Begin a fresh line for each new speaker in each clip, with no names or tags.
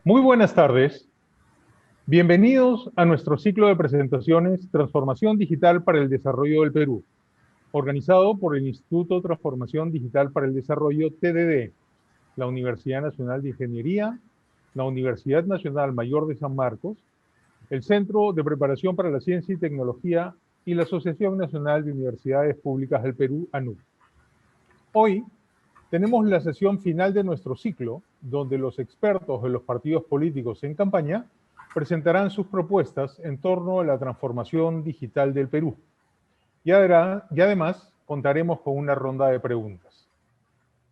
Muy buenas tardes. Bienvenidos a nuestro ciclo de presentaciones Transformación Digital para el Desarrollo del Perú, organizado por el Instituto Transformación Digital para el Desarrollo TDD, la Universidad Nacional de Ingeniería, la Universidad Nacional Mayor de San Marcos, el Centro de Preparación para la Ciencia y Tecnología y la Asociación Nacional de Universidades Públicas del Perú, ANUP. Hoy tenemos la sesión final de nuestro ciclo, donde los expertos de los partidos políticos en campaña presentarán sus propuestas en torno a la transformación digital del Perú. Y además contaremos con una ronda de preguntas.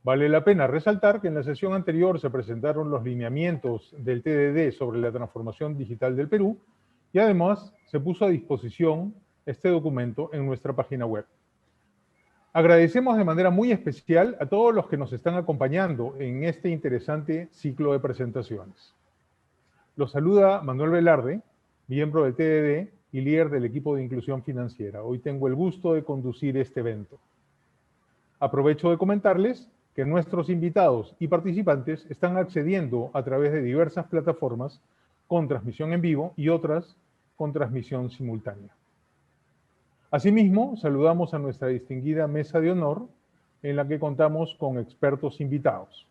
Vale la pena resaltar que en la sesión anterior se presentaron los lineamientos del TDD sobre la transformación digital del Perú y además se puso a disposición este documento en nuestra página web. Agradecemos de manera muy especial a todos los que nos están acompañando en este interesante ciclo de presentaciones. Los saluda Manuel Velarde, miembro del TDD y líder del equipo de inclusión financiera. Hoy tengo el gusto de conducir este evento. Aprovecho de comentarles que nuestros invitados y participantes están accediendo a través de diversas plataformas con transmisión en vivo y otras con transmisión simultánea. Asimismo, saludamos a nuestra distinguida mesa de honor, en la que contamos con expertos invitados.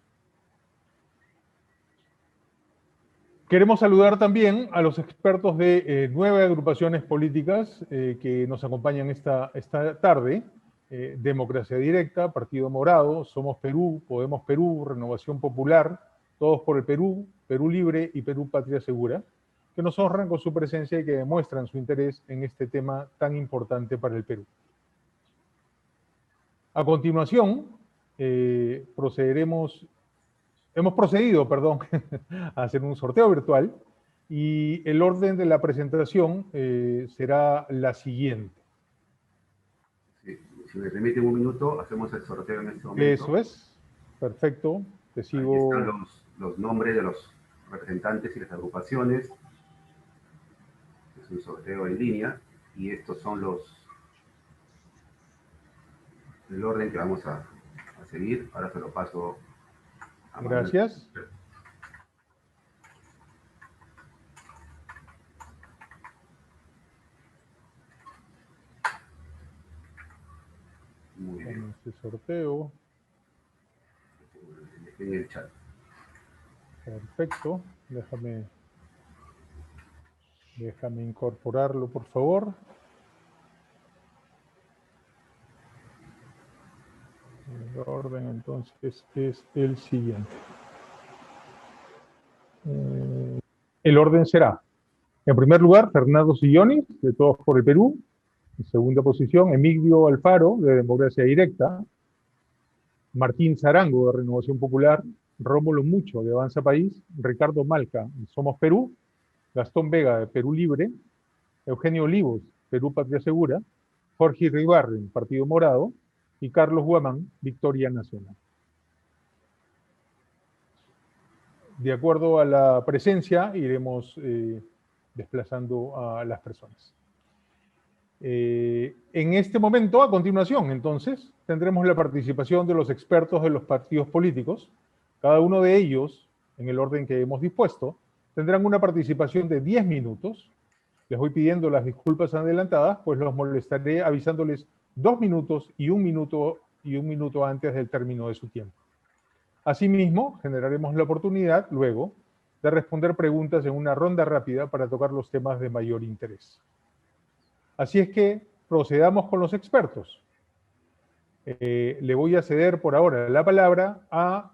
Queremos saludar también a los expertos de 9 agrupaciones políticas que nos acompañan esta tarde. Democracia Directa, Partido Morado, Somos Perú, Podemos Perú, Renovación Popular, Todos por el Perú, Perú Libre y Perú Patria Segura, que nos honran con su presencia y que demuestran su interés en este tema tan importante para el Perú. A continuación, hemos procedido a hacer un sorteo virtual y el orden de la presentación será la siguiente.
Sí, si me permiten un minuto, hacemos el sorteo en este momento.
Eso es, perfecto. Te sigo.
Aquí están los nombres de los representantes y las agrupaciones. Es un sorteo en línea y estos son el orden que vamos a seguir. Ahora se lo paso a Manuel.
Gracias.
Muy bien.
Este sorteo.
En el chat.
Perfecto. Déjame incorporarlo, por favor. El orden, entonces, es el siguiente. El orden será, en primer lugar, Fernando Sillones, de Todos por el Perú. En segunda posición, Emigdio Alfaro, de Democracia Directa. Martín Zarango, de Renovación Popular. Rómulo Mucho, de Avanza País. Ricardo Malca, de Somos Perú. Gastón Vega, de Perú Libre. Eugenio Olivos, Perú Patria Segura. Jorge Iribarren, Partido Morado. Y Carlos Guamán, Victoria Nacional. De acuerdo a la presencia, iremos desplazando a las personas. En este momento, a continuación, entonces, tendremos la participación de los expertos de los partidos políticos. Cada uno de ellos, en el orden que hemos dispuesto, tendrán una participación de 10 minutos. Les voy pidiendo las disculpas adelantadas, pues los molestaré avisándoles 2 minutos y un minuto antes del término de su tiempo. Asimismo, generaremos la oportunidad, luego, de responder preguntas en una ronda rápida para tocar los temas de mayor interés. Así es que procedamos con los expertos. Le voy a ceder por ahora la palabra a...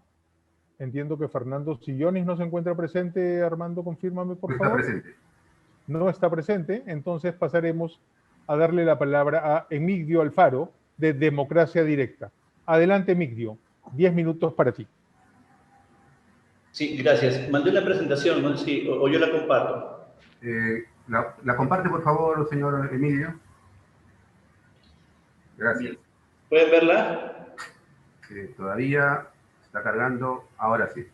Entiendo que Fernando Sillones no se encuentra presente. Armando, confírmame, por favor.
No está presente.
No está presente, entonces pasaremos a darle la palabra a Emigdio Alfaro, de Democracia Directa. Adelante, Emigdio. 10 minutos para ti.
Sí, gracias. Mandé una presentación, ¿no? Sí, o yo la comparto.
La comparte, por favor, señor Emilio. Gracias.
¿Pueden verla?
Todavía está cargando. Ahora sí.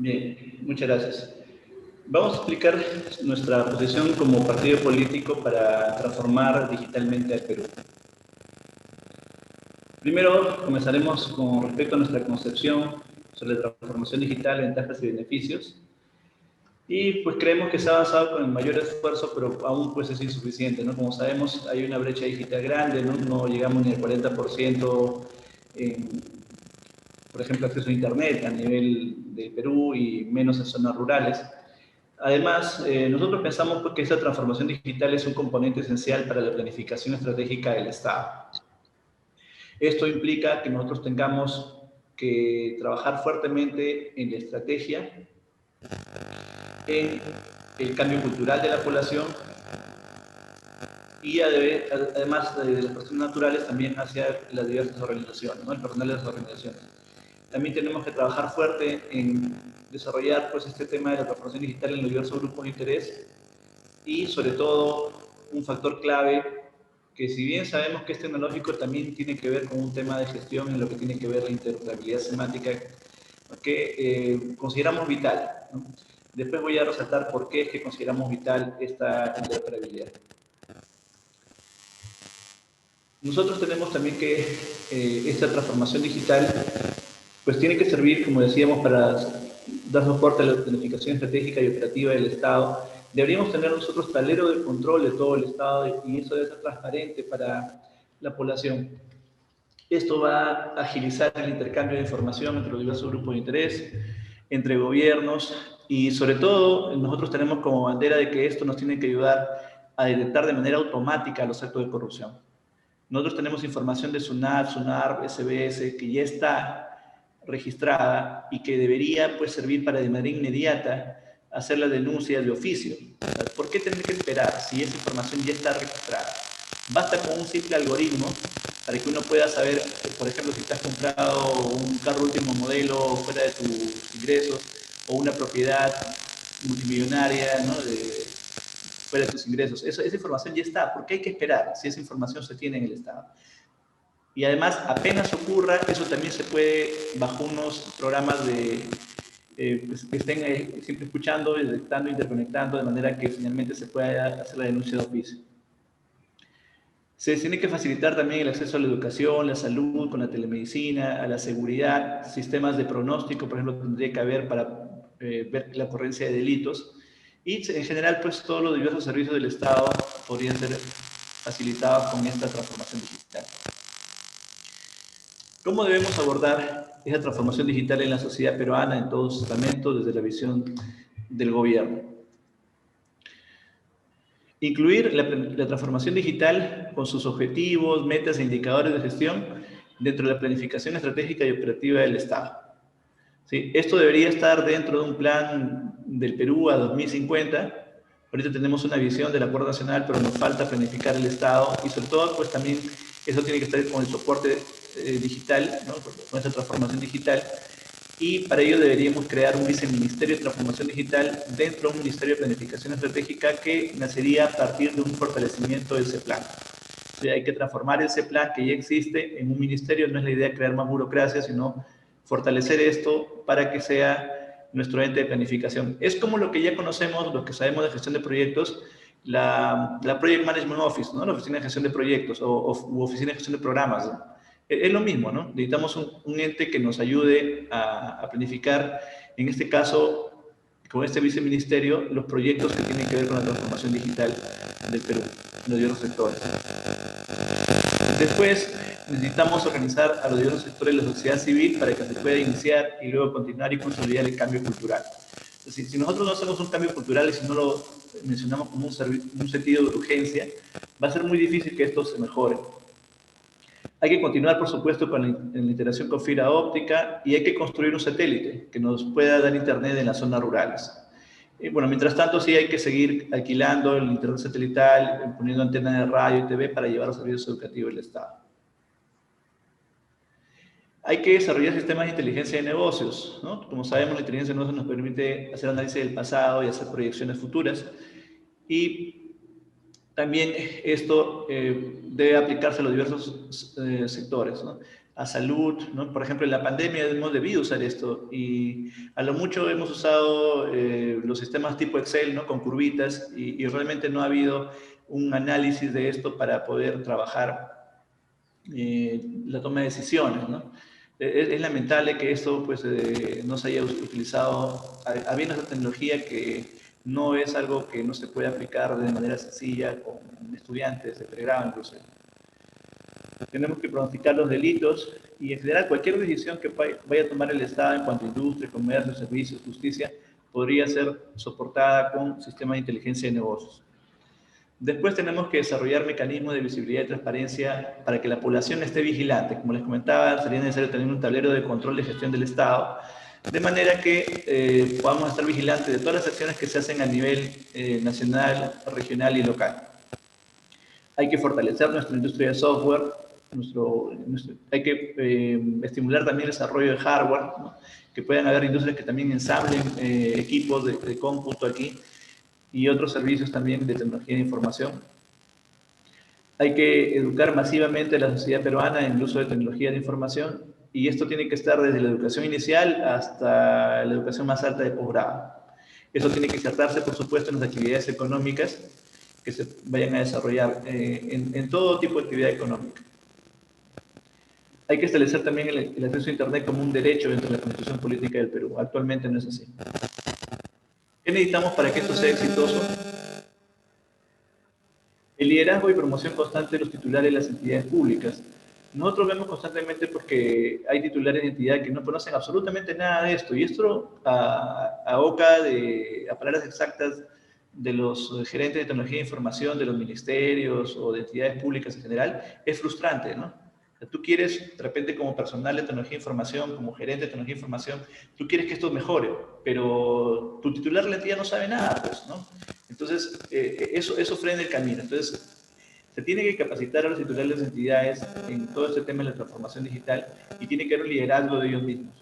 Bien, muchas gracias. Vamos a explicar nuestra posición como partido político para transformar digitalmente al Perú. Primero, comenzaremos con respecto a nuestra concepción sobre la transformación digital, ventajas y beneficios. Y pues creemos que se ha avanzado con el mayor esfuerzo, pero aún pues es insuficiente, ¿no? Como sabemos, hay una brecha digital grande, ¿no? No llegamos ni al 40% en, por ejemplo, acceso a Internet a nivel de Perú y menos en zonas rurales. Además, nosotros pensamos pues, que esta transformación digital es un componente esencial para la planificación estratégica del Estado. Esto implica que nosotros tengamos que trabajar fuertemente en la estrategia, en el cambio cultural de la población y además de las cuestiones naturales también hacia las diversas organizaciones, ¿no? El personal de las organizaciones. También tenemos que trabajar fuerte en desarrollar pues, este tema de la transformación digital en los diversos grupos de interés y sobre todo un factor clave que si bien sabemos que es tecnológico también tiene que ver con un tema de gestión en lo que tiene que ver la interoperabilidad semántica que consideramos vital, ¿no? Después voy a resaltar por qué es que consideramos vital esta interoperabilidad. Nosotros tenemos también que esta transformación digital pues tiene que servir, como decíamos, para dar soporte a la planificación estratégica y operativa del Estado. Deberíamos tener nosotros tablero de control de todo el Estado y eso debe ser transparente para la población. Esto va a agilizar el intercambio de información entre los diversos grupos de interés, entre gobiernos y sobre todo nosotros tenemos como bandera de que esto nos tiene que ayudar a detectar de manera automática los actos de corrupción. Nosotros tenemos información de SUNAT, SUNARP, SBS, que ya está registrada y que debería pues, servir para de manera inmediata hacer la denuncia de oficio. ¿Por qué tener que esperar si esa información ya está registrada? Basta con un simple algoritmo para que uno pueda saber, por ejemplo, si te has comprado un carro último modelo fuera de tus ingresos o una propiedad multimillonaria, ¿no? Fuera de tus ingresos. Esa información ya está. ¿Por qué hay que esperar si esa información se tiene en el Estado? Y además, apenas ocurra, eso también se puede, bajo unos programas de, pues, que estén siempre escuchando, detectando, interconectando, de manera que finalmente se pueda hacer la denuncia de oficio. Se tiene que facilitar también el acceso a la educación, la salud, con la telemedicina, a la seguridad, sistemas de pronóstico, por ejemplo, tendría que haber para ver la ocurrencia de delitos. Y en general, pues todos los diversos servicios del Estado podrían ser facilitados con esta transformación digital. ¿Cómo debemos abordar esa transformación digital en la sociedad peruana en todos sus estamentos desde la visión del gobierno? Incluir la transformación digital con sus objetivos, metas e indicadores de gestión dentro de la planificación estratégica y operativa del Estado. ¿Sí? Esto debería estar dentro de un plan del Perú a 2050. Ahorita tenemos una visión del Acuerdo Nacional, pero nos falta planificar el Estado y sobre todo, pues también eso tiene que estar con el soporte digital, ¿no? Con esta transformación digital. Y para ello deberíamos crear un viceministerio de transformación digital dentro de un ministerio de planificación estratégica que nacería a partir de un fortalecimiento de ese plan. O sea, hay que transformar ese plan que ya existe en un ministerio. No es la idea crear más burocracia, sino fortalecer esto para que sea nuestro ente de planificación. Es como lo que ya conocemos, lo que sabemos de gestión de proyectos, la Project Management Office, ¿no? La oficina de gestión de proyectos u oficina de gestión de programas, ¿no? Es lo mismo, ¿no? Necesitamos un ente que nos ayude a planificar, en este caso, con este viceministerio, los proyectos que tienen que ver con la transformación digital del Perú, en los diversos sectores. Después, necesitamos organizar a los diversos sectores de la sociedad civil para que se pueda iniciar y luego continuar y consolidar el cambio cultural. Es decir, si nosotros no hacemos un cambio cultural y si no lo mencionamos como un sentido de urgencia, va a ser muy difícil que esto se mejore. Hay que continuar, por supuesto, con la integración con fibra óptica y hay que construir un satélite que nos pueda dar internet en las zonas rurales. Y bueno, mientras tanto, sí hay que seguir alquilando el internet satelital, poniendo antenas de radio y TV para llevar los servicios educativos del Estado. Hay que desarrollar sistemas de inteligencia de negocios, ¿no? Como sabemos, la inteligencia de negocios nos permite hacer análisis del pasado y hacer proyecciones futuras. Y también esto debe aplicarse a los diversos sectores, ¿no? A salud, ¿no? Por ejemplo, en la pandemia hemos debido usar esto y a lo mucho hemos usado los sistemas tipo Excel, ¿no? Con curvitas y realmente no ha habido un análisis de esto para poder trabajar la toma de decisiones, ¿no? Es lamentable que esto pues, no se haya utilizado, habiendo esta tecnología que no es algo que no se puede aplicar de manera sencilla con estudiantes de pregrado incluso. Tenemos que pronosticar los delitos y en general cualquier decisión que vaya a tomar el Estado en cuanto a industria, comercio, servicios, justicia, podría ser soportada con sistemas de inteligencia de negocios. Después tenemos que desarrollar mecanismos de visibilidad y transparencia para que la población esté vigilante. Como les comentaba, sería necesario tener un tablero de control de gestión del Estado, de manera que podamos estar vigilantes de todas las acciones que se hacen a nivel nacional, regional y local. Hay que fortalecer nuestra industria de software, hay que estimular también el desarrollo de hardware, ¿no? Que puedan haber industrias que también ensamblen equipos de cómputo aquí y otros servicios también de tecnología de información. Hay que educar masivamente a la sociedad peruana en el uso de tecnología de información y esto tiene que estar desde la educación inicial hasta la educación más alta de posgrado. Eso tiene que insertarse, por supuesto, en las actividades económicas que se vayan a desarrollar en todo tipo de actividad económica. Hay que establecer también el acceso a Internet como un derecho dentro de la Constitución Política del Perú. Actualmente no es así. ¿Qué necesitamos para que esto sea exitoso? El liderazgo y promoción constante de los titulares de las entidades públicas. Nosotros vemos constantemente porque hay titulares de entidad que no conocen absolutamente nada de esto, y esto a boca a palabras exactas de los gerentes de tecnología de información de los ministerios o de entidades públicas en general, es frustrante, ¿no? O sea, tú quieres, de repente, como personal de tecnología de información, como gerente de tecnología de información, tú quieres que esto mejore, pero tu titular de la entidad no sabe nada, pues, ¿no? Entonces, eso frena el camino. Entonces, se tiene que capacitar a los titulares de las entidades en todo este tema de la transformación digital y tiene que haber un liderazgo de ellos mismos.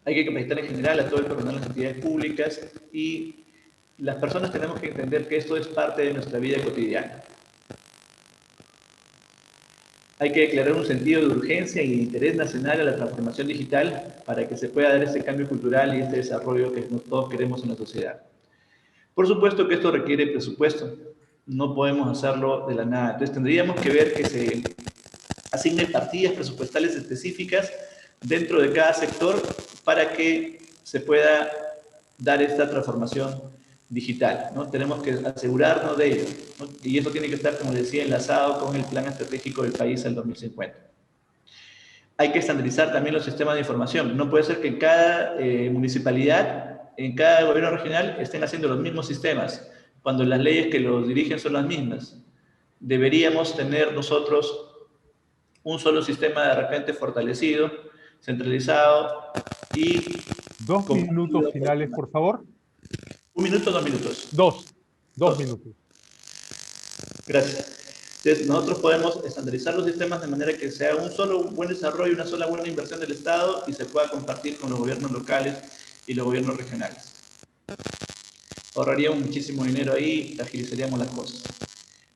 Hay que capacitar en general a todo el personal de las entidades públicas y las personas tenemos que entender que esto es parte de nuestra vida cotidiana. Hay que declarar un sentido de urgencia y de interés nacional a la transformación digital para que se pueda dar ese cambio cultural y este desarrollo que todos queremos en la sociedad. Por supuesto que esto requiere presupuesto. No podemos hacerlo de la nada. Entonces tendríamos que ver que se asignen partidas presupuestales específicas dentro de cada sector para que se pueda dar esta transformación digital, ¿no? Tenemos que asegurarnos de ello, ¿no? Y eso tiene que estar, como decía, enlazado con el plan estratégico del país al 2050. Hay que estandarizar también los sistemas de información. No puede ser que en cada municipalidad, en cada gobierno regional, estén haciendo los mismos sistemas, cuando las leyes que los dirigen son las mismas. Deberíamos tener nosotros un solo sistema de repente fortalecido, centralizado y
2 minutos
compartido.
finales, por favor.
1 minuto, 2 minutos.
Dos
Dos.
minutos.
Gracias. Entonces, nosotros podemos estandarizar los sistemas de manera que sea un solo buen desarrollo, una sola buena inversión del Estado y se pueda compartir con los gobiernos locales y los gobiernos regionales. Ahorraríamos muchísimo dinero ahí, agilizaríamos las cosas.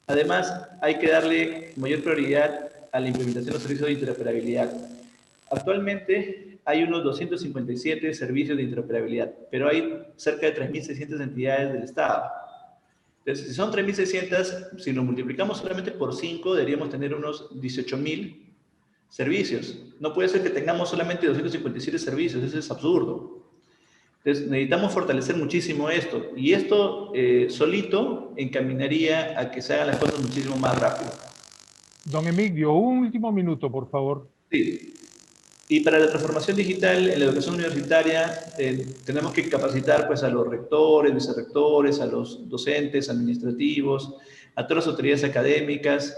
Además, hay que darle mayor prioridad a la implementación de los servicios de interoperabilidad. Actualmente hay unos 257 servicios de interoperabilidad, pero hay cerca de 3.600 entidades del Estado. Entonces, si son 3.600, si lo multiplicamos solamente por 5, deberíamos tener unos 18.000 servicios. No puede ser que tengamos solamente 257 servicios, eso es absurdo. Entonces, necesitamos fortalecer muchísimo esto, y esto solito encaminaría a que se hagan las cosas muchísimo más rápido.
Don Emilio, un último minuto, por favor.
Sí. Y para la transformación digital en la educación universitaria tenemos que capacitar pues, a los rectores, vicerrectores, a los docentes administrativos, a todas las autoridades académicas,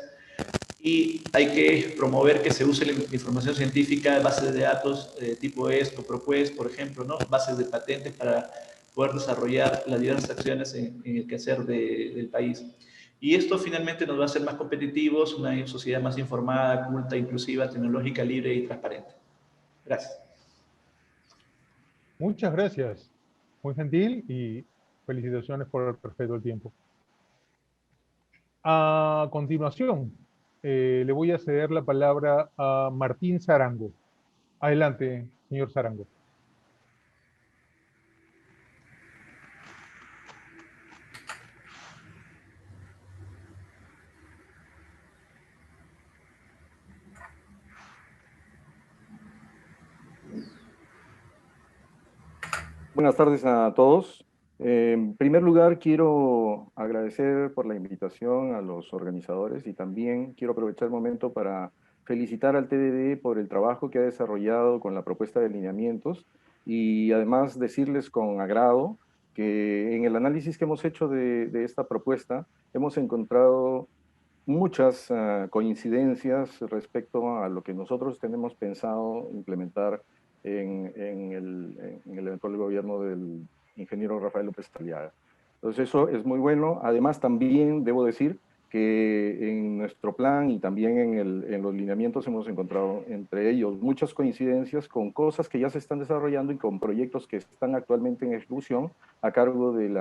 y hay que promover que se use la información científica, bases de datos tipo ESCO, ProQuest, por ejemplo, ¿no? Bases de patentes para poder desarrollar las diversas acciones en el quehacer del país. Y esto finalmente nos va a hacer más competitivos, una sociedad más informada, culta, inclusiva, tecnológica, libre y transparente. Gracias.
Muchas gracias. Muy gentil y felicitaciones por el respeto del tiempo. A continuación, le voy a ceder la palabra a Martín Zarango. Adelante, señor Zarango.
Buenas tardes a todos. En primer lugar, quiero agradecer por la invitación a los organizadores y también quiero aprovechar el momento para felicitar al TDD por el trabajo que ha desarrollado con la propuesta de lineamientos y además decirles con agrado que en el análisis que hemos hecho de esta propuesta hemos encontrado muchas coincidencias respecto a lo que nosotros tenemos pensado implementar en el eventual gobierno del ingeniero Rafael López Aliaga. Entonces eso es muy bueno. Además también debo decir que en nuestro plan y también en los lineamientos hemos encontrado entre ellos muchas coincidencias con cosas que ya se están desarrollando y con proyectos que están actualmente en ejecución a cargo del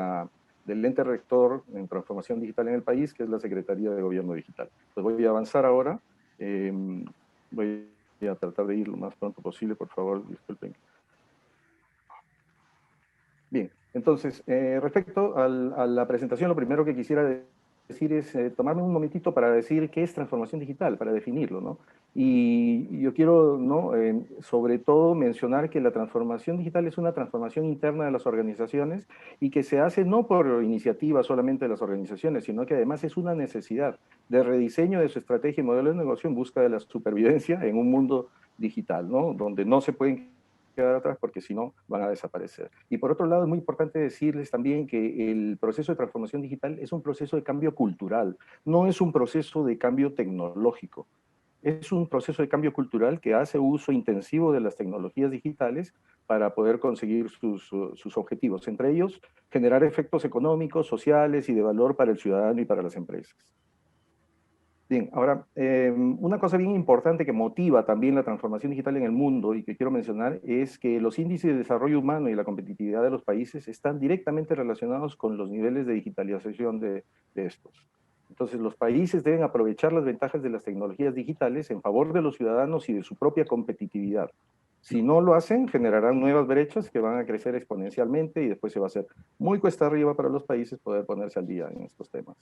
ente rector en transformación digital en el país, que es la Secretaría de Gobierno Digital. Entonces voy a avanzar ahora. Voy a tratar de ir lo más pronto posible, por favor, disculpen. Bien, entonces, respecto a la presentación, lo primero que quisiera decir es tomarme un momentito para decir qué es transformación digital, para definirlo, ¿no? Y yo quiero, ¿no? Sobre todo mencionar que la transformación digital es una transformación interna de las organizaciones y que se hace no por iniciativa solamente de las organizaciones, sino que además es una necesidad de rediseño de su estrategia y modelo de negocio en busca de la supervivencia en un mundo digital, ¿no? Donde no se pueden quedar atrás porque si no van a desaparecer. Y por otro lado es muy importante decirles también que el proceso de transformación digital es un proceso de cambio cultural, no es un proceso de cambio tecnológico. Es un proceso de cambio cultural que hace uso intensivo de las tecnologías digitales para poder conseguir sus objetivos, entre ellos generar efectos económicos, sociales y de valor para el ciudadano y para las empresas. Bien, ahora, una cosa bien importante que motiva también la transformación digital en el mundo y que quiero mencionar es que los índices de desarrollo humano y la competitividad de los países están directamente relacionados con los niveles de digitalización de estos. Entonces, los países deben aprovechar las ventajas de las tecnologías digitales en favor de los ciudadanos y de su propia competitividad. Si no lo hacen, generarán nuevas brechas que van a crecer exponencialmente y después se va a hacer muy cuesta arriba para los países poder ponerse al día en estos temas.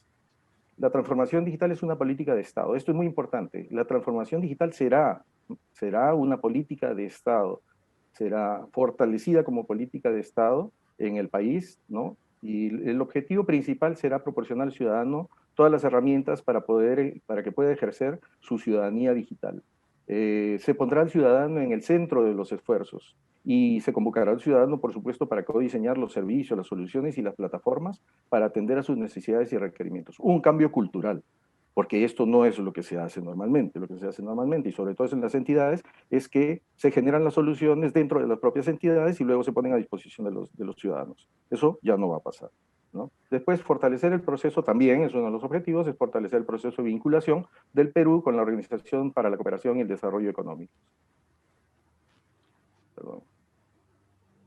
La transformación digital es una política de Estado. Esto es muy importante. La transformación digital será una política de Estado. Será fortalecida como política de Estado en el país, ¿no? Y el objetivo principal será proporcionar al ciudadano todas las herramientas para que pueda ejercer su ciudadanía digital. Se pondrá al ciudadano en el centro de los esfuerzos y se convocará al ciudadano, por supuesto, para codiseñar los servicios, las soluciones y las plataformas para atender a sus necesidades y requerimientos. Un cambio cultural, porque esto no es lo que se hace normalmente. Lo que se hace normalmente, y sobre todo en las entidades, es que se generan las soluciones dentro de las propias entidades y luego se ponen a disposición de los ciudadanos. Eso ya no va a pasar, ¿no? Después, fortalecer el proceso también es uno de los objetivos, es fortalecer el proceso de vinculación del Perú con la Organización para la Cooperación y el Desarrollo Económico. Perdón.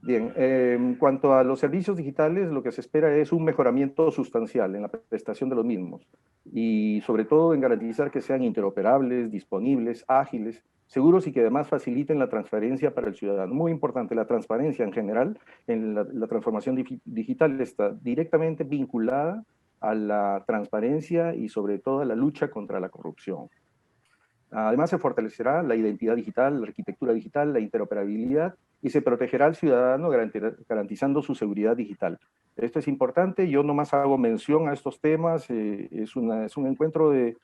Bien, en cuanto a los servicios digitales, lo que se espera es un mejoramiento sustancial en la prestación de los mismos y sobre todo en garantizar que sean interoperables, disponibles, ágiles, seguros y que además faciliten la transparencia para el ciudadano. Muy importante, la transparencia en general en la transformación digital está directamente vinculada a la transparencia y sobre todo a la lucha contra la corrupción. Además, se fortalecerá la identidad digital, la arquitectura digital, la interoperabilidad y se protegerá al ciudadano garantizando su seguridad digital. Esto es importante, yo nomás hago mención a estos temas, es un encuentro de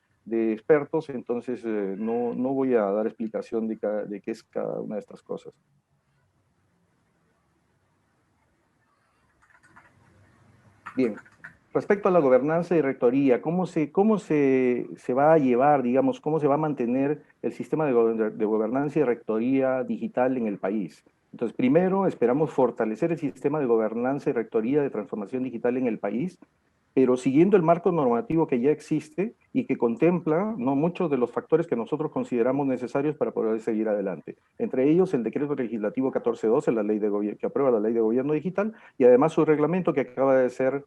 expertos, entonces no voy a dar explicación de qué es cada una de estas cosas. Bien. Respecto a la gobernanza y rectoría, ¿cómo se va a llevar, digamos, cómo se va a mantener el sistema de gobernanza y rectoría digital en el país? Entonces, primero, esperamos fortalecer el sistema de gobernanza y rectoría de transformación digital en el país, pero siguiendo el marco normativo que ya existe y que contempla, ¿no?, muchos de los factores que nosotros consideramos necesarios para poder seguir adelante. Entre ellos, el decreto legislativo 1412, que aprueba la ley de gobierno digital, y además su reglamento que acaba de ser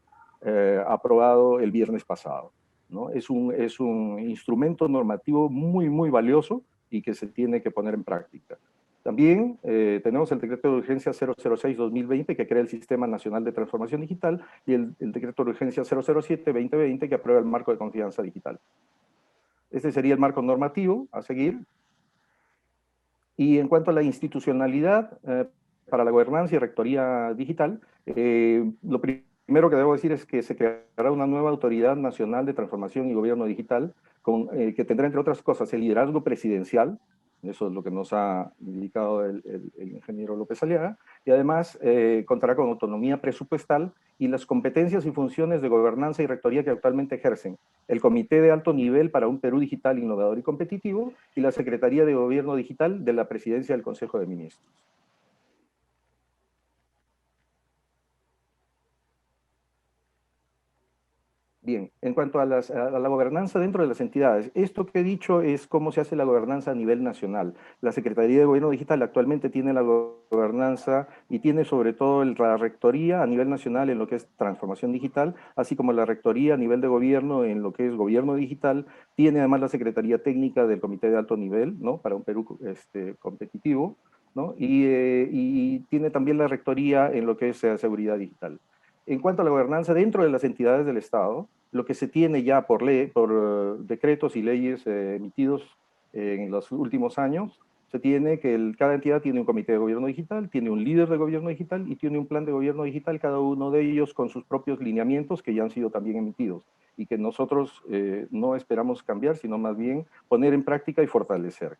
aprobado el viernes pasado, ¿no? Es un instrumento normativo muy, muy valioso y que se tiene que poner en práctica. También tenemos el decreto de urgencia 006-2020 que crea el Sistema Nacional de Transformación Digital y el decreto de urgencia 007-2020 que aprueba el marco de confianza digital. Este sería el marco normativo a seguir. Y en cuanto a la institucionalidad, para la gobernanza y rectoría digital, lo primero que debo decir es que se creará una nueva Autoridad Nacional de Transformación y Gobierno Digital, que tendrá, entre otras cosas, el liderazgo presidencial. Eso es lo que nos ha indicado el ingeniero López Aliaga, y además contará con autonomía presupuestal y las competencias y funciones de gobernanza y rectoría que actualmente ejercen el Comité de Alto Nivel para un Perú Digital Innovador y Competitivo y la Secretaría de Gobierno Digital de la Presidencia del Consejo de Ministros. Bien, en cuanto a la gobernanza dentro de las entidades, esto que he dicho es cómo se hace la gobernanza a nivel nacional. La Secretaría de Gobierno Digital actualmente tiene la gobernanza y tiene sobre todo la rectoría a nivel nacional en lo que es transformación digital, así como la rectoría a nivel de gobierno en lo que es gobierno digital. Tiene además la Secretaría Técnica del Comité de Alto Nivel, ¿no? Para un Perú competitivo, ¿no? Y tiene también la rectoría en lo que es seguridad digital. En cuanto a la gobernanza dentro de las entidades del Estado, lo que se tiene ya por ley, por decretos y leyes emitidos en los últimos años, se tiene que cada entidad tiene un comité de gobierno digital, tiene un líder de gobierno digital y tiene un plan de gobierno digital, cada uno de ellos con sus propios lineamientos que ya han sido también emitidos y que nosotros no esperamos cambiar, sino más bien poner en práctica y fortalecer.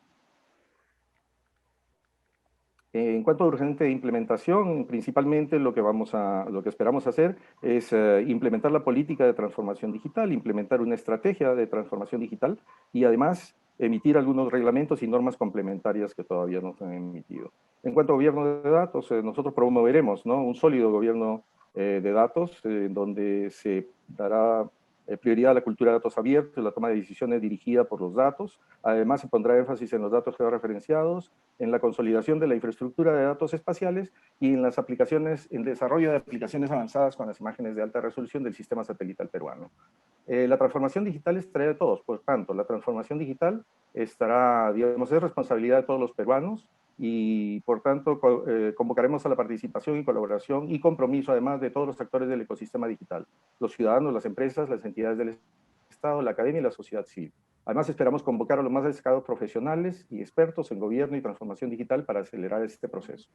En cuanto a urgente implementación, principalmente lo que esperamos hacer es implementar la política de transformación digital, implementar una estrategia de transformación digital y además emitir algunos reglamentos y normas complementarias que todavía no se han emitido. En cuanto a gobierno de datos, nosotros promoveremos, ¿no?, un sólido gobierno de datos, donde se dará prioridad a la cultura de datos abiertos, la toma de decisiones dirigida por los datos. Además, se pondrá énfasis en los datos georreferenciados, en la consolidación de la infraestructura de datos espaciales y en las aplicaciones, en desarrollo de aplicaciones avanzadas con las imágenes de alta resolución del sistema satelital peruano. La transformación digital estará de todos, por tanto, la transformación digital estará, digamos, es responsabilidad de todos los peruanos y, por tanto, convocaremos a la participación y colaboración y compromiso, además, de todos los actores del ecosistema digital, los ciudadanos, las empresas, las entidades del Estado, la academia y la sociedad civil. Además, esperamos convocar a los más destacados profesionales y expertos en gobierno y transformación digital para acelerar este proceso.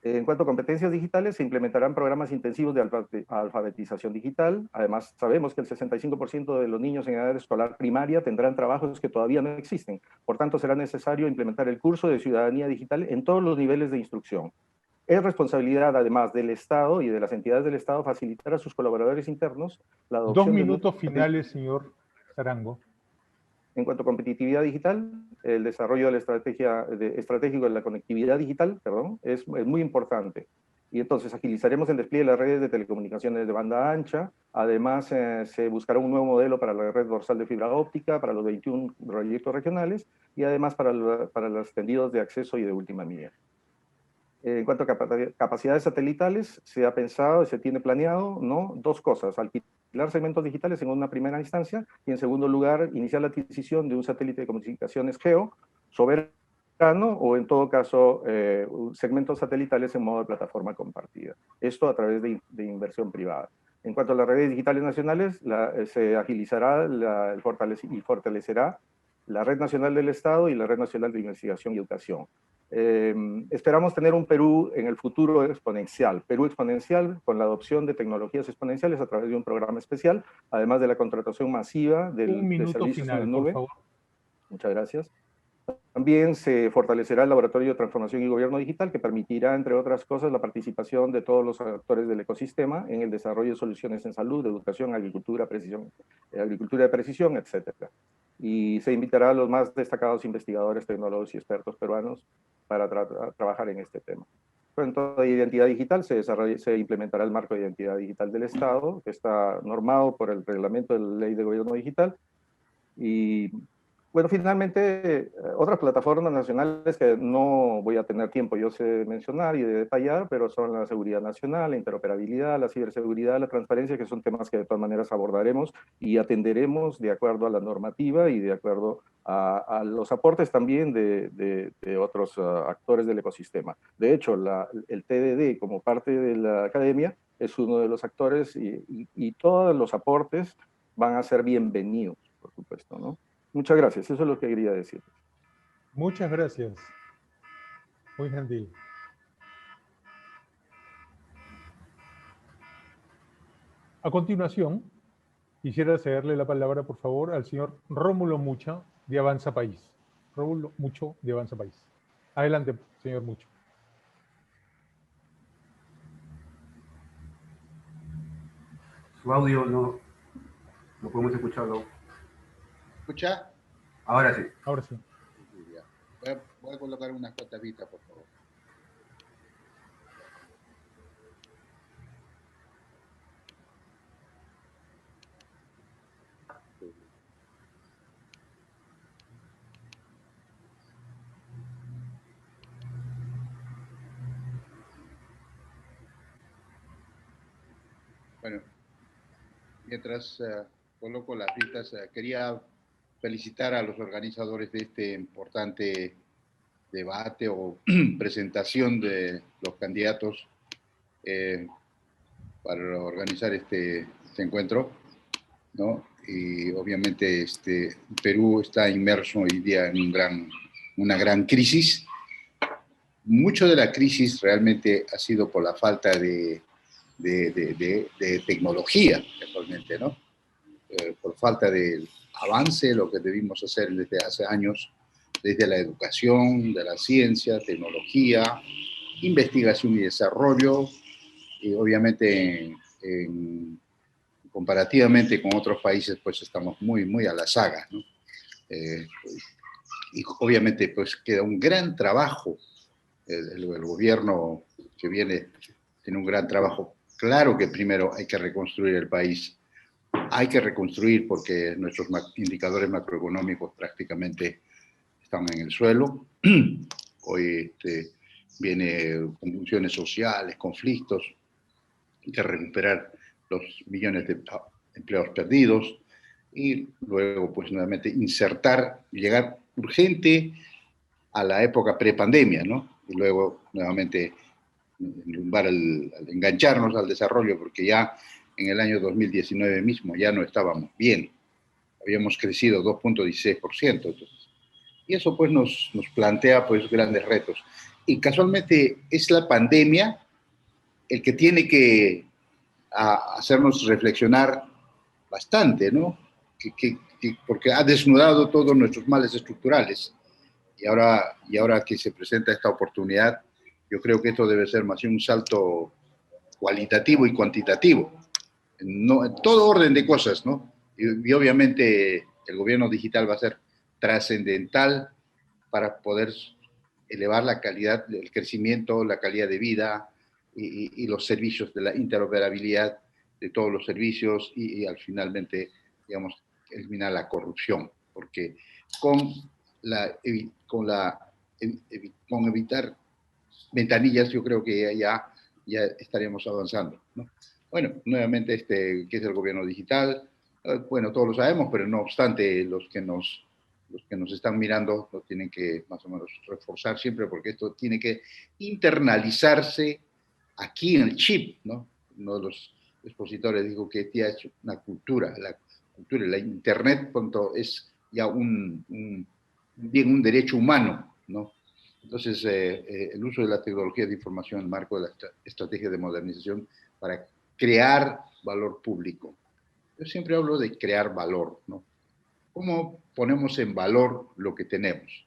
En cuanto a competencias digitales, se implementarán programas intensivos de alfabetización digital. Además, sabemos que el 65% de los niños en edad escolar primaria tendrán trabajos que todavía no existen. Por tanto, será necesario implementar el curso de ciudadanía digital en todos los niveles de instrucción. Es responsabilidad, además, del Estado y de las entidades del Estado facilitar a sus colaboradores internos la adopción de...
2 minutos finales, señor Arango.
En cuanto a competitividad digital, el desarrollo de la estratégico de la conectividad digital, es muy importante. Y entonces agilizaremos el despliegue de las redes de telecomunicaciones de banda ancha. Además, se buscará un nuevo modelo para la red dorsal de fibra óptica, para los 21 proyectos regionales y además para los tendidos de acceso y de última milla. En cuanto a capacidades satelitales, se ha pensado y se tiene planeado, ¿no?, dos cosas: alquilar segmentos digitales en una primera instancia y, en segundo lugar, iniciar la adquisición de un satélite de comunicaciones GEO soberano o, en todo caso, segmentos satelitales en modo de plataforma compartida. Esto a través de inversión privada. En cuanto a las redes digitales nacionales, se agilizará y fortalecerá la Red Nacional del Estado y la Red Nacional de Investigación y Educación. Esperamos tener un Perú en el futuro exponencial, Perú exponencial, con la adopción de tecnologías exponenciales a través de un programa especial, además de la contratación masiva de servicios
final,
en la nube.
por favor.
Muchas gracias. También se fortalecerá el Laboratorio de Transformación y Gobierno Digital, que permitirá, entre otras cosas, la participación de todos los actores del ecosistema en el desarrollo de soluciones en salud, educación, agricultura de precisión, etc. Y se invitará a los más destacados investigadores, tecnólogos y expertos peruanos para trabajar en este tema. En cuanto a identidad digital, se implementará el marco de identidad digital del Estado, que está normado por el reglamento de la Ley de Gobierno Digital. Y bueno, finalmente, otras plataformas nacionales que no voy a tener tiempo yo sé mencionar y de detallar, pero son la seguridad nacional, la interoperabilidad, la ciberseguridad, la transparencia, que son temas que de todas maneras abordaremos y atenderemos de acuerdo a la normativa y de acuerdo a los aportes también de otros actores del ecosistema. De hecho, el TDD, como parte de la academia, es uno de los actores y todos los aportes van a ser bienvenidos, por supuesto, ¿no? Muchas gracias, eso es lo que quería decir.
Muchas gracias. Muy gentil. A continuación, quisiera cederle la palabra, por favor, al señor Rómulo Mucha, de Avanza País. Rómulo Mucho, de Avanza País. Adelante, señor Mucho.
Su audio no podemos escucharlo.
¿Escucha?
Ahora sí.
Ahora sí.
Voy a colocar unas patavitas, por favor. Bueno, mientras coloco las vistas, quería felicitar a los organizadores de este importante debate o presentación de los candidatos para organizar este encuentro, ¿no? Y obviamente Perú está inmerso hoy día en una gran crisis. Mucho de la crisis realmente ha sido por la falta de tecnología, actualmente, ¿no? Por falta de avance, lo que debimos hacer desde hace años, desde la educación, de la ciencia, tecnología, investigación y desarrollo, y obviamente comparativamente con otros países, pues estamos muy a la saga, ¿no? Y obviamente pues queda un gran trabajo, el gobierno que viene tiene un gran trabajo. Claro que primero hay que reconstruir el país, hay que reconstruir porque nuestros indicadores macroeconómicos prácticamente están en el suelo. Hoy viene convulsiones sociales, conflictos, hay que recuperar los millones de empleos perdidos y luego pues nuevamente insertar, llegar urgente a la época prepandemia, ¿no? Y luego nuevamente engancharnos al desarrollo, porque ya en el año 2019 mismo ya no estábamos bien, habíamos crecido 2.16%, y eso pues nos plantea pues grandes retos. Y casualmente es la pandemia el que tiene que hacernos reflexionar bastante, ¿no? Porque ha desnudado todos nuestros males estructurales. Y ahora que se presenta esta oportunidad, yo creo que esto debe ser más bien un salto cualitativo y cuantitativo, no, en todo orden de cosas, ¿no? Y obviamente el gobierno digital va a ser trascendental para poder elevar la calidad del crecimiento, la calidad de vida y los servicios de la interoperabilidad de todos los servicios y al finalmente, digamos, eliminar la corrupción, porque con evitar ventanillas yo creo que ya estaríamos avanzando, ¿no? Bueno, nuevamente, ¿qué es el gobierno digital? Bueno, todos lo sabemos, pero no obstante, los que nos están mirando lo tienen que más o menos reforzar siempre, porque esto tiene que internalizarse aquí en el chip, ¿no? Uno de los expositores dijo que ya es una cultura, la internet es ya un derecho humano, ¿no? Entonces, el uso de la tecnología de información en el marco de la estrategia de modernización para crear valor público. Yo siempre hablo de crear valor, ¿no? ¿Cómo ponemos en valor lo que tenemos?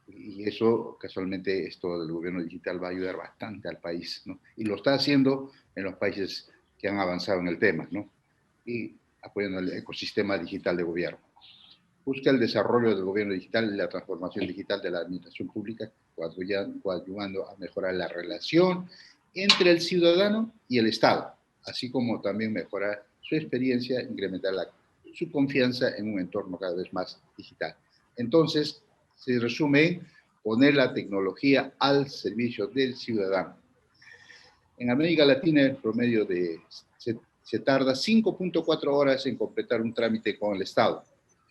Y eso, casualmente, esto del gobierno digital va a ayudar bastante al país, ¿no? Y lo está haciendo en los países que han avanzado en el tema, ¿no? Y apoyando el ecosistema digital de gobierno. Busca el desarrollo del gobierno digital y la transformación digital de la administración pública, coadyuvando a mejorar la relación entre el ciudadano y el Estado, así como también mejorar su experiencia, incrementar su confianza en un entorno cada vez más digital. Entonces, se resume en poner la tecnología al servicio del ciudadano. En América Latina, el promedio se tarda 5.4 horas en completar un trámite con el Estado.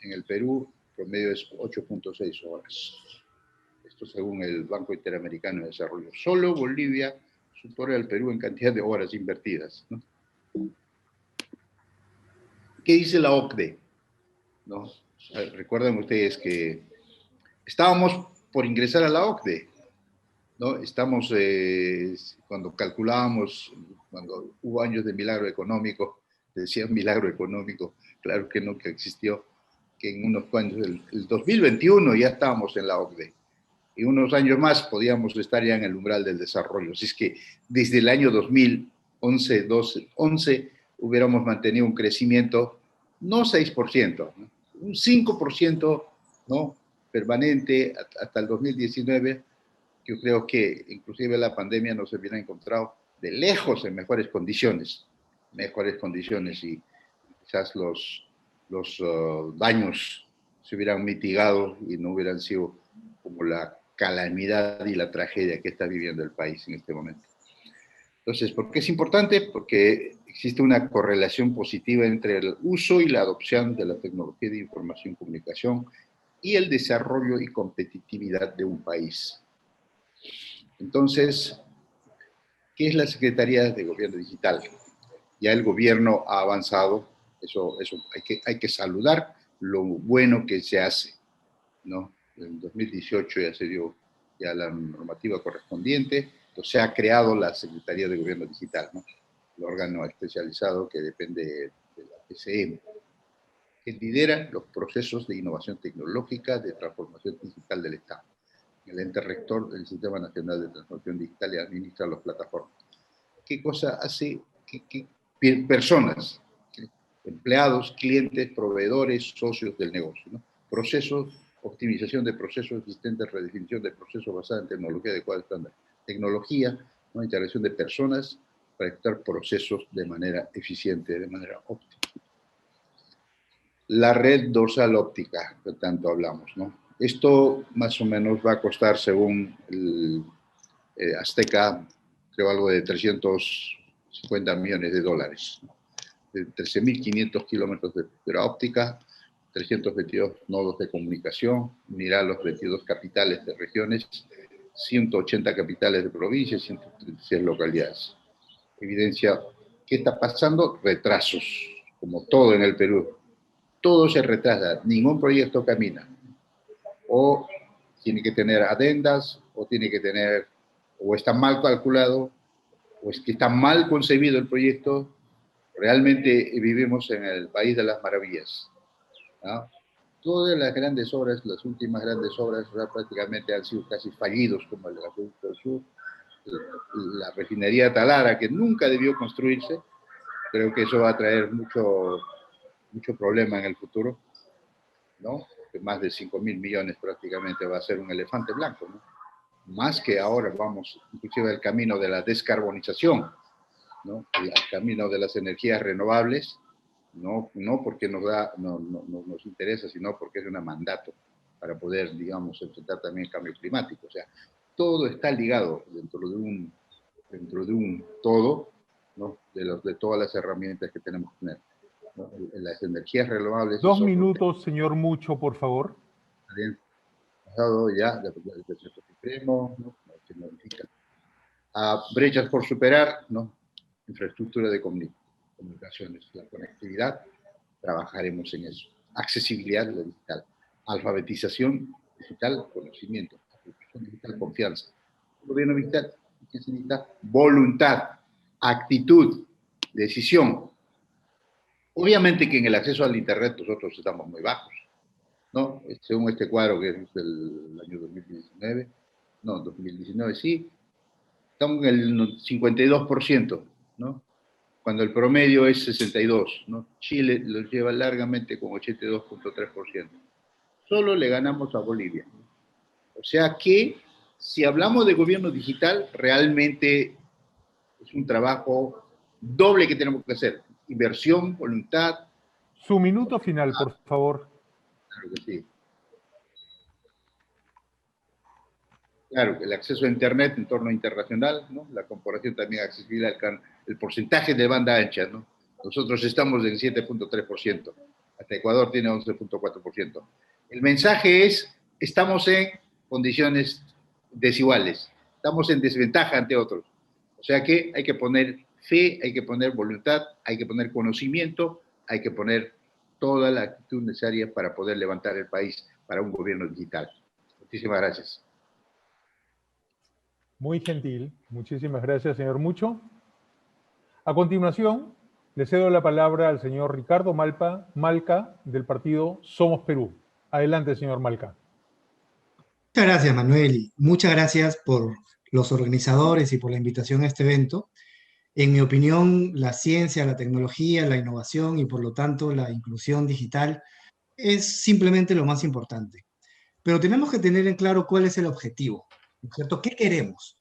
En el Perú, el promedio es 8.6 horas. Esto según el Banco Interamericano de Desarrollo. Solo Bolivia supera al Perú en cantidad de horas invertidas, ¿no? ¿Qué dice la OCDE? ¿No? Recuerden ustedes que estábamos por ingresar a la OCDE, ¿no? Estamos, cuando calculábamos, cuando hubo años de milagro económico, decía un milagro económico, claro que no, que existió, que en unos años, el 2021 ya estábamos en la OCDE, y unos años más podíamos estar ya en el umbral del desarrollo. Así es que desde el año 2011, 11 hubiéramos mantenido un crecimiento, no 6%, ¿no? Un 5%, ¿no?, permanente hasta el 2019. Yo creo que inclusive la pandemia nos hubiera encontrado de lejos en mejores condiciones, y quizás los daños se hubieran mitigado y no hubieran sido como la calamidad y la tragedia que está viviendo el país en este momento. Entonces, ¿por qué es importante? Porque existe una correlación positiva entre el uso y la adopción de la tecnología de información y comunicación y el desarrollo y competitividad de un país. Entonces, ¿qué es la Secretaría de Gobierno Digital? Ya el gobierno ha avanzado, eso hay que saludar lo bueno que se hace, ¿no? En 2018 ya se dio ya la normativa correspondiente, entonces se ha creado la Secretaría de Gobierno Digital, ¿no?, el órgano especializado que depende de la PCM, que lidera los procesos de innovación tecnológica de transformación digital del Estado. El ente rector del Sistema Nacional de Transformación Digital y administra las plataformas. ¿Qué cosa hace? ¿Qué personas, empleados, clientes, proveedores, socios del negocio, ¿no? Procesos, optimización de procesos existentes, redefinición de procesos basados en tecnología adecuada estándar. Tecnología, ¿no?, integración de personas para ejecutar procesos de manera eficiente, de manera óptima. La red dorsal óptica, que tanto hablamos, ¿no? Esto más o menos va a costar, según el Azteca, creo algo de 350 millones de dólares, ¿no? De 13.500 kilómetros de fibra óptica, 322 nodos de comunicación, unirá los 22 capitales de regiones, 180 capitales de provincias, 136 localidades. Evidencia, ¿qué está pasando? Retrasos, como todo en el Perú. Todo se retrasa, ningún proyecto camina. O tiene que tener adendas, o está mal calculado, o es que está mal concebido el proyecto. Realmente vivimos en el país de las maravillas, ¿no? Todas las grandes obras, las últimas grandes obras, prácticamente han sido casi fallidos, como el Gasoducto del Sur, la refinería Talara, que nunca debió construirse. Creo que eso va a traer mucho problema en el futuro, ¿no? Que más de 5.000 millones prácticamente va a ser un elefante blanco, ¿no? Más que ahora vamos inclusive al camino de la descarbonización, ¿no?, al camino de las energías renovables, no porque nos interesa, sino porque es un mandato para poder, digamos, enfrentar también el cambio climático. O sea, todo está ligado dentro de un todo, ¿no?, de todas las herramientas que tenemos que tener, ¿no? Las energías renovables.
2 minutos, señor Mucho, por favor.
Bien, pasado ya, del Supremo, ¿no?, se modifica. Brechas por superar, ¿no?, infraestructura de comunicaciones, la conectividad, trabajaremos en eso. Accesibilidad digital, alfabetización digital, conocimiento, aplicación digital, confianza. El gobierno digital, ¿qué significa? Voluntad, actitud, decisión. Obviamente que en el acceso al Internet nosotros estamos muy bajos, ¿no? Según este cuadro que es del año 2019, no, 2019 sí, estamos en el 52%, ¿no?, cuando el promedio es 62%, ¿no? Chile lo lleva largamente con 82.3%. Solo le ganamos a Bolivia. O sea que, si hablamos de gobierno digital, realmente es un trabajo doble que tenemos que hacer. Inversión, voluntad.
Su minuto final, por favor.
Claro que sí. Claro, el acceso a Internet en entorno internacional, ¿no?, la comparación también accesible el porcentaje de banda ancha, ¿no? Nosotros estamos en 7.3%, hasta Ecuador tiene 11.4%. El mensaje es, estamos en condiciones desiguales, estamos en desventaja ante otros. O sea que hay que poner fe, hay que poner voluntad, hay que poner conocimiento, hay que poner toda la actitud necesaria para poder levantar el país para un gobierno digital. Muchísimas gracias.
Muy gentil. Muchísimas gracias, señor Mucho. A continuación, Le cedo la palabra al señor Ricardo Malca, del partido Somos Perú. Adelante, señor Malca.
Muchas gracias, Manuel, y muchas gracias por los organizadores y por la invitación a este evento. En mi opinión, la ciencia, la tecnología, la innovación y por lo tanto la inclusión digital es simplemente lo más importante. Pero tenemos que tener en claro cuál es el objetivo, ¿no es cierto? ¿Qué queremos?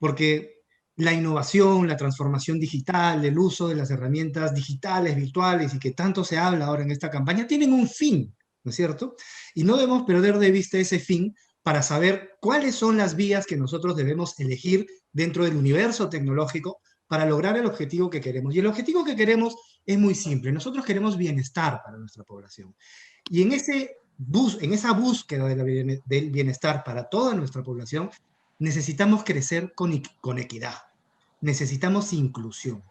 Porque la innovación, la transformación digital, el uso de las herramientas digitales, virtuales y que tanto se habla ahora en esta campaña, tienen un fin, ¿no es cierto? Y no debemos perder de vista ese fin para saber cuáles son las vías que nosotros debemos elegir dentro del universo tecnológico para lograr el objetivo que queremos. Y el objetivo que queremos es muy simple. Nosotros queremos bienestar para nuestra población. Y en esa búsqueda del bienestar para toda nuestra población, necesitamos crecer con equidad. Necesitamos inclusión.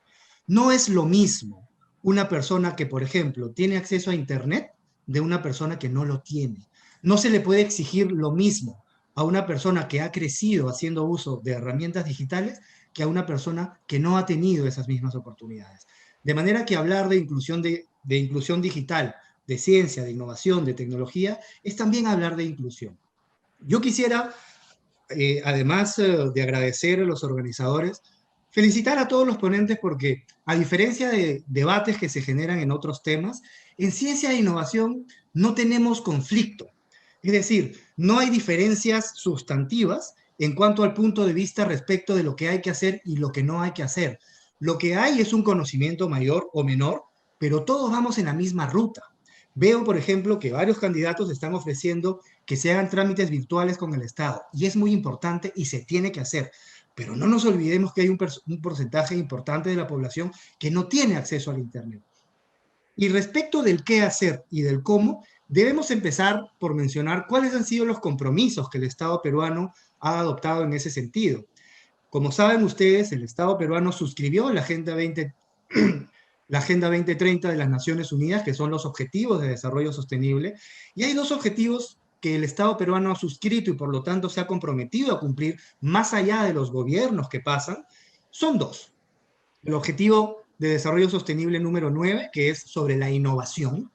No es lo mismo una persona que, por ejemplo, tiene acceso a Internet de una persona que no lo tiene. No se le puede exigir lo mismo a una persona que ha crecido haciendo uso de herramientas digitales que a una persona que no ha tenido esas mismas oportunidades. De manera que hablar de inclusión digital, de ciencia, de innovación, de tecnología, es también hablar de inclusión. Yo quisiera, además de agradecer a los organizadores, felicitar a todos los ponentes porque, a diferencia de debates que se generan en otros temas, en ciencia e innovación no tenemos conflicto. Es decir, no hay diferencias sustantivas en cuanto al punto de vista respecto de lo que hay que hacer y lo que no hay que hacer. Lo que hay es un conocimiento mayor o menor, pero todos vamos en la misma ruta. Veo, por ejemplo, que varios candidatos están ofreciendo que se hagan trámites virtuales con el Estado, y es muy importante y se tiene que hacer. Pero no nos olvidemos que hay un porcentaje importante de la población que no tiene acceso al Internet. Y respecto del qué hacer y del cómo, debemos empezar por mencionar cuáles han sido los compromisos que el Estado peruano ha adoptado en ese sentido. Como saben ustedes, el Estado peruano suscribió la Agenda 2030 de las Naciones Unidas, que son los Objetivos de Desarrollo Sostenible, y hay dos objetivos que el Estado peruano ha suscrito y por lo tanto se ha comprometido a cumplir más allá de los gobiernos que pasan, son dos. El Objetivo de Desarrollo Sostenible número 9, que es sobre la innovación,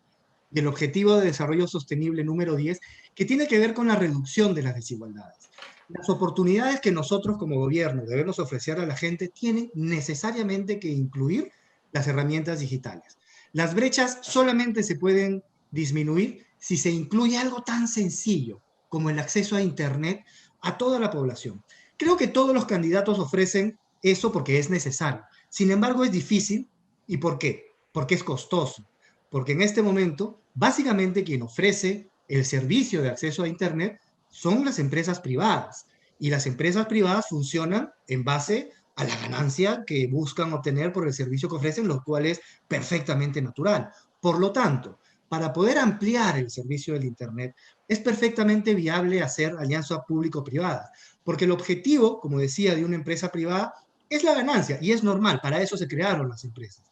y el Objetivo de Desarrollo Sostenible número 10, que tiene que ver con la reducción de las desigualdades. Las oportunidades que nosotros como gobierno debemos ofrecer a la gente tienen necesariamente que incluir las herramientas digitales. Las brechas solamente se pueden disminuir si se incluye algo tan sencillo como el acceso a Internet a toda la población. Creo que todos los candidatos ofrecen eso porque es necesario. Sin embargo, es difícil. ¿Y por qué? Porque es costoso. Porque en este momento, básicamente quien ofrece el servicio de acceso a Internet son las empresas privadas. Y las empresas privadas funcionan en base a la ganancia que buscan obtener por el servicio que ofrecen, lo cual es perfectamente natural. Por lo tanto, para poder ampliar el servicio del Internet, es perfectamente viable hacer alianzas público-privadas, porque el objetivo, como decía, de una empresa privada es la ganancia, y es normal, para eso se crearon las empresas.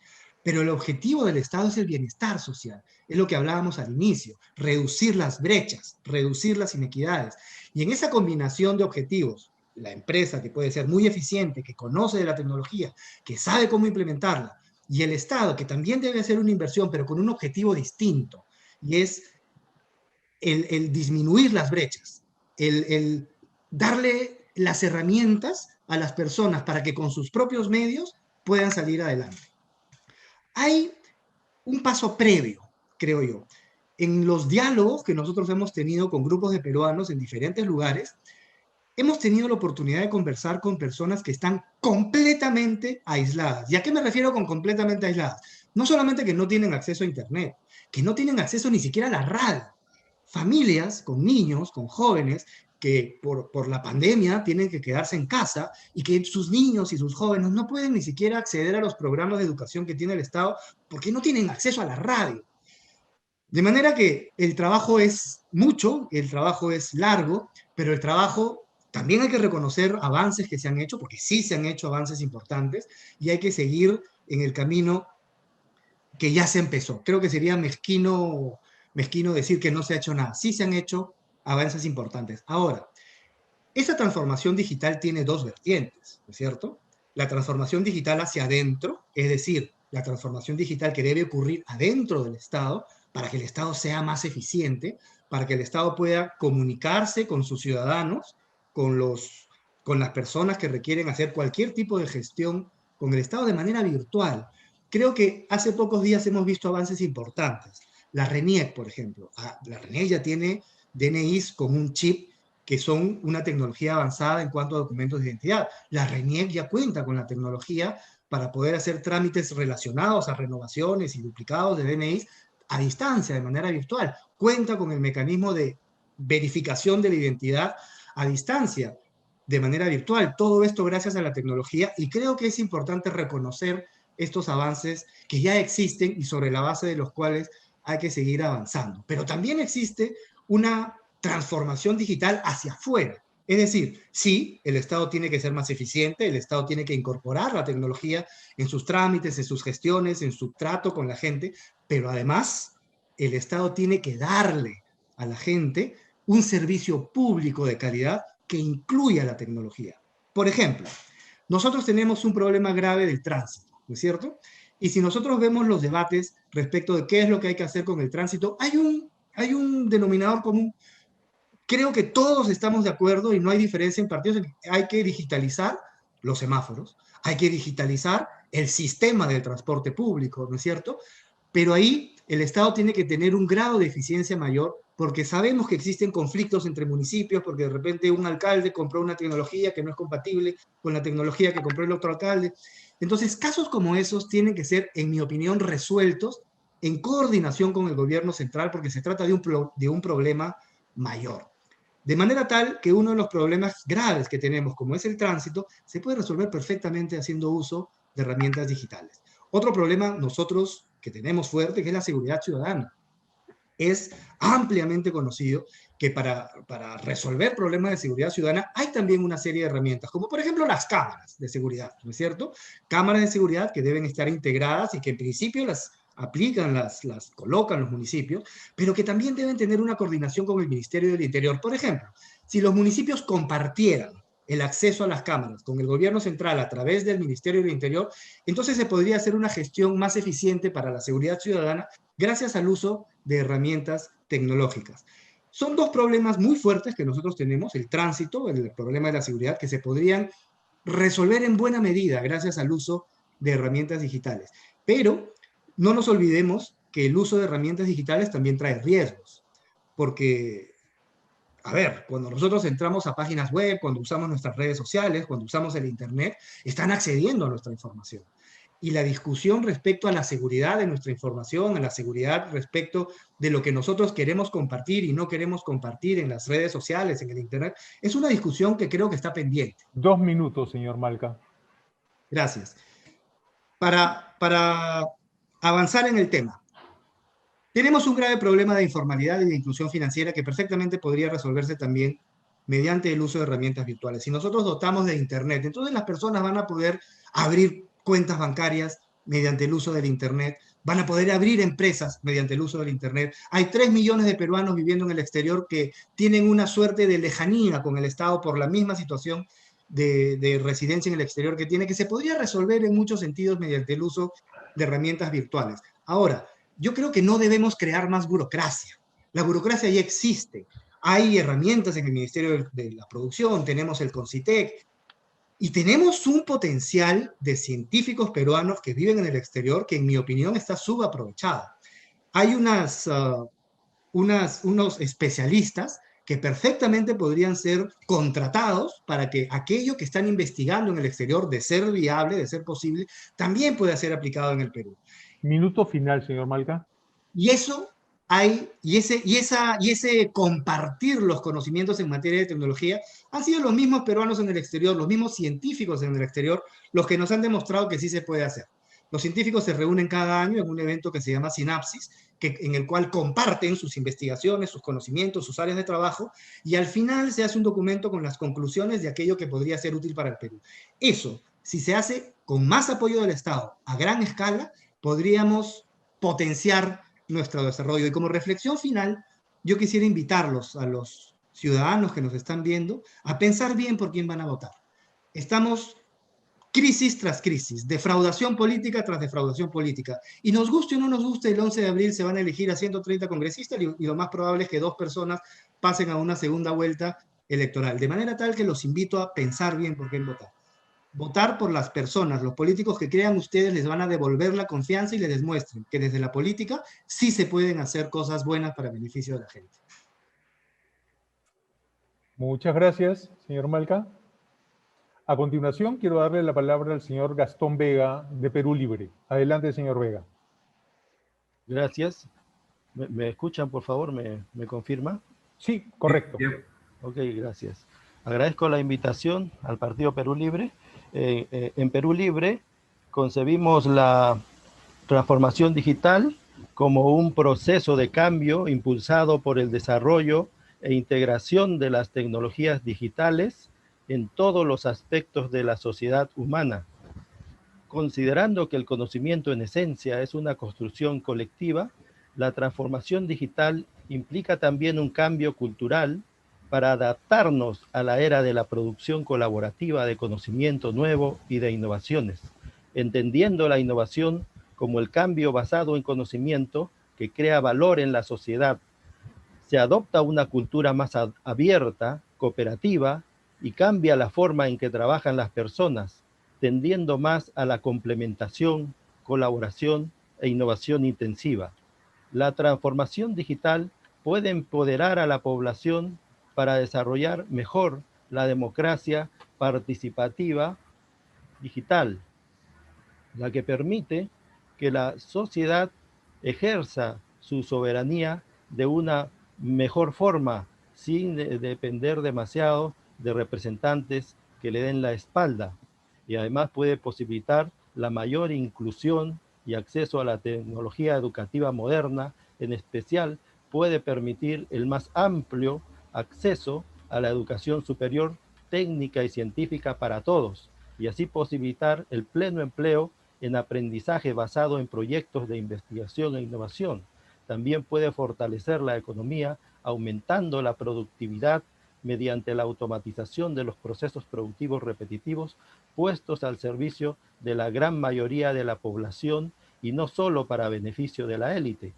Pero el objetivo del Estado es el bienestar social, es lo que hablábamos al inicio, reducir las brechas, reducir las inequidades. Y en esa combinación de objetivos, la empresa que puede ser muy eficiente, que conoce de la tecnología, que sabe cómo implementarla, y el Estado, que también debe hacer una inversión, pero con un objetivo distinto, y es el disminuir las brechas, el darle las herramientas a las personas para que con sus propios medios puedan salir adelante. Hay un paso previo, creo yo. En los diálogos que nosotros hemos tenido con grupos de peruanos en diferentes lugares, hemos tenido la oportunidad de conversar con personas que están completamente aisladas. ¿Y a qué me refiero con completamente aisladas? No solamente que no tienen acceso a Internet, que no tienen acceso ni siquiera a la radio. Familias con niños, con jóvenes, que por la pandemia tienen que quedarse en casa y que sus niños y sus jóvenes no pueden ni siquiera acceder a los programas de educación que tiene el Estado porque no tienen acceso a la radio. De manera que el trabajo es mucho, el trabajo es largo, pero el trabajo también hay que reconocer avances que se han hecho, porque sí se han hecho avances importantes, y hay que seguir en el camino que ya se empezó. Creo que sería mezquino decir que no se ha hecho nada. Sí se han hecho avances importantes. Ahora, esa transformación digital tiene dos vertientes, ¿no es cierto? La transformación digital hacia adentro, es decir, la transformación digital que debe ocurrir adentro del Estado para que el Estado sea más eficiente, para que el Estado pueda comunicarse con sus ciudadanos, con las personas que requieren hacer cualquier tipo de gestión con el Estado de manera virtual. Creo que hace pocos días hemos visto avances importantes. La RENIEC, por ejemplo. La RENIEC ya tiene DNIs con un chip que son una tecnología avanzada en cuanto a documentos de identidad. La RENIEC ya cuenta con la tecnología para poder hacer trámites relacionados a renovaciones y duplicados de DNIs a distancia, de manera virtual. Cuenta con el mecanismo de verificación de la identidad a distancia, de manera virtual. Todo esto gracias a la tecnología, y creo que es importante reconocer estos avances que ya existen y sobre la base de los cuales hay que seguir avanzando. Pero también existe una transformación digital hacia afuera. Es decir, sí, el Estado tiene que ser más eficiente, el Estado tiene que incorporar la tecnología en sus trámites, en sus gestiones, en su trato con la gente, pero además el Estado tiene que darle a la gente un servicio público de calidad que incluya la tecnología. Por ejemplo, nosotros tenemos un problema grave del tránsito, ¿no es cierto? Y si nosotros vemos los debates respecto de qué es lo que hay que hacer con el tránsito, hay un denominador común. Creo que todos estamos de acuerdo y no hay diferencia en partidos. Hay que digitalizar los semáforos, hay que digitalizar el sistema del transporte público, ¿no es cierto? Pero ahí el Estado tiene que tener un grado de eficiencia mayor, porque sabemos que existen conflictos entre municipios, porque de repente un alcalde compró una tecnología que no es compatible con la tecnología que compró el otro alcalde. Entonces, casos como esos tienen que ser, en mi opinión, resueltos en coordinación con el gobierno central, porque se trata de un problema mayor. De manera tal que uno de los problemas graves que tenemos, como es el tránsito, se puede resolver perfectamente haciendo uso de herramientas digitales. Otro problema nosotros que tenemos fuerte, que es la seguridad ciudadana. Es ampliamente conocido que para resolver problemas de seguridad ciudadana hay también una serie de herramientas, como por ejemplo las cámaras de seguridad, ¿no es cierto? Cámaras de seguridad que deben estar integradas y que en principio las aplican, las colocan los municipios, pero que también deben tener una coordinación con el Ministerio del Interior. Por ejemplo, si los municipios compartieran el acceso a las cámaras con el gobierno central a través del Ministerio del Interior, entonces se podría hacer una gestión más eficiente para la seguridad ciudadana gracias al uso de herramientas tecnológicas. Son dos problemas muy fuertes que nosotros tenemos, el tránsito, el problema de la seguridad, que se podrían resolver en buena medida gracias al uso de herramientas digitales. Pero no nos olvidemos que el uso de herramientas digitales también trae riesgos, porque a ver, cuando nosotros entramos a páginas web, cuando usamos nuestras redes sociales, cuando usamos el Internet, están accediendo a nuestra información. Y la discusión respecto a la seguridad de nuestra información, a la seguridad respecto de lo que nosotros queremos compartir y no queremos compartir en las redes sociales, en el Internet, es una discusión que creo que está pendiente.
2 minutos, señor Malca.
Gracias. Para avanzar en el tema. Tenemos un grave problema de informalidad y de inclusión financiera que perfectamente podría resolverse también mediante el uso de herramientas virtuales. Si nosotros dotamos de Internet, entonces las personas van a poder abrir cuentas bancarias mediante el uso del Internet, van a poder abrir empresas mediante el uso del Internet. Hay 3 millones de peruanos viviendo en el exterior que tienen una suerte de lejanía con el Estado por la misma situación de residencia en el exterior que se podría resolver en muchos sentidos mediante el uso de herramientas virtuales. Ahora, yo creo que no debemos crear más burocracia. La burocracia ya existe. Hay herramientas en el Ministerio de la Producción, tenemos el CONCITEC, y tenemos un potencial de científicos peruanos que viven en el exterior que, en mi opinión, está subaprovechado. Hay unos especialistas que perfectamente podrían ser contratados para que aquello que están investigando en el exterior, de ser viable, de ser posible, también pueda ser aplicado en el Perú.
Minuto final, señor Malca.
Y eso hay, y ese compartir los conocimientos en materia de tecnología han sido los mismos peruanos en el exterior, los mismos científicos en el exterior, los que nos han demostrado que sí se puede hacer. Los científicos se reúnen cada año en un evento que se llama Sinapsis, en el cual comparten sus investigaciones, sus conocimientos, sus áreas de trabajo, y al final se hace un documento con las conclusiones de aquello que podría ser útil para el Perú. Eso, si se hace con más apoyo del Estado a gran escala, podríamos potenciar nuestro desarrollo. Y como reflexión final, yo quisiera invitarlos a los ciudadanos que nos están viendo a pensar bien por quién van a votar. Estamos crisis tras crisis, defraudación política tras defraudación política. Y nos guste o no nos guste, el 11 de abril se van a elegir a 130 congresistas y lo más probable es que 2 personas pasen a una segunda vuelta electoral. De manera tal que los invito a pensar bien por qué votar. Votar por las personas, los políticos que crean ustedes les van a devolver la confianza y les demuestren que desde la política sí se pueden hacer cosas buenas para beneficio de la gente.
Muchas gracias, señor Malca. A continuación, quiero darle la palabra al señor Gastón Vega, de Perú Libre. Adelante, señor Vega.
Gracias. ¿Me escuchan, por favor? ¿Me confirma?
Sí, correcto.
Ok, gracias. Agradezco la invitación al Partido Perú Libre. En Perú Libre concebimos la transformación digital como un proceso de cambio impulsado por el desarrollo e integración de las tecnologías digitales en todos los aspectos de la sociedad humana. Considerando que el conocimiento en esencia es una construcción colectiva, la transformación digital implica también un cambio cultural para adaptarnos a la era de la producción colaborativa de conocimiento nuevo y de innovaciones, entendiendo la innovación como el cambio basado en conocimiento que crea valor en la sociedad. Se adopta una cultura más abierta, cooperativa, y cambia la forma en que trabajan las personas, tendiendo más a la complementación, colaboración e innovación intensiva. La transformación digital puede empoderar a la población para desarrollar mejor la democracia participativa digital, la que permite que la sociedad ejerza su soberanía de una mejor forma, sin depender demasiado de representantes que le den la espalda, y además puede posibilitar la mayor inclusión y acceso a la tecnología educativa moderna. En especial puede permitir el más amplio acceso a la educación superior técnica y científica para todos, y así posibilitar el pleno empleo en aprendizaje basado en proyectos de investigación e innovación. También puede fortalecer la economía aumentando la productividad mediante la automatización de los procesos productivos repetitivos puestos al servicio de la gran mayoría de la población y no solo para beneficio de la élite.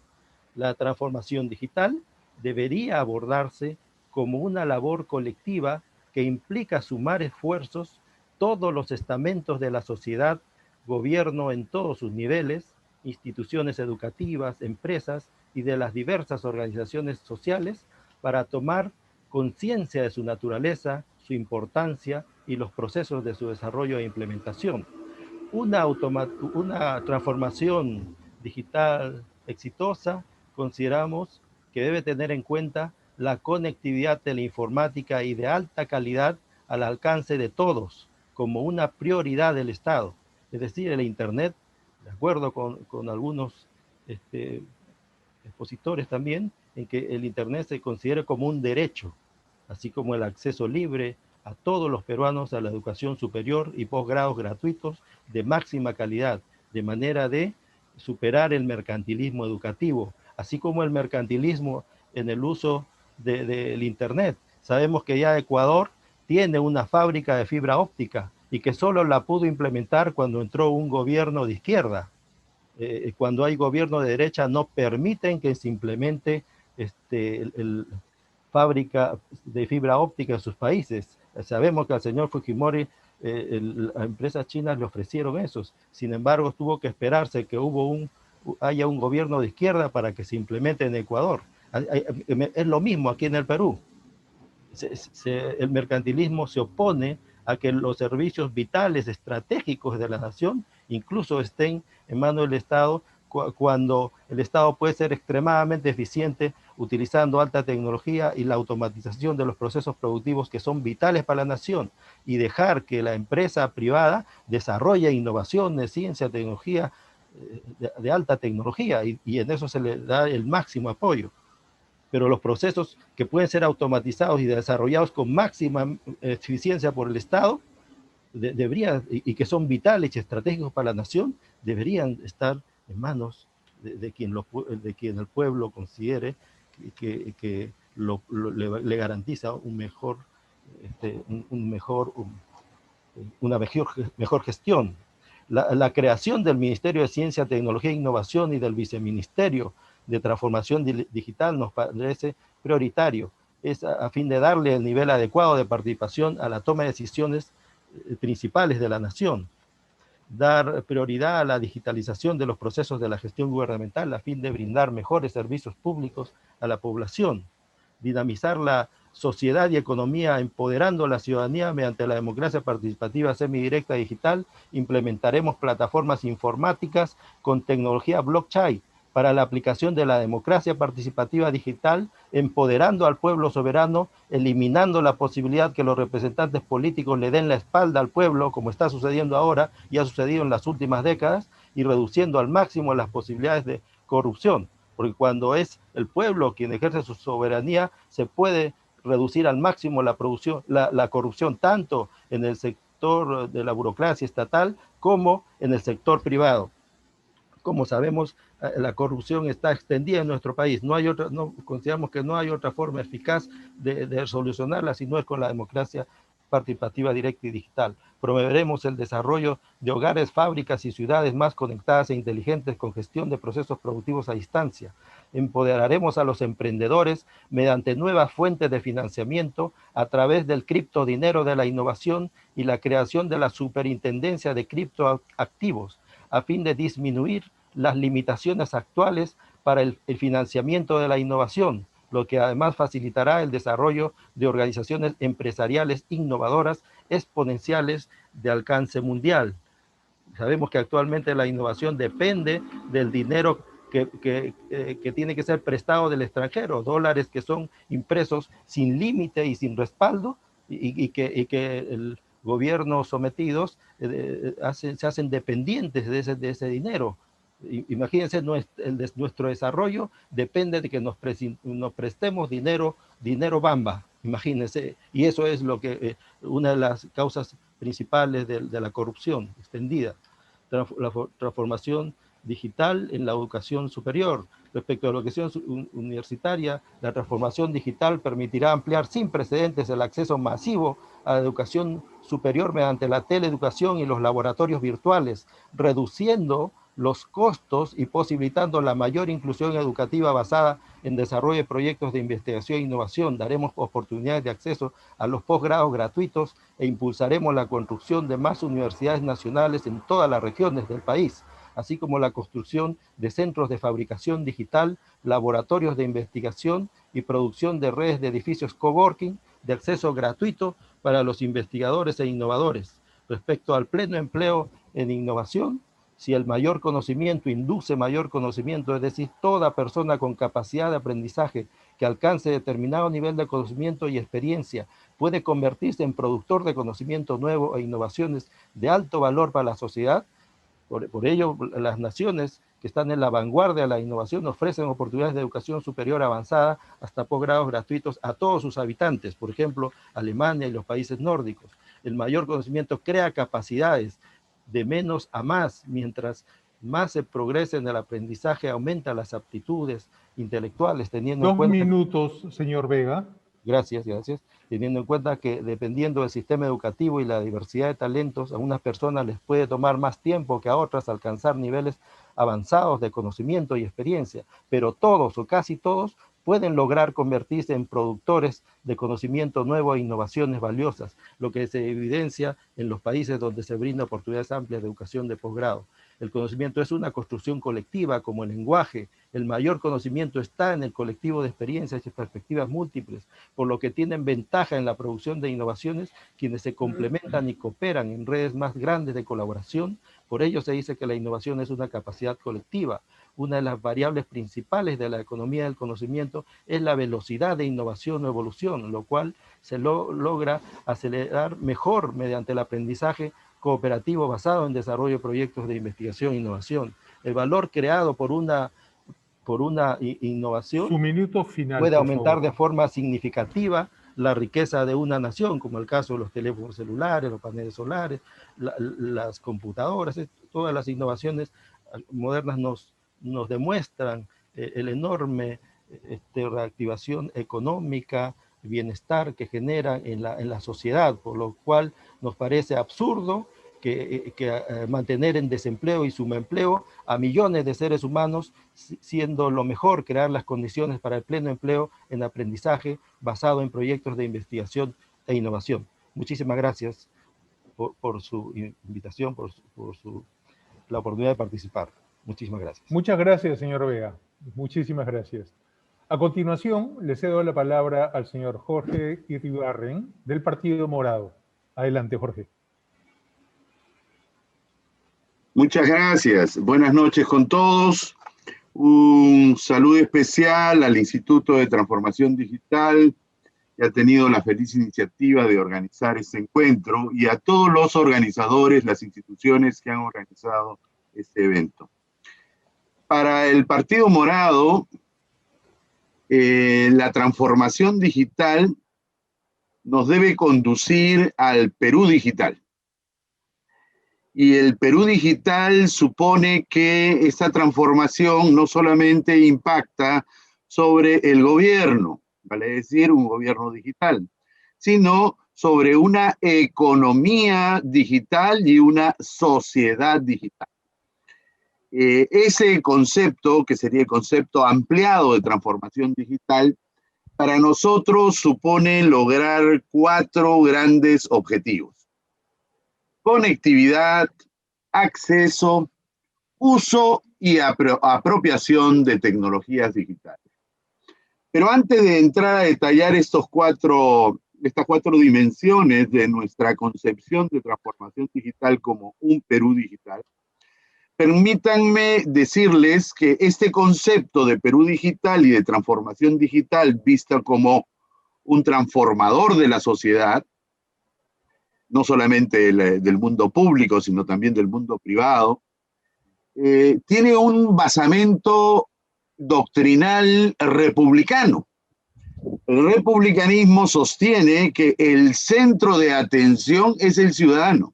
La transformación digital debería abordarse como una labor colectiva que implica sumar esfuerzos todos los estamentos de la sociedad, gobierno en todos sus niveles, instituciones educativas, empresas y de las diversas organizaciones sociales para tomar conciencia de su naturaleza, su importancia y los procesos de su desarrollo e implementación. Una transformación digital exitosa consideramos que debe tener en cuenta la conectividad teleinformática y de alta calidad al alcance de todos como una prioridad del Estado. Es decir, el Internet, de acuerdo con algunos expositores también, en que el Internet se considere como un derecho, así como el acceso libre a todos los peruanos a la educación superior y posgrados gratuitos de máxima calidad, de manera de superar el mercantilismo educativo, así como el mercantilismo en el uso del Internet. Sabemos que ya Ecuador tiene una fábrica de fibra óptica y que solo la pudo implementar cuando entró un gobierno de izquierda. Cuando hay gobierno de derecha no permiten que se implemente fábrica de fibra óptica en sus países. Sabemos que al señor Fujimori las empresas chinas le ofrecieron esos. Sin embargo, tuvo que esperarse que haya un gobierno de izquierda para que se implemente en Ecuador. Es lo mismo aquí en el Perú. El mercantilismo se opone a que los servicios vitales, estratégicos de la nación, incluso estén en manos del Estado, cuando el Estado puede ser extremadamente eficiente utilizando alta tecnología y la automatización de los procesos productivos que son vitales para la nación, y dejar que la empresa privada desarrolle innovaciones, ciencia, tecnología, de alta tecnología, y en eso se le da el máximo apoyo. Pero los procesos que pueden ser automatizados y desarrollados con máxima eficiencia por el Estado, y que son vitales y estratégicos para la nación, deberían estar en manos de quien el pueblo considere que le garantiza un mejor una mejor gestión. La creación del Ministerio de Ciencia, Tecnología e Innovación y del Viceministerio de Transformación Digital nos parece prioritario. Es a fin de darle el nivel adecuado de participación a la toma de decisiones principales de la nación. Dar prioridad a la digitalización de los procesos de la gestión gubernamental a fin de brindar mejores servicios públicos a la población. Dinamizar la sociedad y economía empoderando a la ciudadanía mediante la democracia participativa semidirecta digital. Implementaremos plataformas informáticas con tecnología blockchain para la aplicación de la democracia participativa digital, empoderando al pueblo soberano, eliminando la posibilidad que los representantes políticos le den la espalda al pueblo, como está sucediendo ahora y ha sucedido en las últimas décadas, y reduciendo al máximo las posibilidades de corrupción, porque cuando es el pueblo quien ejerce su soberanía, se puede reducir al máximo la corrupción, tanto en el sector de la burocracia estatal como en el sector privado. Como sabemos, la corrupción está extendida en nuestro país. Consideramos que no hay otra forma eficaz de solucionarla si no es con la democracia participativa directa y digital. Promoveremos el desarrollo de hogares, fábricas y ciudades más conectadas e inteligentes con gestión de procesos productivos a distancia. Empoderaremos a los emprendedores mediante nuevas fuentes de financiamiento a través del criptodinero de la innovación y la creación de la superintendencia de criptoactivos a fin de disminuir las limitaciones actuales para el financiamiento de la innovación, lo que además facilitará el desarrollo de organizaciones empresariales innovadoras exponenciales de alcance mundial. Sabemos que actualmente la innovación depende del dinero que tiene que ser prestado del extranjero, dólares que son impresos sin límite y sin respaldo, y que el gobierno sometidos se hacen dependientes de ese dinero. Imagínense, nuestro desarrollo depende de que nos prestemos dinero bamba, imagínense, y eso es una de las causas principales de la corrupción extendida. La transformación digital en la educación superior. Respecto a la educación universitaria, la transformación digital permitirá ampliar sin precedentes el acceso masivo a la educación superior mediante la teleeducación y los laboratorios virtuales, reduciendo los costos y posibilitando la mayor inclusión educativa basada en desarrollo de proyectos de investigación e innovación. Daremos oportunidades de acceso a los posgrados gratuitos e impulsaremos la construcción de más universidades nacionales en todas las regiones del país, así como la construcción de centros de fabricación digital, laboratorios de investigación y producción de redes de edificios coworking de acceso gratuito para los investigadores e innovadores. Respecto al pleno empleo en innovación, si el mayor conocimiento induce mayor conocimiento, es decir, toda persona con capacidad de aprendizaje que alcance determinado nivel de conocimiento y experiencia puede convertirse en productor de conocimiento nuevo e innovaciones de alto valor para la sociedad. Por ello, las naciones que están en la vanguardia de la innovación ofrecen oportunidades de educación superior avanzada hasta posgrados gratuitos a todos sus habitantes, por ejemplo, Alemania y los países nórdicos. El mayor conocimiento crea capacidades de menos a más, mientras más se progresa en el aprendizaje, aumenta las aptitudes intelectuales, teniendo en cuenta...
2 minutos, señor Vega.
Gracias. Teniendo en cuenta que dependiendo del sistema educativo y la diversidad de talentos, a unas personas les puede tomar más tiempo que a otras alcanzar niveles avanzados de conocimiento y experiencia, pero todos o casi todos pueden lograr convertirse en productores de conocimiento nuevo e innovaciones valiosas, lo que se evidencia en los países donde se brinda oportunidades amplias de educación de posgrado. El conocimiento es una construcción colectiva como el lenguaje. El mayor conocimiento está en el colectivo de experiencias y perspectivas múltiples, por lo que tienen ventaja en la producción de innovaciones quienes se complementan y cooperan en redes más grandes de colaboración. Por ello se dice que la innovación es una capacidad colectiva. Una de las variables principales de la economía del conocimiento es la velocidad de innovación o evolución, lo cual se logra acelerar mejor mediante el aprendizaje cooperativo basado en desarrollo de proyectos de investigación e innovación. El valor creado por una innovación
Su minuto final,
puede aumentar
favor.
de forma significativa la riqueza de una nación, como el caso de los teléfonos celulares, los paneles solares, las computadoras. Todas las innovaciones modernas nos demuestran el enorme reactivación económica, bienestar que generan en la sociedad, por lo cual nos parece absurdo que mantener en desempleo y subempleo a millones de seres humanos, siendo lo mejor crear las condiciones para el pleno empleo en aprendizaje basado en proyectos de investigación e innovación. Muchísimas gracias por su invitación, por la oportunidad de participar. Muchísimas gracias.
Muchas gracias, señor Vega. Muchísimas gracias. A continuación, le cedo la palabra al señor Jorge Iribarren, del Partido Morado. Adelante, Jorge.
Muchas gracias. Buenas noches con todos. Un saludo especial al Instituto de Transformación Digital, que ha tenido la feliz iniciativa de organizar este encuentro, y a todos los organizadores, las instituciones que han organizado este evento. Para el Partido Morado, la transformación digital nos debe conducir al Perú digital. Y el Perú digital supone que esta transformación no solamente impacta sobre el gobierno, vale decir, un gobierno digital, sino sobre una economía digital y una sociedad digital. Ese concepto, que sería el concepto ampliado de transformación digital, para nosotros supone lograr 4 grandes objetivos: conectividad, acceso, uso y apropiación de tecnologías digitales. Pero antes de entrar a detallar estas 4 dimensiones de nuestra concepción de transformación digital como un Perú digital, permítanme decirles que este concepto de Perú digital y de transformación digital vista como un transformador de la sociedad, no solamente del mundo público, sino también del mundo privado, tiene un basamento doctrinal republicano. El republicanismo sostiene que el centro de atención es el ciudadano,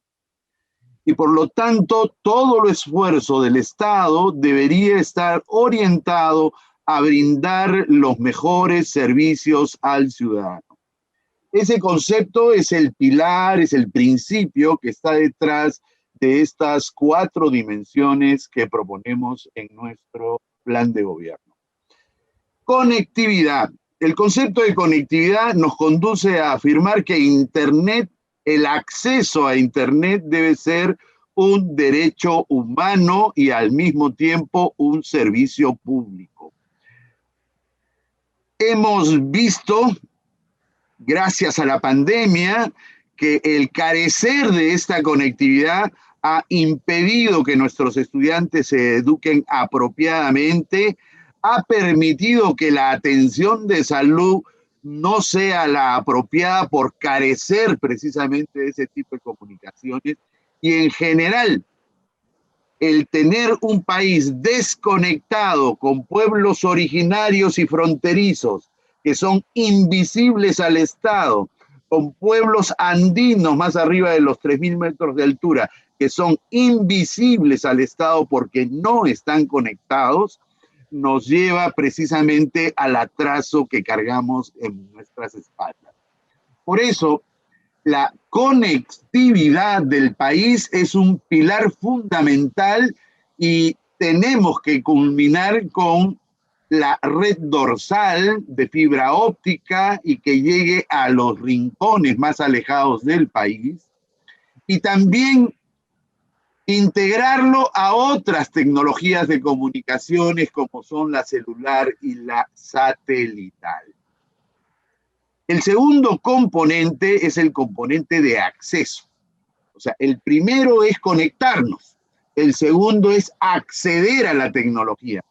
y por lo tanto todo el esfuerzo del Estado debería estar orientado a brindar los mejores servicios al ciudadano. Ese concepto es el pilar, es el principio que está detrás de estas 4 dimensiones que proponemos en nuestro plan de gobierno. Conectividad. El concepto de conectividad nos conduce a afirmar que Internet, el acceso a Internet debe ser un derecho humano y al mismo tiempo un servicio público. Hemos visto, gracias a la pandemia, que el carecer de esta conectividad ha impedido que nuestros estudiantes se eduquen apropiadamente, ha permitido que la atención de salud no sea la apropiada por carecer precisamente de ese tipo de comunicaciones, y en general el tener un país desconectado con pueblos originarios y fronterizos que son invisibles al Estado, con pueblos andinos más arriba de los 3.000 metros de altura que son invisibles al Estado porque no están conectados, nos lleva precisamente al atraso que cargamos en nuestras espaldas. Por eso, la conectividad del país es un pilar fundamental y tenemos que culminar con la red dorsal de fibra óptica y que llegue a los rincones más alejados del país, y también integrarlo a otras tecnologías de comunicaciones como son la celular y la satelital. El segundo componente es el componente de acceso. O sea, el primero es conectarnos, el segundo es acceder a la tecnología.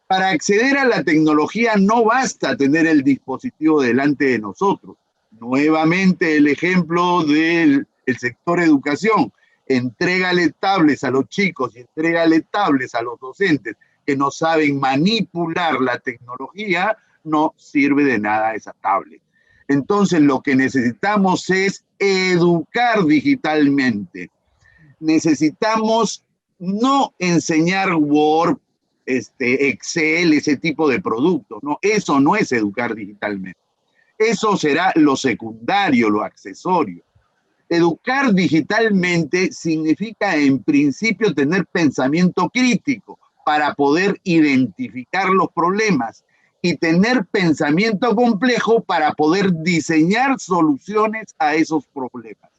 Para acceder a la tecnología no basta tener el dispositivo delante de nosotros. Nuevamente el ejemplo del sector educación. Entrégale tablets a los chicos y entrégale tablets a los docentes que no saben manipular la tecnología, no sirve de nada esa tablet. Entonces lo que necesitamos es educar digitalmente. Necesitamos no enseñar Word, Excel, ese tipo de productos, no, eso no es educar digitalmente. Eso será lo secundario, lo accesorio. Educar digitalmente significa en principio tener pensamiento crítico para poder identificar los problemas y tener pensamiento complejo para poder diseñar soluciones a esos problemas.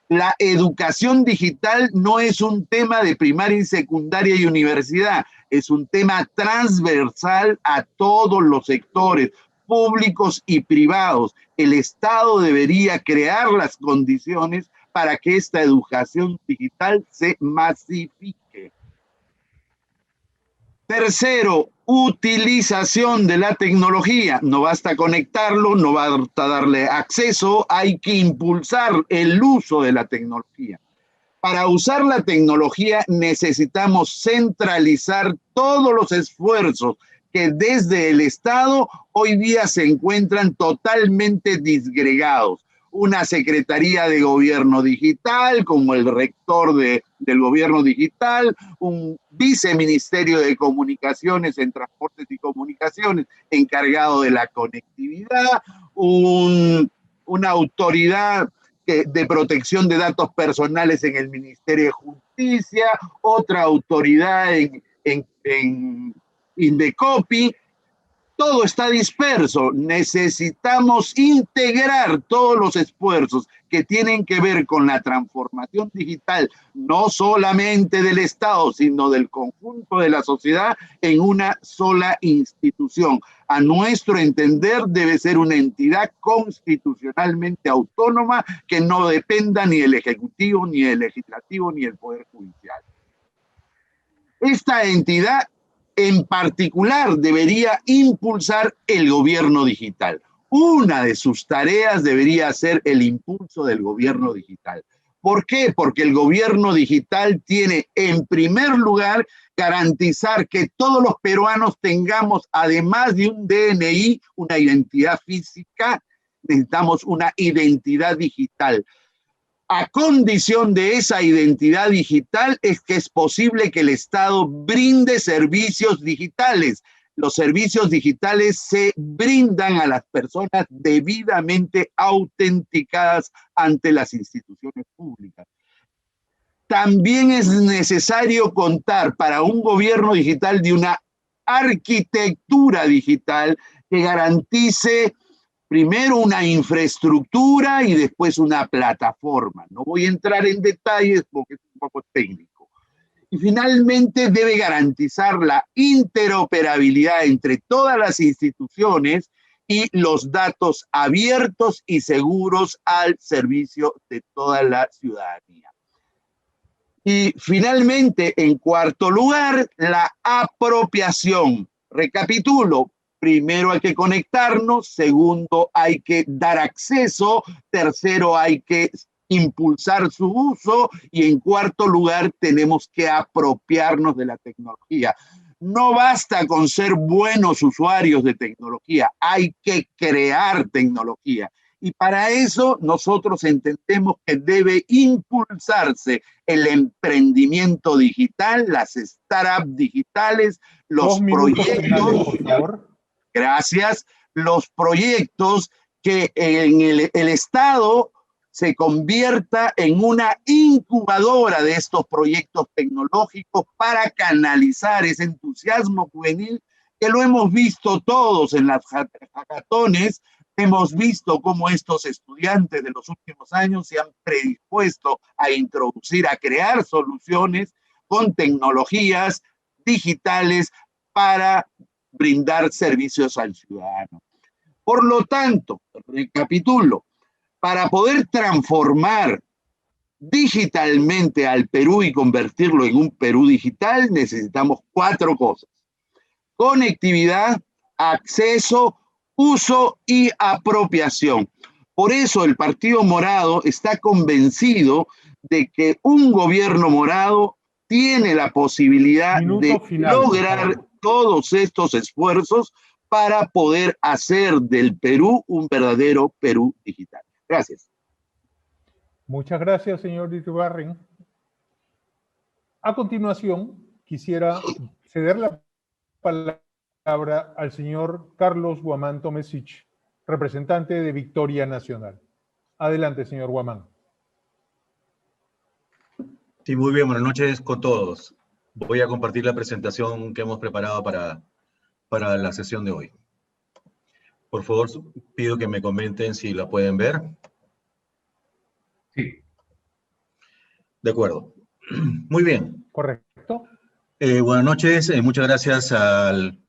La educación digital no es un tema de primaria y secundaria y universidad, es un tema transversal a todos los sectores públicos y privados. El Estado debería crear las condiciones para que esta educación digital se masifique. Tercero, utilización de la tecnología. No basta conectarlo, no basta darle acceso, hay que impulsar el uso de la tecnología. Para usar la tecnología necesitamos centralizar todos los esfuerzos que desde el Estado hoy día se encuentran totalmente disgregados. Una Secretaría de Gobierno Digital, como el rector del Gobierno Digital, un viceministerio de Comunicaciones en Transportes y Comunicaciones encargado de la conectividad, una autoridad de protección de datos personales en el Ministerio de Justicia, otra autoridad en Indecopi. Todo está disperso. Necesitamos integrar todos los esfuerzos que tienen que ver con la transformación digital, no solamente del Estado, sino del conjunto de la sociedad, en una sola institución. A nuestro entender, debe ser una entidad constitucionalmente autónoma que no dependa ni del Ejecutivo, ni del Legislativo, ni del Poder Judicial. Esta entidad en particular debería impulsar el gobierno digital. Una de sus tareas debería ser el impulso del gobierno digital. ¿Por qué? Porque el gobierno digital tiene, en primer lugar, garantizar que todos los peruanos tengamos, además de un DNI, una identidad física, necesitamos una identidad digital. A condición de esa identidad digital es que es posible que el Estado brinde servicios digitales. Los servicios digitales se brindan a las personas debidamente autenticadas ante las instituciones públicas. También es necesario contar para un gobierno digital de una arquitectura digital que garantice primero una infraestructura y después una plataforma. No voy a entrar en detalles porque es un poco técnico. Y finalmente debe garantizar la interoperabilidad entre todas las instituciones y los datos abiertos y seguros al servicio de toda la ciudadanía. Y finalmente, en cuarto lugar, la apropiación. Recapitulo. Primero hay que conectarnos, segundo hay que dar acceso, tercero hay que impulsar su uso y en cuarto lugar tenemos que apropiarnos de la tecnología. No basta con ser buenos usuarios de tecnología, hay que crear tecnología. Y para eso nosotros entendemos que debe impulsarse el emprendimiento digital, las startups digitales, los proyectos.
Por favor.
Gracias. Los proyectos que en el Estado se convierta en una incubadora de estos proyectos tecnológicos para canalizar ese entusiasmo juvenil que lo hemos visto todos en las hackatones. Hemos visto cómo estos estudiantes de los últimos años se han predispuesto a introducir, a crear soluciones con tecnologías digitales para brindar servicios al ciudadano. Por lo tanto, recapitulo, para poder transformar digitalmente al Perú y convertirlo en un Perú digital, necesitamos 4 cosas: conectividad, acceso, uso y apropiación. Por eso el Partido Morado está convencido de que un gobierno morado tiene la posibilidad de lograr todos estos esfuerzos para poder hacer del Perú un verdadero Perú digital. Gracias.
Muchas gracias, señor Iribarren. A continuación, quisiera ceder la palabra al señor Carlos Guamán Tomesich, representante de Victoria Nacional. Adelante, señor Guamán.
Sí, muy bien, buenas noches con todos. Voy a compartir la presentación que hemos preparado para la sesión de hoy. Por favor, pido que me comenten si la pueden ver.
Sí.
De acuerdo. Muy bien.
Correcto.
Buenas noches, muchas gracias al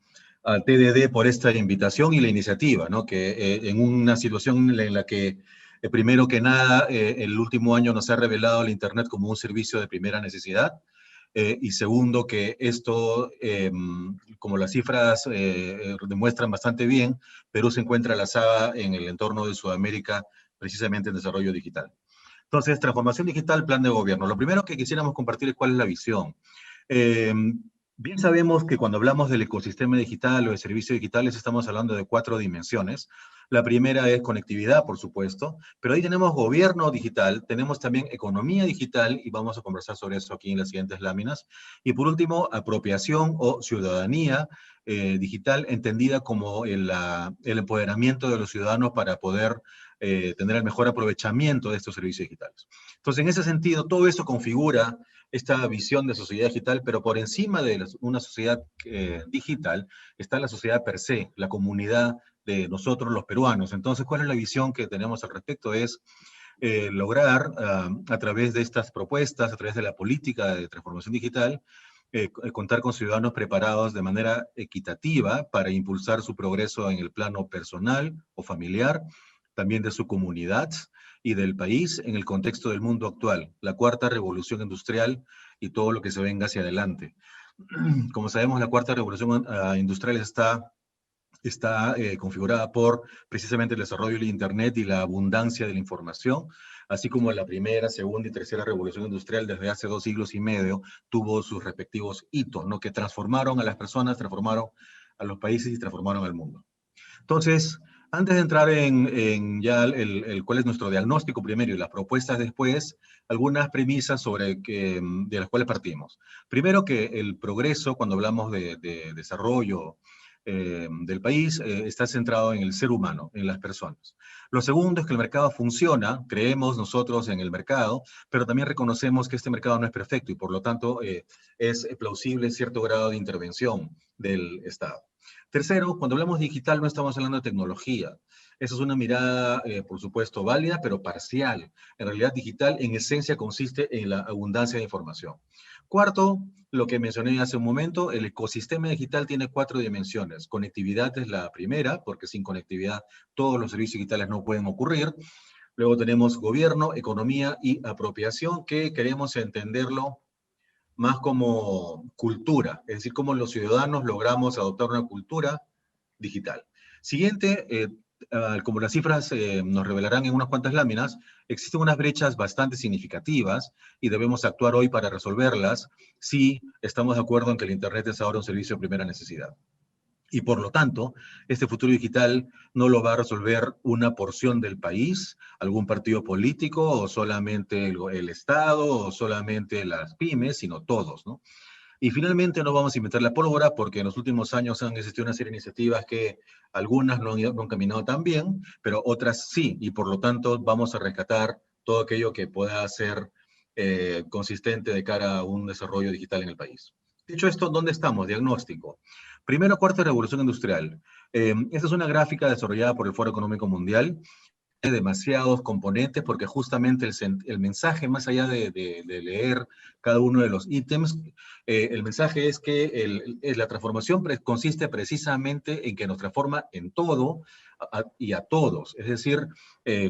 TDD por esta invitación y la iniciativa, ¿no? Que en una situación en la que, primero que nada, el último año nos ha revelado el Internet como un servicio de primera necesidad, y segundo, que esto, como las cifras demuestran bastante bien, Perú se encuentra lanzada en el entorno de Sudamérica, precisamente en desarrollo digital. Entonces, transformación digital, plan de gobierno. Lo primero que quisiéramos compartir es cuál es la visión. Bien sabemos que cuando hablamos del ecosistema digital o de servicios digitales estamos hablando de 4 dimensiones. La primera es conectividad, por supuesto, pero ahí tenemos gobierno digital, tenemos también economía digital, y vamos a conversar sobre eso aquí en las siguientes láminas. Y por último, apropiación o ciudadanía digital, entendida como el empoderamiento de los ciudadanos para poder tener el mejor aprovechamiento de estos servicios digitales. Entonces, en ese sentido, todo eso configura esta visión de sociedad digital, pero por encima de una sociedad digital está la sociedad per se, la comunidad de nosotros los peruanos. Entonces, ¿cuál es la visión que tenemos al respecto? Es lograr, a través de estas propuestas, a través de la política de transformación digital, contar con ciudadanos preparados de manera equitativa para impulsar su progreso en el plano personal o familiar, también de su comunidad y del país en el contexto del mundo actual, la cuarta revolución industrial y todo lo que se venga hacia adelante. Como sabemos, la cuarta revolución industrial está configurada por precisamente el desarrollo del Internet y la abundancia de la información, así como la primera, segunda y tercera revolución industrial desde hace 2 siglos y medio tuvo sus respectivos hitos, ¿no? Que transformaron a las personas, transformaron a los países y transformaron al mundo. Entonces, antes de entrar en ya cuál es nuestro diagnóstico primero y las propuestas después, algunas premisas de las cuales partimos. Primero, que el progreso, cuando hablamos de desarrollo del país, está centrado en el ser humano, en las personas. Lo segundo es que el mercado funciona, creemos nosotros en el mercado, pero también reconocemos que este mercado no es perfecto y por lo tanto es plausible cierto grado de intervención del Estado. Tercero, cuando hablamos digital no estamos hablando de tecnología. Esa es una mirada, por supuesto, válida, pero parcial. En realidad, digital en esencia consiste en la abundancia de información. Cuarto, lo que mencioné hace un momento, el ecosistema digital tiene 4 dimensiones. Conectividad es la primera, porque sin conectividad todos los servicios digitales no pueden ocurrir. Luego tenemos gobierno, economía y apropiación, que queremos entenderlo más como cultura, es decir, cómo los ciudadanos logramos adoptar una cultura digital. Siguiente, como las cifras nos revelarán en unas cuantas láminas, existen unas brechas bastante significativas y debemos actuar hoy para resolverlas si estamos de acuerdo en que el Internet es ahora un servicio de primera necesidad. Y por lo tanto, este futuro digital no lo va a resolver una porción del país, algún partido político, o solamente el Estado, o solamente las pymes, sino todos, ¿no? Y finalmente no vamos a inventar la pólvora porque en los últimos años han existido una serie de iniciativas que algunas no han caminado tan bien, pero otras sí, y por lo tanto vamos a rescatar todo aquello que pueda ser consistente de cara a un desarrollo digital en el país. Dicho esto, ¿dónde estamos? Diagnóstico. Primero, cuarta revolución industrial. Esta es una gráfica desarrollada por el Foro Económico Mundial. Hay demasiados componentes porque justamente el mensaje, más allá de leer cada uno de los ítems, el mensaje es que la transformación consiste precisamente en que nos transforma en todo y a todos. Es decir,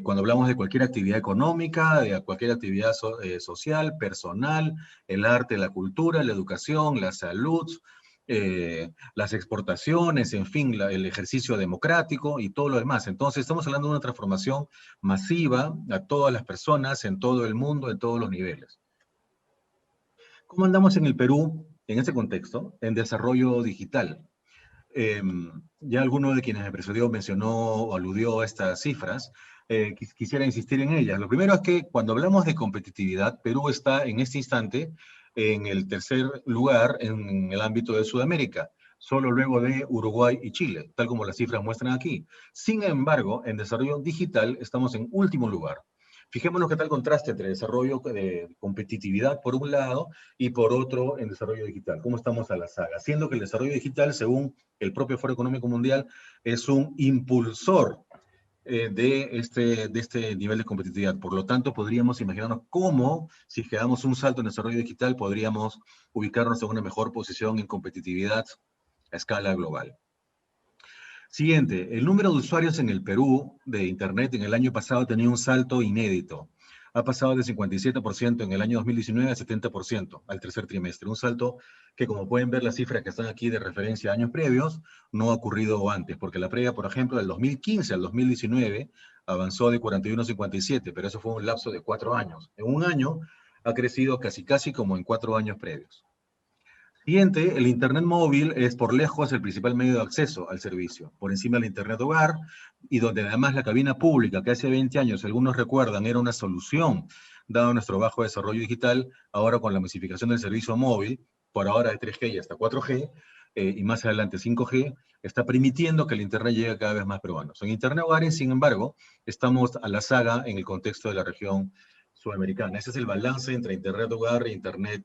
cuando hablamos de cualquier actividad económica, de cualquier actividad social, personal, el arte, la cultura, la educación, la salud, las exportaciones, en fin, el ejercicio democrático y todo lo demás. Entonces, estamos hablando de una transformación masiva a todas las personas, en todo el mundo, en todos los niveles. ¿Cómo andamos en el Perú, en este contexto, en desarrollo digital? Ya alguno de quienes me precedió mencionó o aludió a estas cifras. Quisiera insistir en ellas. Lo primero es que cuando hablamos de competitividad, Perú está en este instante en el tercer lugar en el ámbito de Sudamérica. solo luego de Uruguay y Chile, tal como las cifras muestran aquí. Sin embargo, en desarrollo digital estamos en último lugar. Fijémonos qué tal contraste entre desarrollo de competitividad por un lado y por otro en desarrollo digital. ¿Cómo estamos a la saga? Siendo que el desarrollo digital, según el propio Foro Económico Mundial, es un impulsor de este nivel de competitividad. Por lo tanto, podríamos imaginarnos cómo, si damos un salto en desarrollo digital, podríamos ubicarnos en una mejor posición en competitividad a escala global. Siguiente, el número de usuarios en el Perú de Internet en el año pasado tenía un salto inédito. Ha pasado de 57% en el año 2019 a 70% al tercer trimestre. Un salto que, como pueden ver las cifras que están aquí de referencia a años previos, no ha ocurrido antes, porque la previa, por ejemplo, del 2015 al 2019 avanzó de 41 a 57, pero eso fue un lapso de 4 años. En un año ha crecido casi como en 4 años previos. Siguiente, el Internet móvil es por lejos el principal medio de acceso al servicio, por encima del Internet hogar, y donde además la cabina pública, que hace 20 años, algunos recuerdan, era una solución, dado nuestro bajo desarrollo digital, ahora con la masificación del servicio móvil, por ahora de 3G y hasta 4G, y más adelante 5G, está permitiendo que el Internet llegue a cada vez más peruanos. En Internet hogares, sin embargo, estamos a la saga en el contexto de la región sudamericana. Ese es el balance entre Internet hogar e Internet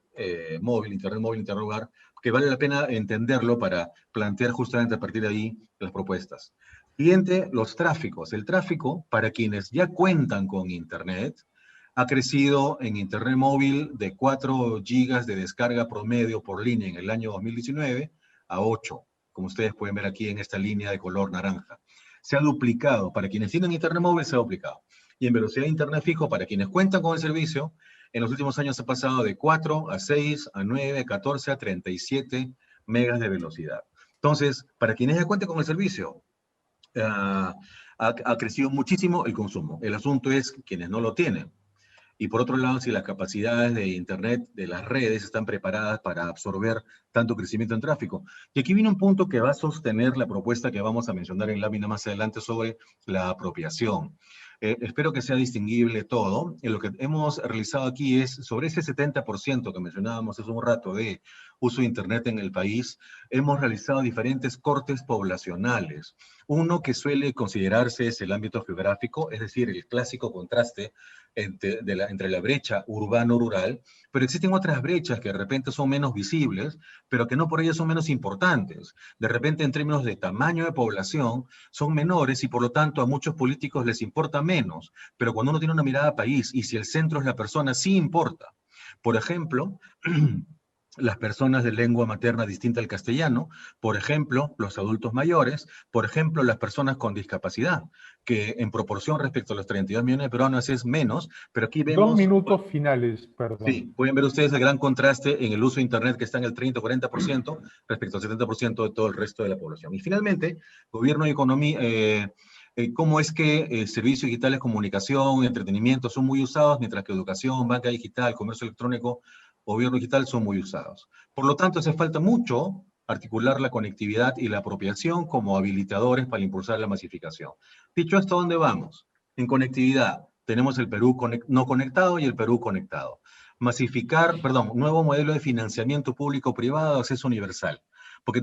móvil, Internet hogar, que vale la pena entenderlo para plantear justamente a partir de ahí las propuestas. Siguiente, los tráficos. El tráfico, para quienes ya cuentan con Internet, ha crecido en Internet móvil de 4 gigas de descarga promedio por línea en el año 2019 a 8, como ustedes pueden ver aquí en esta línea de color naranja. Se ha duplicado. Para quienes tienen Internet móvil, se ha duplicado. Y en velocidad de Internet fijo, para quienes cuentan con el servicio, en los últimos años ha pasado de 4 a 6, a 9, a 14, a 37 megas de velocidad. Entonces, para quienes ya cuentan con el servicio, ha crecido muchísimo el consumo. El asunto es quienes no lo tienen. Y por otro lado, si las capacidades de Internet, de las redes, están preparadas para absorber tanto crecimiento en tráfico. Y aquí viene un punto que va a sostener la propuesta que vamos a mencionar en lámina más adelante sobre la apropiación. Espero que sea distinguible todo. Lo que hemos realizado aquí es, sobre ese 70% que mencionábamos hace un rato de uso de Internet en el país, hemos realizado diferentes cortes poblacionales. Uno que suele considerarse es el ámbito geográfico, es decir, el clásico contraste entre la brecha urbano-rural, pero existen otras brechas que de repente son menos visibles, pero que no por ello son menos importantes. De repente, en términos de tamaño de población, son menores y por lo tanto a muchos políticos les importa menos, pero cuando uno tiene una mirada país y si el centro es la persona, sí importa. Por ejemplo, las personas de lengua materna distinta al castellano, por ejemplo, los adultos mayores, por ejemplo, las personas con discapacidad, que en proporción respecto a los 32 millones de peruanos es menos, pero aquí vemos...
2 minutos finales, perdón.
Sí, pueden ver ustedes el gran contraste en el uso de Internet que está en el 30 o 40% respecto al 70% de todo el resto de la población. Y finalmente, gobierno y economía... cómo es que servicios digitales, comunicación, entretenimiento son muy usados, mientras que educación, banca digital, comercio electrónico, gobierno digital son muy usados. Por lo tanto, hace falta mucho articular la conectividad y la apropiación como habilitadores para impulsar la masificación. Dicho esto, ¿a dónde vamos? En conectividad, tenemos el Perú no conectado y el Perú conectado. Nuevo modelo de financiamiento público-privado, acceso universal. Porque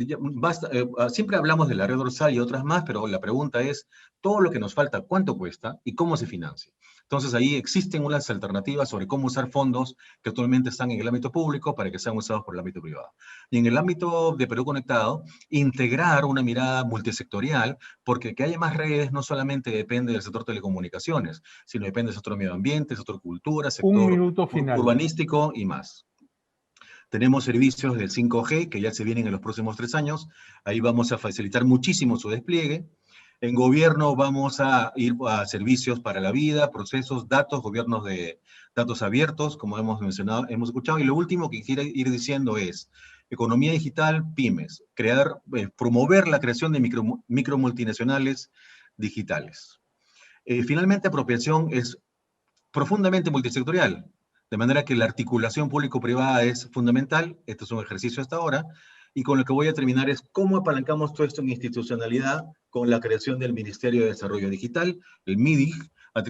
siempre hablamos de la red dorsal y otras más, pero la pregunta es, todo lo que nos falta, ¿cuánto cuesta y cómo se financia? Entonces ahí existen unas alternativas sobre cómo usar fondos que actualmente están en el ámbito público para que sean usados por el ámbito privado. Y en el ámbito de Perú Conectado, integrar una mirada multisectorial, porque que haya más redes no solamente depende del sector telecomunicaciones, sino depende del sector medio ambiente, sector cultura, sector urbanístico y más. Tenemos servicios del 5G que ya se vienen en los próximos 3 años. Ahí vamos a facilitar muchísimo su despliegue. En gobierno vamos a ir a servicios para la vida, procesos, datos, gobiernos de datos abiertos, como hemos mencionado, hemos escuchado. Y lo último que quisiera ir diciendo es economía digital, pymes, promover la creación de micro multinacionales digitales. Finalmente, apropiación es profundamente multisectorial. De manera que la articulación público-privada es fundamental. Este es un ejercicio hasta ahora. Y con lo que voy a terminar es cómo apalancamos todo esto en institucionalidad con la creación del Ministerio de Desarrollo Digital, el MIDIG,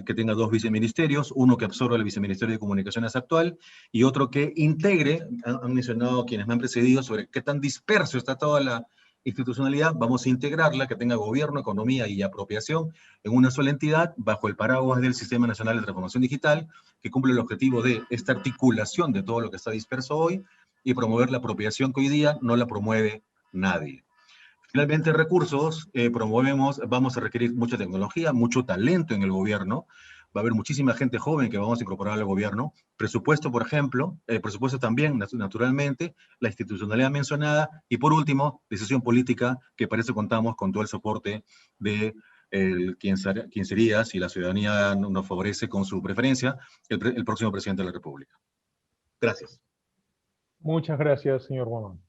que tenga 2 viceministerios, uno que absorba el Viceministerio de Comunicaciones actual y otro que integre, han mencionado quienes me han precedido sobre qué tan disperso está toda institucionalidad vamos a integrarla, que tenga gobierno, economía y apropiación en una sola entidad bajo el paraguas del Sistema Nacional de Transformación Digital, que cumple el objetivo de esta articulación de todo lo que está disperso hoy y promover la apropiación que hoy día no la promueve nadie. Finalmente, recursos, vamos a requerir mucha tecnología, mucho talento en el gobierno. Va a haber muchísima gente joven que vamos a incorporar al gobierno. Presupuesto, por ejemplo, presupuesto también, naturalmente, la institucionalidad mencionada, y por último, decisión política, que para eso contamos con todo el soporte de quien sería, si la ciudadanía nos favorece con su preferencia, el próximo presidente de la República. Gracias.
Muchas gracias, señor Guamán.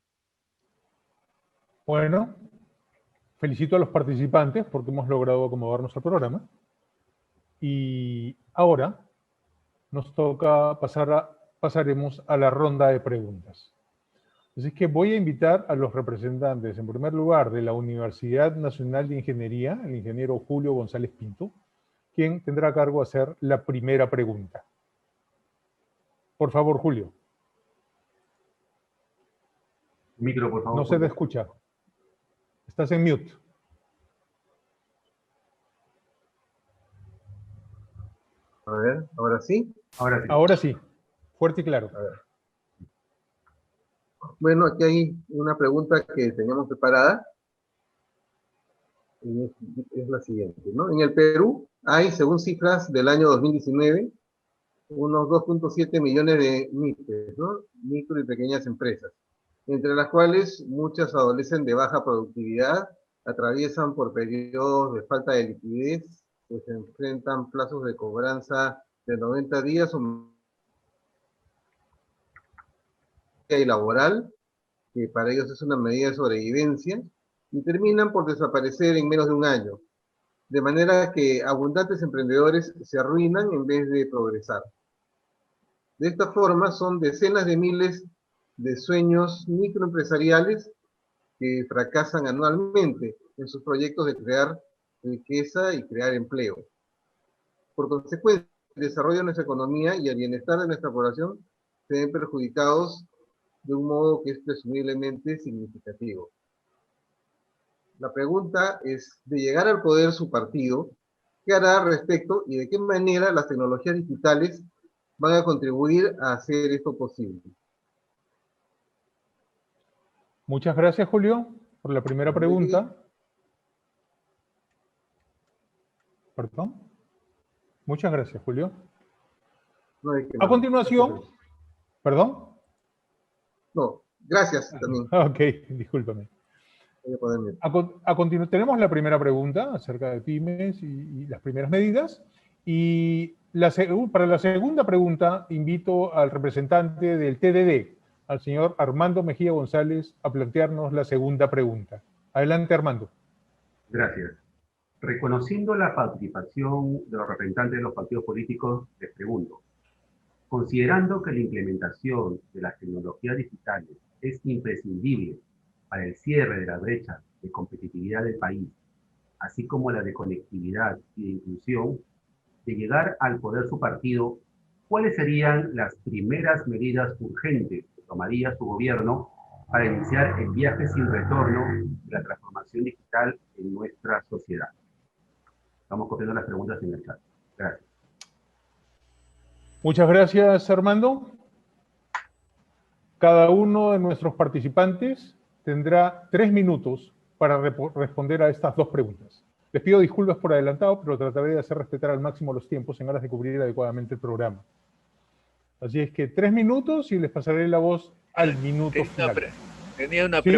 Bueno, felicito a los participantes porque hemos logrado acomodarnos al programa. Y ahora nos toca pasaremos a la ronda de preguntas. Así que voy a invitar a los representantes, en primer lugar, de la Universidad Nacional de Ingeniería, el ingeniero Julio González Pinto, quien tendrá a cargo hacer la primera pregunta. Por favor, Julio.
Micro, por favor.
No se te escucha. Estás en mute.
A ver, ¿ahora sí?
Ahora sí.
Ahora sí. Fuerte y claro.
A ver. Bueno, aquí hay una pregunta que teníamos preparada. Y es la siguiente, ¿no? En el Perú hay, según cifras del año 2019, unos 2.7 millones de MIPES, ¿no? Micro y pequeñas empresas, entre las cuales muchas adolecen de baja productividad, atraviesan por periodos de falta de liquidez, pues se enfrentan plazos de cobranza de 90 días o y laboral, que para ellos es una medida de sobrevivencia, y terminan por desaparecer en menos de un año, de manera que abundantes emprendedores se arruinan en vez de progresar. De esta forma son decenas de miles de sueños microempresariales que fracasan anualmente en sus proyectos de crear riqueza y crear empleo. Por consecuencia, el desarrollo de nuestra economía y el bienestar de nuestra población se ven perjudicados de un modo que es presumiblemente significativo. La pregunta es, de llegar al poder su partido, ¿qué hará al respecto y de qué manera las tecnologías digitales van a contribuir a hacer esto posible?
Muchas gracias, Julio, por la primera pregunta. Perdón. Muchas gracias, Julio.
No hay que
A continuación, ¿perdón?
No, gracias también.
Ok, discúlpame. A continuación, tenemos la primera pregunta acerca de pymes y las primeras medidas. Y para la segunda pregunta, invito al representante del TDD, al señor Armando Mejía González, a plantearnos la segunda pregunta. Adelante, Armando.
Gracias. Reconociendo la participación de los representantes de los partidos políticos, les pregunto, considerando que la implementación de las tecnologías digitales es imprescindible para el cierre de la brecha de competitividad del país, así como la de conectividad y de inclusión, de llegar al poder su partido, ¿cuáles serían las primeras medidas urgentes que tomaría su gobierno para iniciar el viaje sin retorno de la transformación digital en nuestra sociedad? Estamos copiando las preguntas en el chat. Gracias.
Muchas gracias, Armando. Cada uno de nuestros participantes tendrá 3 minutos para responder a estas 2 preguntas. Les pido disculpas por adelantado, pero trataré de hacer respetar al máximo los tiempos en aras de cubrir adecuadamente el programa. Así es que 3 minutos y les pasaré la voz al minuto final.
Tenía una
¿Sí?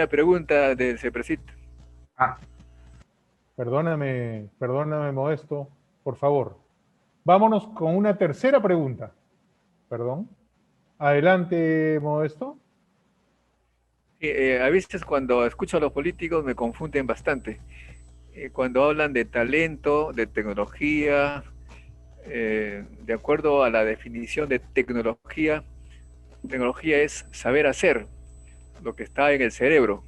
pregunta del Cepracito.
Perdóname, Modesto, por favor. Vámonos con una tercera pregunta. Perdón. Adelante, Modesto.
A veces cuando escucho a los políticos me confunden bastante. Cuando hablan de talento, de tecnología, de acuerdo a la definición de tecnología es saber hacer lo que está en el cerebro.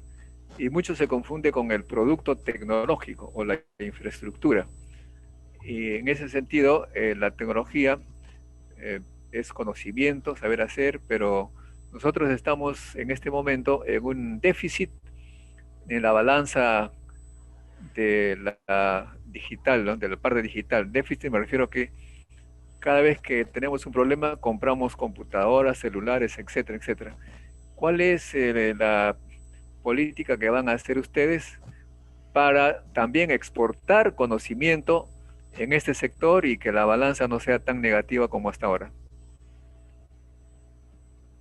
Y mucho se confunde con el producto tecnológico o la infraestructura. Y en ese sentido, la tecnología es conocimiento, saber hacer, pero nosotros estamos en este momento en un déficit en la balanza de la digital, ¿no? De la parte digital. Déficit me refiero a que cada vez que tenemos un problema compramos computadoras, celulares, etcétera, etcétera. ¿Cuál es la política que van a hacer ustedes para también exportar conocimiento en este sector y que la balanza no sea tan negativa como hasta ahora?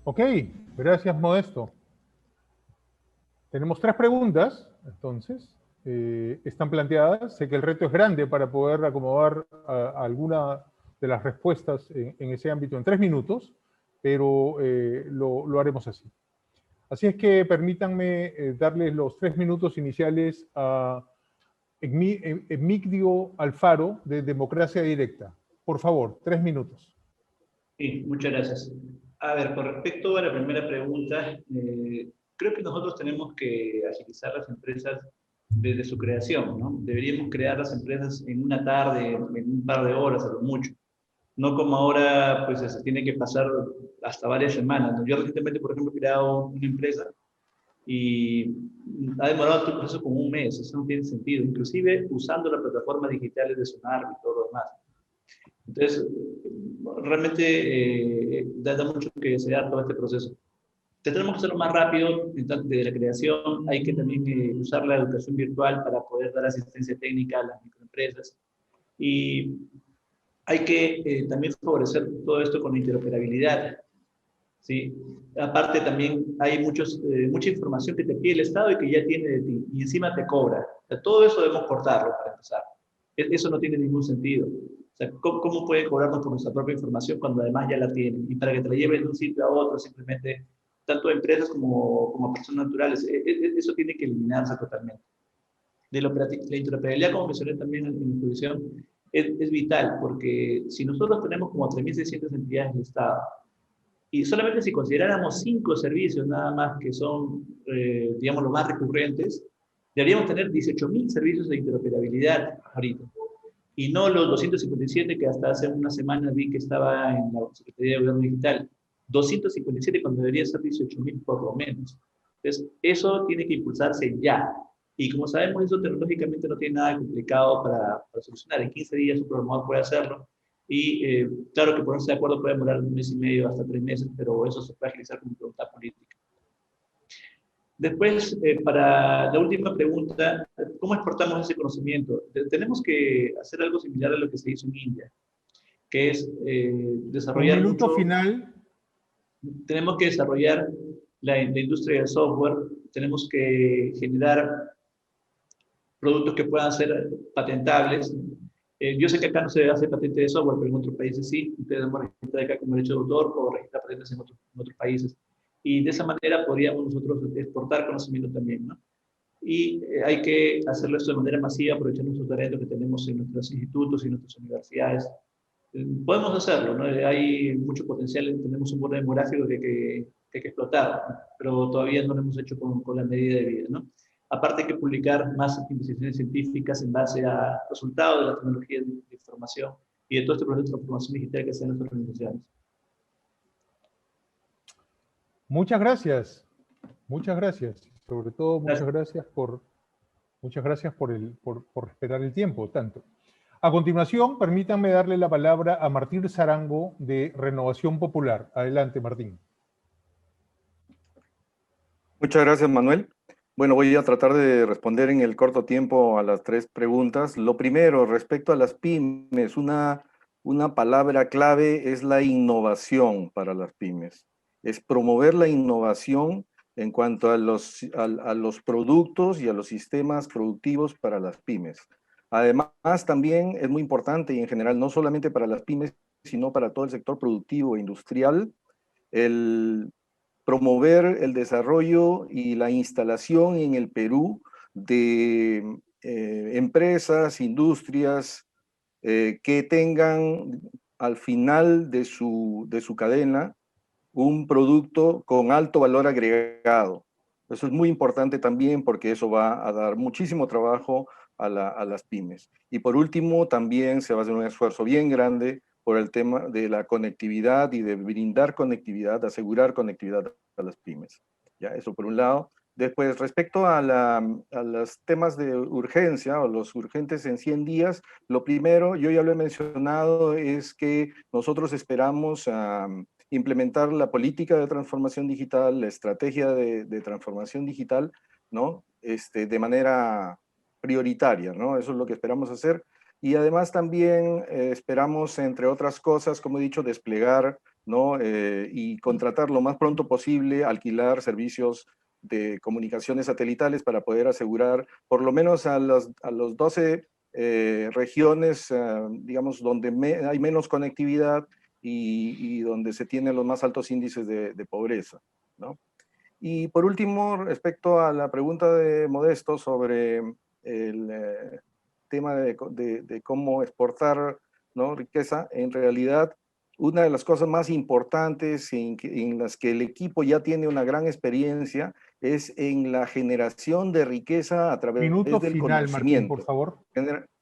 Ok, gracias, Modesto. Tenemos 3 preguntas, entonces, están planteadas. Sé que el reto es grande para poder acomodar a alguna de las respuestas en ese ámbito en 3 minutos, pero lo haremos así. Así es que permítanme darles los 3 minutos iniciales a Emigdio Alfaro, de Democracia Directa. Por favor, 3 minutos.
Sí, muchas gracias. A ver, con respecto a la primera pregunta, creo que nosotros tenemos que agilizar las empresas desde su creación, ¿no? Deberíamos crear las empresas en una tarde, en un par de horas, a lo mucho. No como ahora, pues se tiene que pasar hasta varias semanas, ¿no? Yo recientemente, por ejemplo, he creado una empresa y ha demorado todo el proceso como un mes. Eso no tiene sentido, inclusive usando las plataformas digitales de Sonar y todo lo demás. Entonces, realmente da mucho que desear todo este proceso. Tenemos que hacerlo más rápido desde la creación. Hay que también usar la educación virtual para poder dar asistencia técnica a las microempresas. Y hay que también favorecer todo esto con la interoperabilidad, ¿sí? Aparte también hay mucha información que te pide el Estado y que ya tiene de ti, y encima te cobra. O sea, todo eso debemos cortarlo para empezar. Eso no tiene ningún sentido. O sea, ¿cómo puede cobrarnos por nuestra propia información cuando además ya la tienen? Y para que te la lleven de un sitio a otro, simplemente, tanto empresas como personas naturales, eso tiene que eliminarse totalmente. La interoperabilidad, como mencioné también en mi exposición, es vital, porque si nosotros tenemos como 3.600 entidades del Estado, y solamente si consideráramos 5 servicios nada más que son, digamos, los más recurrentes, deberíamos tener 18.000 servicios de interoperabilidad ahorita. Y no los 257 que hasta hace una semana vi que estaba en la Secretaría de Gobierno Digital. 257 cuando debería ser 18.000 por lo menos. Entonces, eso tiene que impulsarse ya. Y como sabemos, eso tecnológicamente no tiene nada complicado para solucionar. En 15 días un programador puede hacerlo. Y claro que ponerse de acuerdo puede demorar 1 mes y medio hasta 3 meses, pero eso se puede agilizar con voluntad política. Después, para la última pregunta, ¿cómo exportamos ese conocimiento? Tenemos que hacer algo similar a lo que se hizo en India, que es desarrollar
Un minuto final.
Tenemos que desarrollar la industria del software, tenemos que generar productos que puedan ser patentables. Yo sé que acá no se hace patente de software, pero en otros países sí. Ustedes deben registrar acá como derecho de autor o registrar patentes en otros países. Y de esa manera podríamos nosotros exportar conocimiento también, ¿no? Y hay que hacerlo esto de manera masiva, aprovechando nuestros talentos que tenemos en nuestros institutos y nuestras universidades. Podemos hacerlo, ¿no? Hay mucho potencial, tenemos un bono demográfico que hay que explotar, ¿no? Pero todavía no lo hemos hecho con la medida de vida, ¿no? Aparte hay que publicar más investigaciones científicas en base a resultados de la tecnología de información y de todo este proceso de transformación digital que hacen nuestras organizaciones.
Muchas gracias. Muchas gracias. Sobre todo, muchas gracias por respetar el tiempo, tanto. A continuación, permítanme darle la palabra a Martín Sarango, de Renovación Popular. Adelante, Martín.
Muchas gracias, Manuel. Bueno, voy a tratar de responder en el corto tiempo a las 3 preguntas. Lo primero, respecto a las pymes, una palabra clave es la innovación para las pymes. Es promover la innovación en cuanto a los productos y a los sistemas productivos para las pymes. Además, también es muy importante, y en general no solamente para las pymes, sino para todo el sector productivo e industrial, el promover el desarrollo y la instalación en el Perú de empresas, industrias que tengan al final de su cadena un producto con alto valor agregado. Eso es muy importante también porque eso va a dar muchísimo trabajo a las pymes. Y por último, también se va a hacer un esfuerzo bien grande por el tema de la conectividad y de brindar conectividad, de asegurar conectividad a las pymes. Ya, eso por un lado. Después, respecto a los temas de urgencia o los urgentes en 100 días, lo primero, yo ya lo he mencionado, es que nosotros esperamos implementar la política de transformación digital, la estrategia de transformación digital, ¿no? De manera prioritaria, ¿no? Eso es lo que esperamos hacer. Y además también esperamos, entre otras cosas, como he dicho, desplegar, ¿no? Y contratar lo más pronto posible, alquilar servicios de comunicaciones satelitales para poder asegurar por lo menos a los 12 regiones, digamos, donde hay menos conectividad y donde se tienen los más altos índices de pobreza, ¿no? Y por último, respecto a la pregunta de Modesto sobre el tema de cómo exportar, ¿no?, riqueza, en realidad una de las cosas más importantes en las que el equipo ya tiene una gran experiencia es en la generación de riqueza a través
Minuto
del
final, Martín,
conocimiento.
por favor.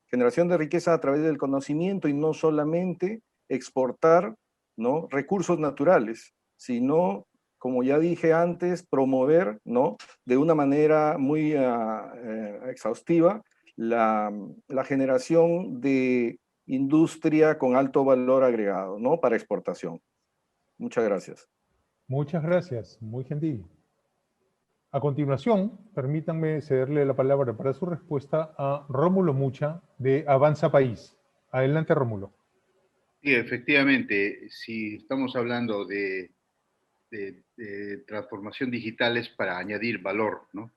Generación de riqueza a través del conocimiento y no solamente exportar, ¿no?, recursos naturales, sino, como ya dije antes, promover, ¿no?, de una manera muy exhaustiva la generación de industria con alto valor agregado, ¿no?, para exportación. Muchas gracias.
Muchas gracias, muy gentil. A continuación, permítanme cederle la palabra para su respuesta a Rómulo Mucha, de Avanza País. Adelante, Rómulo.
Sí, efectivamente, si estamos hablando de transformación digital es para añadir valor, ¿no?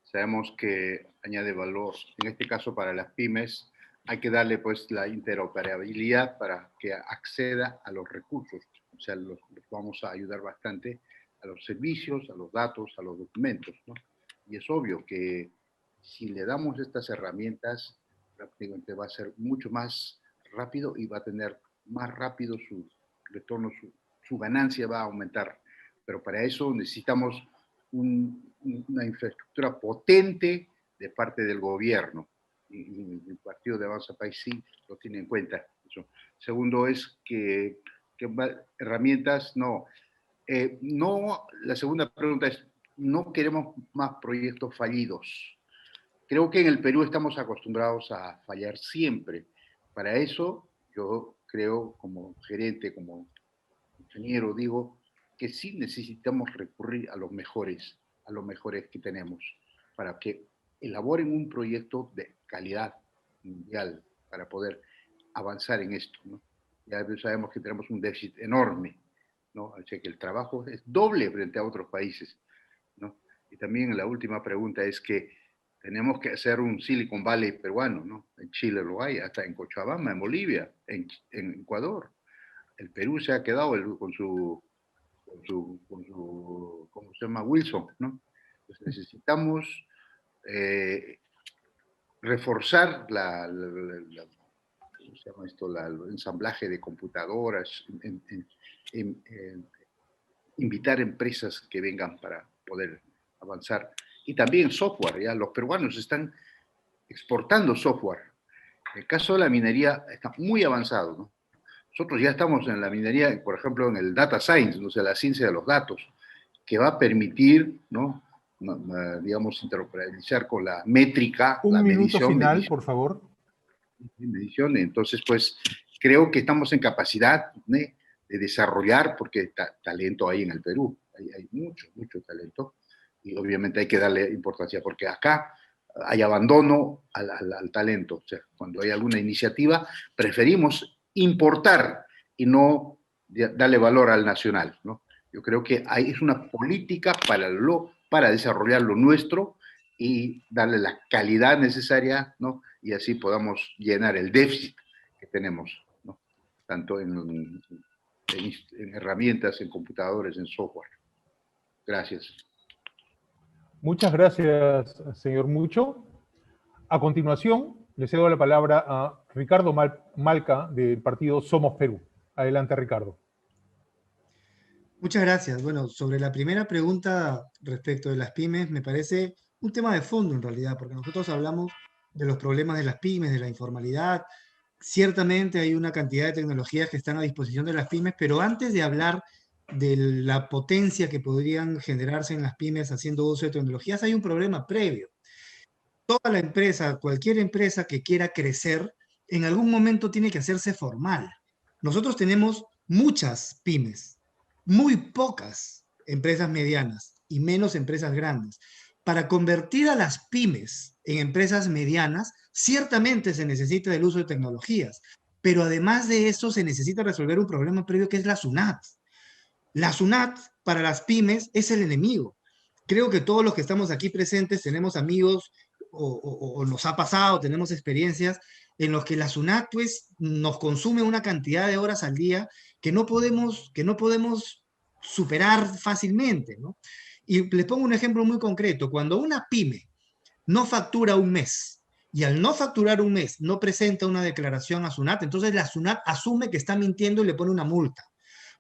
Sabemos que añade valor, en este caso para las pymes, hay que darle pues la interoperabilidad para que acceda a los recursos, o sea, los vamos a ayudar bastante a los servicios, a los datos, a los documentos, ¿no? Y es obvio que si le damos estas herramientas, prácticamente va a ser mucho más rápido y va a tener más rápido su retorno, su ganancia va a aumentar. Pero para eso necesitamos una infraestructura potente de parte del gobierno. Y el Partido de Avanza País sí lo tiene en cuenta. Eso. Segundo es que herramientas, no. La segunda pregunta es, no queremos más proyectos fallidos. Creo que en el Perú estamos acostumbrados a fallar siempre. Para eso, yo creo, como gerente, como ingeniero, digo que sí necesitamos recurrir a los mejores que tenemos, para que elaboren un proyecto de calidad mundial para poder avanzar en esto, ¿no? Ya sabemos que tenemos un déficit enorme, ¿no? O sea que el trabajo es doble frente a otros países, ¿no? Y también la última pregunta es que tenemos que hacer un Silicon Valley peruano, ¿no? En Chile lo hay, hasta en Cochabamba, en Bolivia, en Ecuador. El Perú se ha quedado con su ¿cómo se llama? Wilson, ¿no? Entonces necesitamos reforzar ¿cómo se llama esto? El ensamblaje de computadoras, invitar empresas que vengan para poder avanzar. Y también software, ya los peruanos están exportando software. El caso de la minería está muy avanzado, ¿no? Nosotros ya estamos en la minería, por ejemplo, en el data science, o sea, la ciencia de los datos, que va a permitir, ¿no?, digamos, interoperabilizar con la métrica, la medición.
Un minuto final, por favor.
Medición. Entonces, pues, creo que estamos en capacidad, ¿no?, de desarrollar, porque talento hay en el Perú, hay mucho talento, y obviamente hay que darle importancia, porque acá hay abandono al talento. O sea, cuando hay alguna iniciativa, preferimos importar y no darle valor al nacional, ¿no? Yo creo que es una política para desarrollar lo nuestro y darle la calidad necesaria, ¿no? Y así podamos llenar el déficit que tenemos, ¿no? Tanto en herramientas, en computadores, en software. Gracias.
Muchas gracias, señor Mucho. A continuación, le cedo la palabra a Ricardo Malca, del partido Somos Perú. Adelante, Ricardo.
Muchas gracias. Bueno, sobre la primera pregunta respecto de las pymes, me parece un tema de fondo en realidad, porque nosotros hablamos de los problemas de las pymes, de la informalidad, ciertamente hay una cantidad de tecnologías que están a disposición de las pymes, pero antes de hablar de la potencia que podrían generarse en las pymes haciendo uso de tecnologías, hay un problema previo. Toda la empresa, cualquier empresa que quiera crecer, en algún momento tiene que hacerse formal. Nosotros tenemos muchas pymes, muy pocas empresas medianas y menos empresas grandes. Para convertir a las pymes en empresas medianas, ciertamente se necesita del uso de tecnologías, pero además de eso se necesita resolver un problema previo que es la SUNAT. La SUNAT para las pymes es el enemigo. Creo que todos los que estamos aquí presentes tenemos amigos o nos ha pasado, tenemos experiencias en los que la SUNAT pues, nos consume una cantidad de horas al día que no podemos superar fácilmente, ¿no? Y les pongo un ejemplo muy concreto. Cuando una pyme no factura un mes y al no facturar un mes no presenta una declaración a SUNAT, entonces la SUNAT asume que está mintiendo y le pone una multa.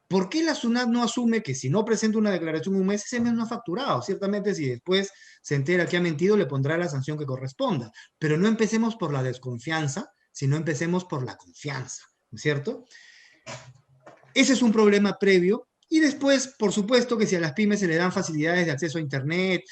¿Por qué la SUNAT no asume que si no presenta una declaración un mes, ese mes no ha facturado? Ciertamente, si después se entera que ha mentido, le pondrá la sanción que corresponda. Pero no empecemos por la desconfianza, sino empecemos por la confianza, ¿no es cierto? Ese es un problema previo. Y después, por supuesto, que si a las pymes se le dan facilidades de acceso a Internet,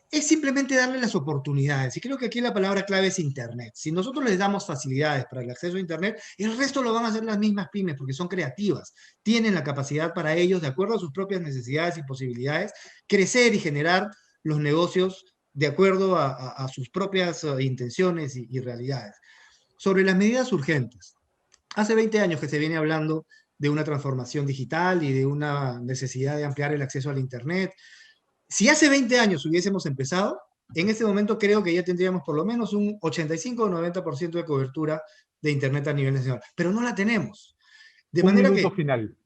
es simplemente darle las oportunidades. Y creo que aquí la palabra clave es Internet. Si nosotros les damos facilidades para el acceso a Internet, el resto lo van a hacer las mismas pymes porque son creativas. Tienen la capacidad para ellos, de acuerdo a sus propias necesidades y posibilidades, crecer y generar los negocios de acuerdo a sus propias intenciones y realidades. Sobre las medidas urgentes. Hace 20 años que se viene hablando de una transformación digital y de una necesidad de ampliar el acceso al Internet. Si hace 20 años hubiésemos empezado, en este momento creo que ya tendríamos por lo menos un 85 o 90% de cobertura de Internet a nivel nacional, pero no la tenemos. De manera que,
final.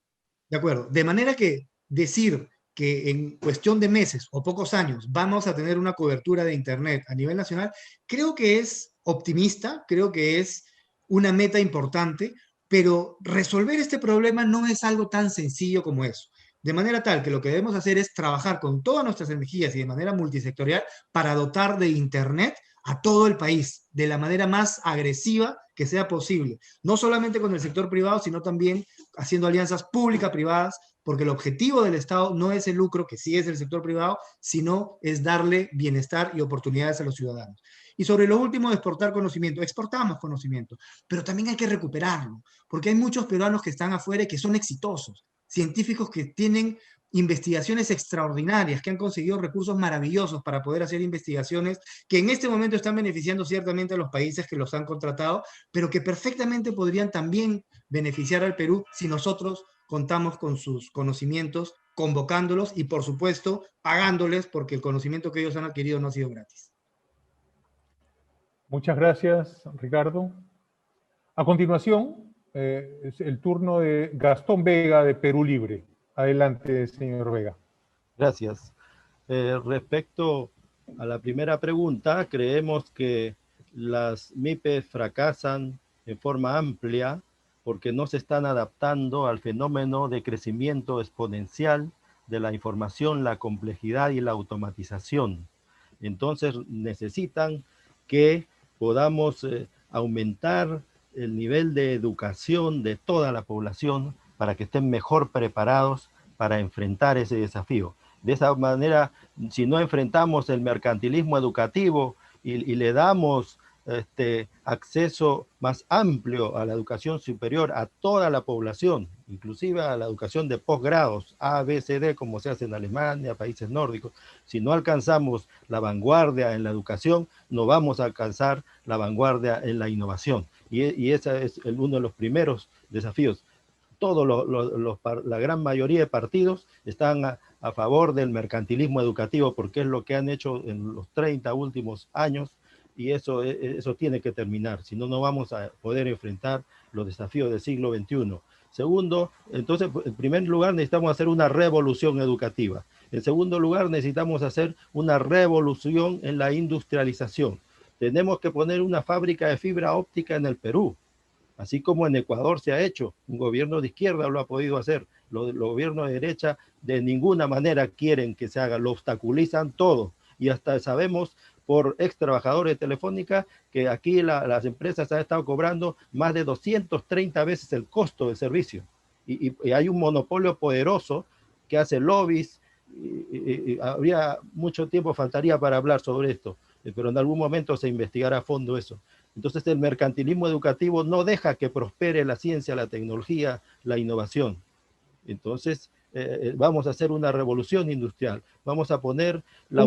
De acuerdo. De manera que decir que en cuestión de meses o pocos años vamos a tener una cobertura de Internet a nivel nacional, creo que es optimista, creo que es una meta importante, pero resolver este problema no es algo tan sencillo como eso. De manera tal que lo que debemos hacer es trabajar con todas nuestras energías y de manera multisectorial para dotar de Internet a todo el país, de la manera más agresiva que sea posible. No solamente con el sector privado, sino también haciendo alianzas público-privadas, porque el objetivo del Estado no es el lucro, que sí es el sector privado, sino es darle bienestar y oportunidades a los ciudadanos. Y sobre lo último de exportar conocimiento, exportamos conocimiento, pero también hay que recuperarlo, porque hay muchos peruanos que están afuera y que son exitosos, científicos que tienen investigaciones extraordinarias, que han conseguido recursos maravillosos para poder hacer investigaciones que en este momento están beneficiando ciertamente a los países que los han contratado, pero que perfectamente podrían también beneficiar al Perú si nosotros contamos con sus conocimientos, convocándolos y, por supuesto, pagándoles porque el conocimiento que ellos han adquirido no ha sido gratis.
Muchas gracias, Ricardo. A continuación, es el turno de Gastón Vega de Perú Libre. Adelante, señor Vega.
Gracias. Respecto a la primera pregunta, creemos que las MIPES fracasan en forma amplia porque no se están adaptando al fenómeno de crecimiento exponencial de la información, la complejidad y la automatización. Entonces necesitan que podamos aumentar el nivel de educación de toda la población para que estén mejor preparados para enfrentar ese desafío. De esa manera, si no enfrentamos el mercantilismo educativo y le damos acceso más amplio a la educación superior a toda la población, inclusive a la educación de posgrados, A, B, C, D, como se hace en Alemania, países nórdicos, si no alcanzamos la vanguardia en la educación, no vamos a alcanzar la vanguardia en la innovación. Y ese es uno de los primeros desafíos. La gran mayoría de partidos están a favor del mercantilismo educativo porque es lo que han hecho en los 30 últimos años y eso tiene que terminar, si no, no vamos a poder enfrentar los desafíos del siglo XXI. Segundo, entonces, en primer lugar necesitamos hacer una revolución educativa. En segundo lugar, necesitamos hacer una revolución en la industrialización. Tenemos que poner una fábrica de fibra óptica en el Perú. Así como en Ecuador se ha hecho, un gobierno de izquierda lo ha podido hacer, los gobiernos de derecha de ninguna manera quieren que se haga, lo obstaculizan todo y hasta sabemos por ex trabajadores de Telefónica, que aquí las empresas han estado cobrando más de 230 veces el costo del servicio. Y hay un monopolio poderoso que hace lobbies, y habría mucho tiempo, faltaría para hablar sobre esto, pero en algún momento se investigará a fondo eso. Entonces el mercantilismo educativo no deja que prospere la ciencia, la tecnología, la innovación. Entonces vamos a hacer una revolución industrial, vamos a poner la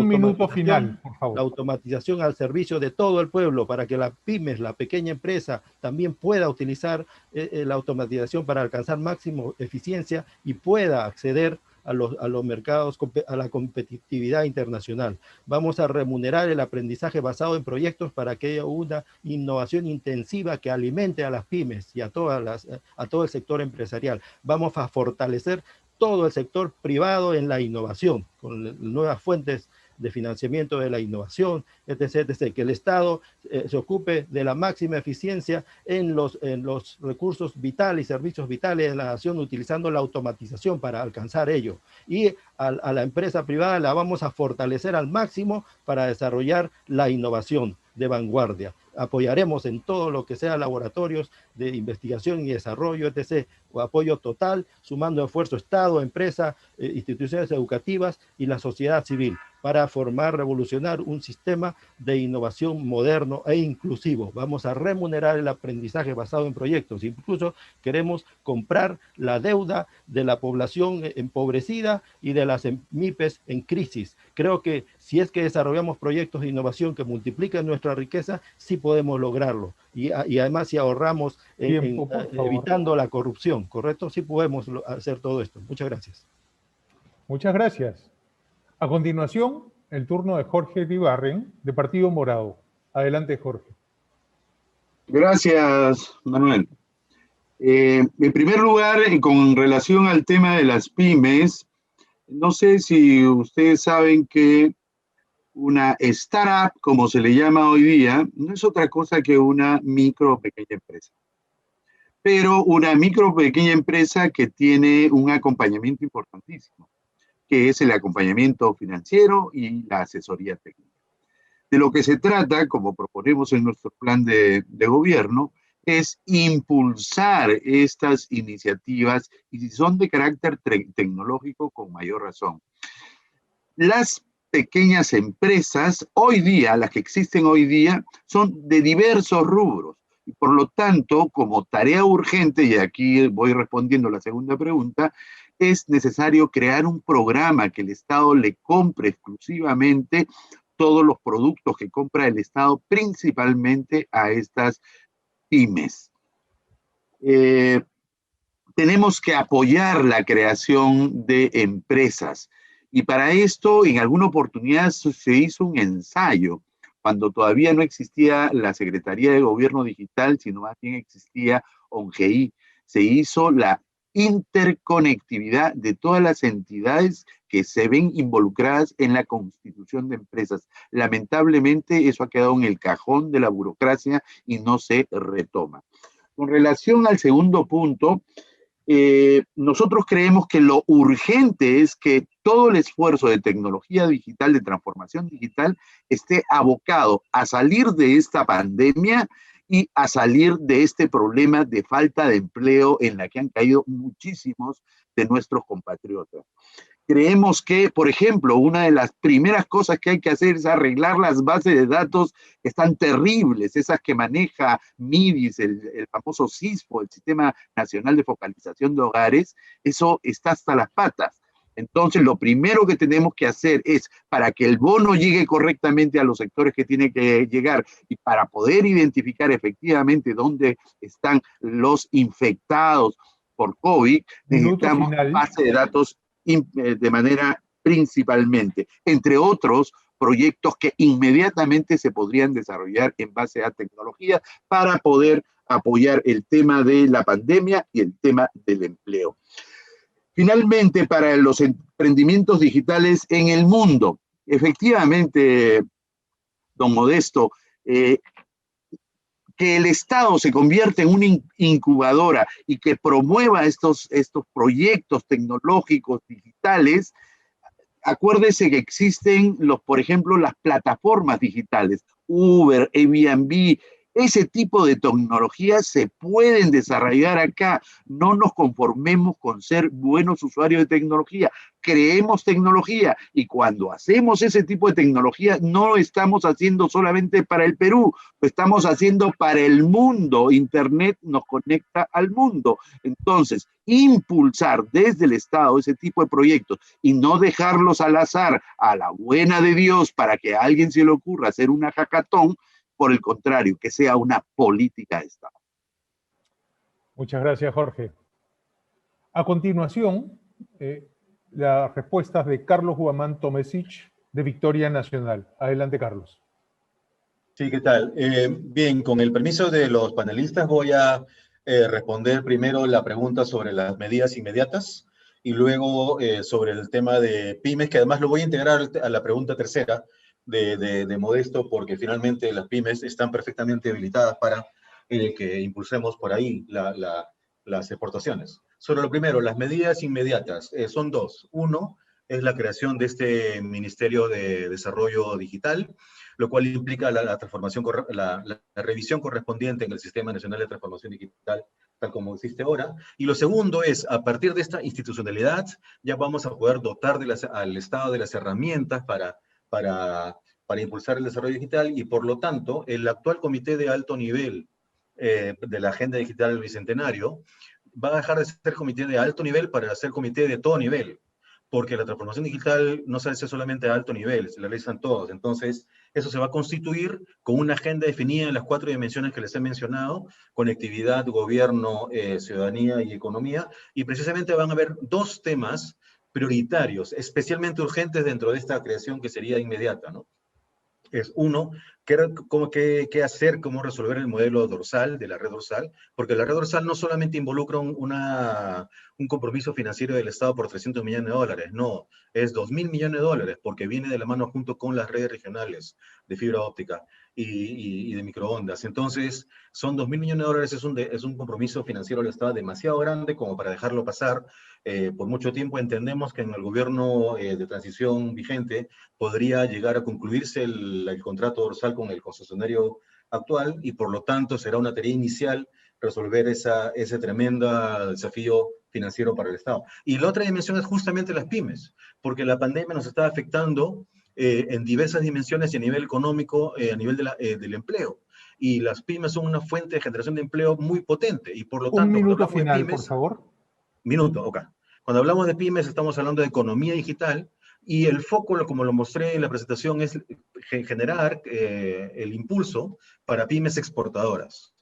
automatización al servicio de todo el pueblo para que las pymes, la pequeña empresa, también pueda utilizar la automatización para alcanzar máximo eficiencia y pueda acceder a los mercados, a la competitividad internacional. Vamos a remunerar el aprendizaje basado en proyectos para que haya una innovación intensiva que alimente a las pymes y a todo el sector empresarial. Vamos a fortalecer todo el sector privado en la innovación, con nuevas fuentes de financiamiento de la innovación, etc., etc., que el Estado se ocupe de la máxima eficiencia en los recursos vitales y servicios vitales de la nación, utilizando la automatización para alcanzar ello. Y a la empresa privada la vamos a fortalecer al máximo para desarrollar la innovación de vanguardia. Apoyaremos en todo lo que sea laboratorios de investigación y desarrollo, etc., o apoyo total, sumando esfuerzo Estado, empresa, instituciones educativas y la sociedad civil, para revolucionar un sistema de innovación moderno e inclusivo. Vamos a remunerar el aprendizaje basado en proyectos. Incluso queremos comprar la deuda de la población empobrecida y de las MIPES en crisis. Creo que si es que desarrollamos proyectos de innovación que multipliquen nuestra riqueza, sí podemos lograrlo. Y además, si ahorramos evitando la corrupción, ¿correcto? Sí podemos hacer todo esto. Muchas gracias.
Muchas gracias. A continuación, el turno de Jorge Ibarren, de Partido Morado. Adelante, Jorge.
Gracias, Manuel. En primer lugar, con relación al tema de las pymes, no sé si ustedes saben que una startup, como se le llama hoy día, no es otra cosa que una micro o pequeña empresa. Pero una micro o pequeña empresa que tiene un acompañamiento importantísimo, que es el acompañamiento financiero y la asesoría técnica. De lo que se trata, como proponemos en nuestro plan de gobierno, es impulsar estas iniciativas y si son de carácter tecnológico, con mayor razón. Las pequeñas empresas hoy día, las que existen hoy día, son de diversos rubros. Y por lo tanto, como tarea urgente, y aquí voy respondiendo la segunda pregunta, es necesario crear un programa que el Estado le compre exclusivamente todos los productos que compra el Estado, principalmente a estas pymes. Tenemos que apoyar la creación de empresas. Y para esto, en alguna oportunidad se hizo un ensayo, cuando todavía no existía la Secretaría de Gobierno Digital, sino más bien existía ONGI. Se hizo la interconectividad de todas las entidades que se ven involucradas en la constitución de empresas. Lamentablemente, eso ha quedado en el cajón de la burocracia y no se retoma. Con relación al segundo punto, nosotros creemos que lo urgente es que todo el esfuerzo de tecnología digital, de transformación digital, esté abocado a salir de esta pandemia y a salir de este problema de falta de empleo en la que han caído muchísimos de nuestros compatriotas. Creemos que, por ejemplo, una de las primeras cosas que hay que hacer es arreglar las bases de datos que están terribles, esas que maneja MIDIS, el famoso CISFO, el Sistema Nacional de Focalización de Hogares. Eso está hasta las patas. Entonces, lo primero que tenemos que hacer es, para que el bono llegue correctamente a los sectores que tiene que llegar y para poder identificar efectivamente dónde están los infectados por COVID, necesitamos base de datos de manera principalmente, entre otros proyectos que inmediatamente se podrían desarrollar en base a tecnología para poder apoyar el tema de la pandemia y el tema del empleo. Finalmente, para los emprendimientos digitales en el mundo, efectivamente, don Modesto, que el Estado se convierta en una incubadora y que promueva estos proyectos tecnológicos digitales, acuérdese que existen por ejemplo, las plataformas digitales, Uber, Airbnb, ese tipo de tecnologías se pueden desarrollar acá. No nos conformemos con ser buenos usuarios de tecnología, creemos tecnología, y cuando hacemos ese tipo de tecnología no lo estamos haciendo solamente para el Perú, lo estamos haciendo para el mundo. Internet nos conecta al mundo. Entonces, impulsar desde el Estado ese tipo de proyectos y no dejarlos al azar, a la buena de Dios, para que a alguien se le ocurra hacer una hackathon. Por el contrario, que sea una política de Estado.
Muchas gracias, Jorge. A continuación, las respuestas de Carlos Guamán Tomesic, de Victoria Nacional. Adelante, Carlos.
Sí, ¿qué tal? Bien, con el permiso de los panelistas voy a responder primero la pregunta sobre las medidas inmediatas y luego sobre el tema de pymes, que además lo voy a integrar a la pregunta tercera de Modesto, porque finalmente las pymes están perfectamente habilitadas para que impulsemos por ahí las exportaciones. Sobre lo primero, las medidas inmediatas son dos. Uno es la creación de este Ministerio de Desarrollo Digital, lo cual implica la transformación, la revisión correspondiente en el Sistema Nacional de Transformación Digital, tal como existe ahora. Y lo segundo es, a partir de esta institucionalidad, ya vamos a poder dotar al Estado de las herramientas para impulsar el desarrollo digital, y por lo tanto, el actual comité de alto nivel de la Agenda Digital del Bicentenario va a dejar de ser comité de alto nivel para ser comité de todo nivel, porque la transformación digital no se hace solamente a alto nivel, se la realizan todos. Entonces, eso se va a constituir con una agenda definida en las 4 dimensiones que les he mencionado: conectividad, gobierno, ciudadanía y economía, y precisamente van a haber 2 temas prioritarios, especialmente urgentes dentro de esta creación que sería inmediata, ¿no? Es uno, qué hacer, cómo resolver el modelo dorsal, de la red dorsal, porque la red dorsal no solamente involucra un compromiso financiero del Estado por $300 millones, no, es $2.000 millones, porque viene de la mano junto con las redes regionales de fibra óptica y de microondas. Entonces, son $2.000 millones, es un compromiso financiero del Estado demasiado grande como para dejarlo pasar por mucho tiempo. Entendemos que en el gobierno de transición vigente podría llegar a concluirse el contrato dorsal con el concesionario actual, y por lo tanto será una tarea inicial resolver ese tremendo desafío financiero para el Estado. Y la otra dimensión es justamente las pymes, porque la pandemia nos está afectando en diversas dimensiones y a nivel económico, a nivel del empleo. Y las pymes son una fuente de generación de empleo muy potente, y por lo tanto...
Un minuto final, por favor.
Minuto, ok. Cuando hablamos de pymes estamos hablando de economía digital, y el foco, como lo mostré en la presentación, es generar el impulso para pymes exportadoras.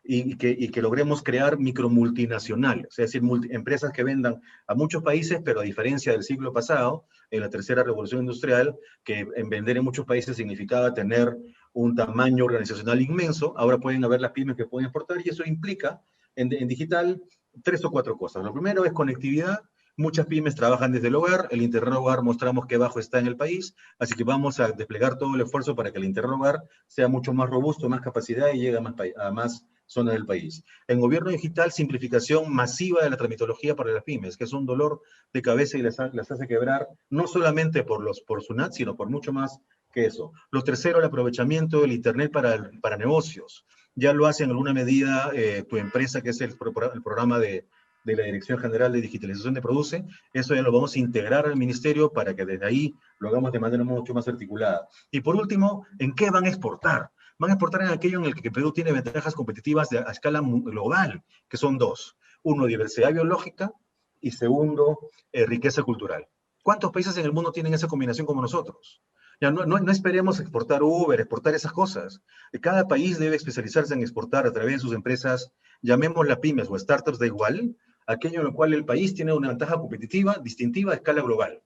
Y que logremos crear micromultinacionales, es decir, empresas que vendan a muchos países, pero a diferencia del siglo pasado, en la tercera revolución industrial, que en vender en muchos países significaba tener un tamaño organizacional inmenso, ahora pueden haber las pymes que pueden exportar, y eso implica en digital 3 o 4 cosas. Lo primero es conectividad. Muchas pymes trabajan desde el hogar, el Internet hogar mostramos que bajo está en el país, así que vamos a desplegar todo el esfuerzo para que el Internet hogar sea mucho más robusto, más capacidad y llegue a más zonas del país. En gobierno digital, simplificación masiva de la tramitología para las pymes, que es un dolor de cabeza y las hace quebrar, no solamente por SUNAT, sino por mucho más que eso. Lo tercero, el aprovechamiento del Internet para negocios. Ya lo hace en alguna medida tu empresa, que es el programa de la Dirección General de Digitalización de Produce. Eso ya lo vamos a integrar al ministerio para que desde ahí lo hagamos de manera mucho más articulada. Y por último, ¿en qué van a exportar? Van a exportar en aquello en el que Perú tiene ventajas competitivas a escala global, que son 2. Uno, diversidad biológica, y segundo, riqueza cultural. ¿Cuántos países en el mundo tienen esa combinación como nosotros? Ya no esperemos exportar Uber, exportar esas cosas. Cada país debe especializarse en exportar a través de sus empresas, llamémoslas pymes o startups, da igual, aquello en lo cual el país tiene una ventaja competitiva, distintiva a escala global.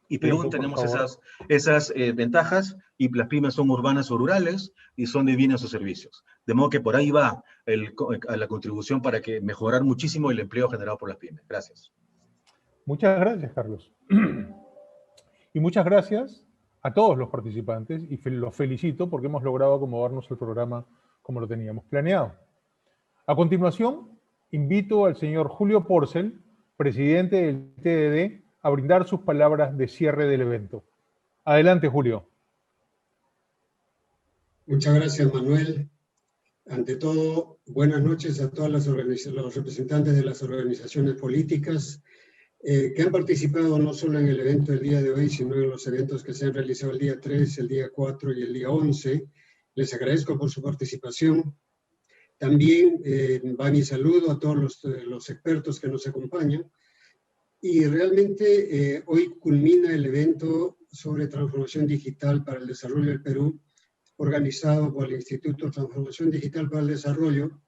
Y Perú tenemos esas ventajas, y las pymes son urbanas o rurales, y son de bienes o servicios. De modo que por ahí va a la contribución para que mejorar muchísimo el empleo generado por las pymes. Gracias.
Muchas gracias, Carlos. Y muchas gracias a todos los participantes, y los felicito porque hemos logrado acomodarnos el programa como lo teníamos planeado. A continuación, invito al señor Julio Porcel, presidente del TDD, a brindar sus palabras de cierre del evento. Adelante, Julio.
Muchas gracias, Manuel. Ante todo, buenas noches a todos los representantes de las organizaciones políticas que han participado no solo en el evento del día de hoy, sino en los eventos que se han realizado el día 3, el día 4 y el día 11. Les agradezco por su participación. También va mi saludo a todos los expertos que nos acompañan. Y realmente hoy culmina el evento sobre transformación digital para el desarrollo del Perú, organizado por el Instituto de Transformación Digital para el Desarrollo,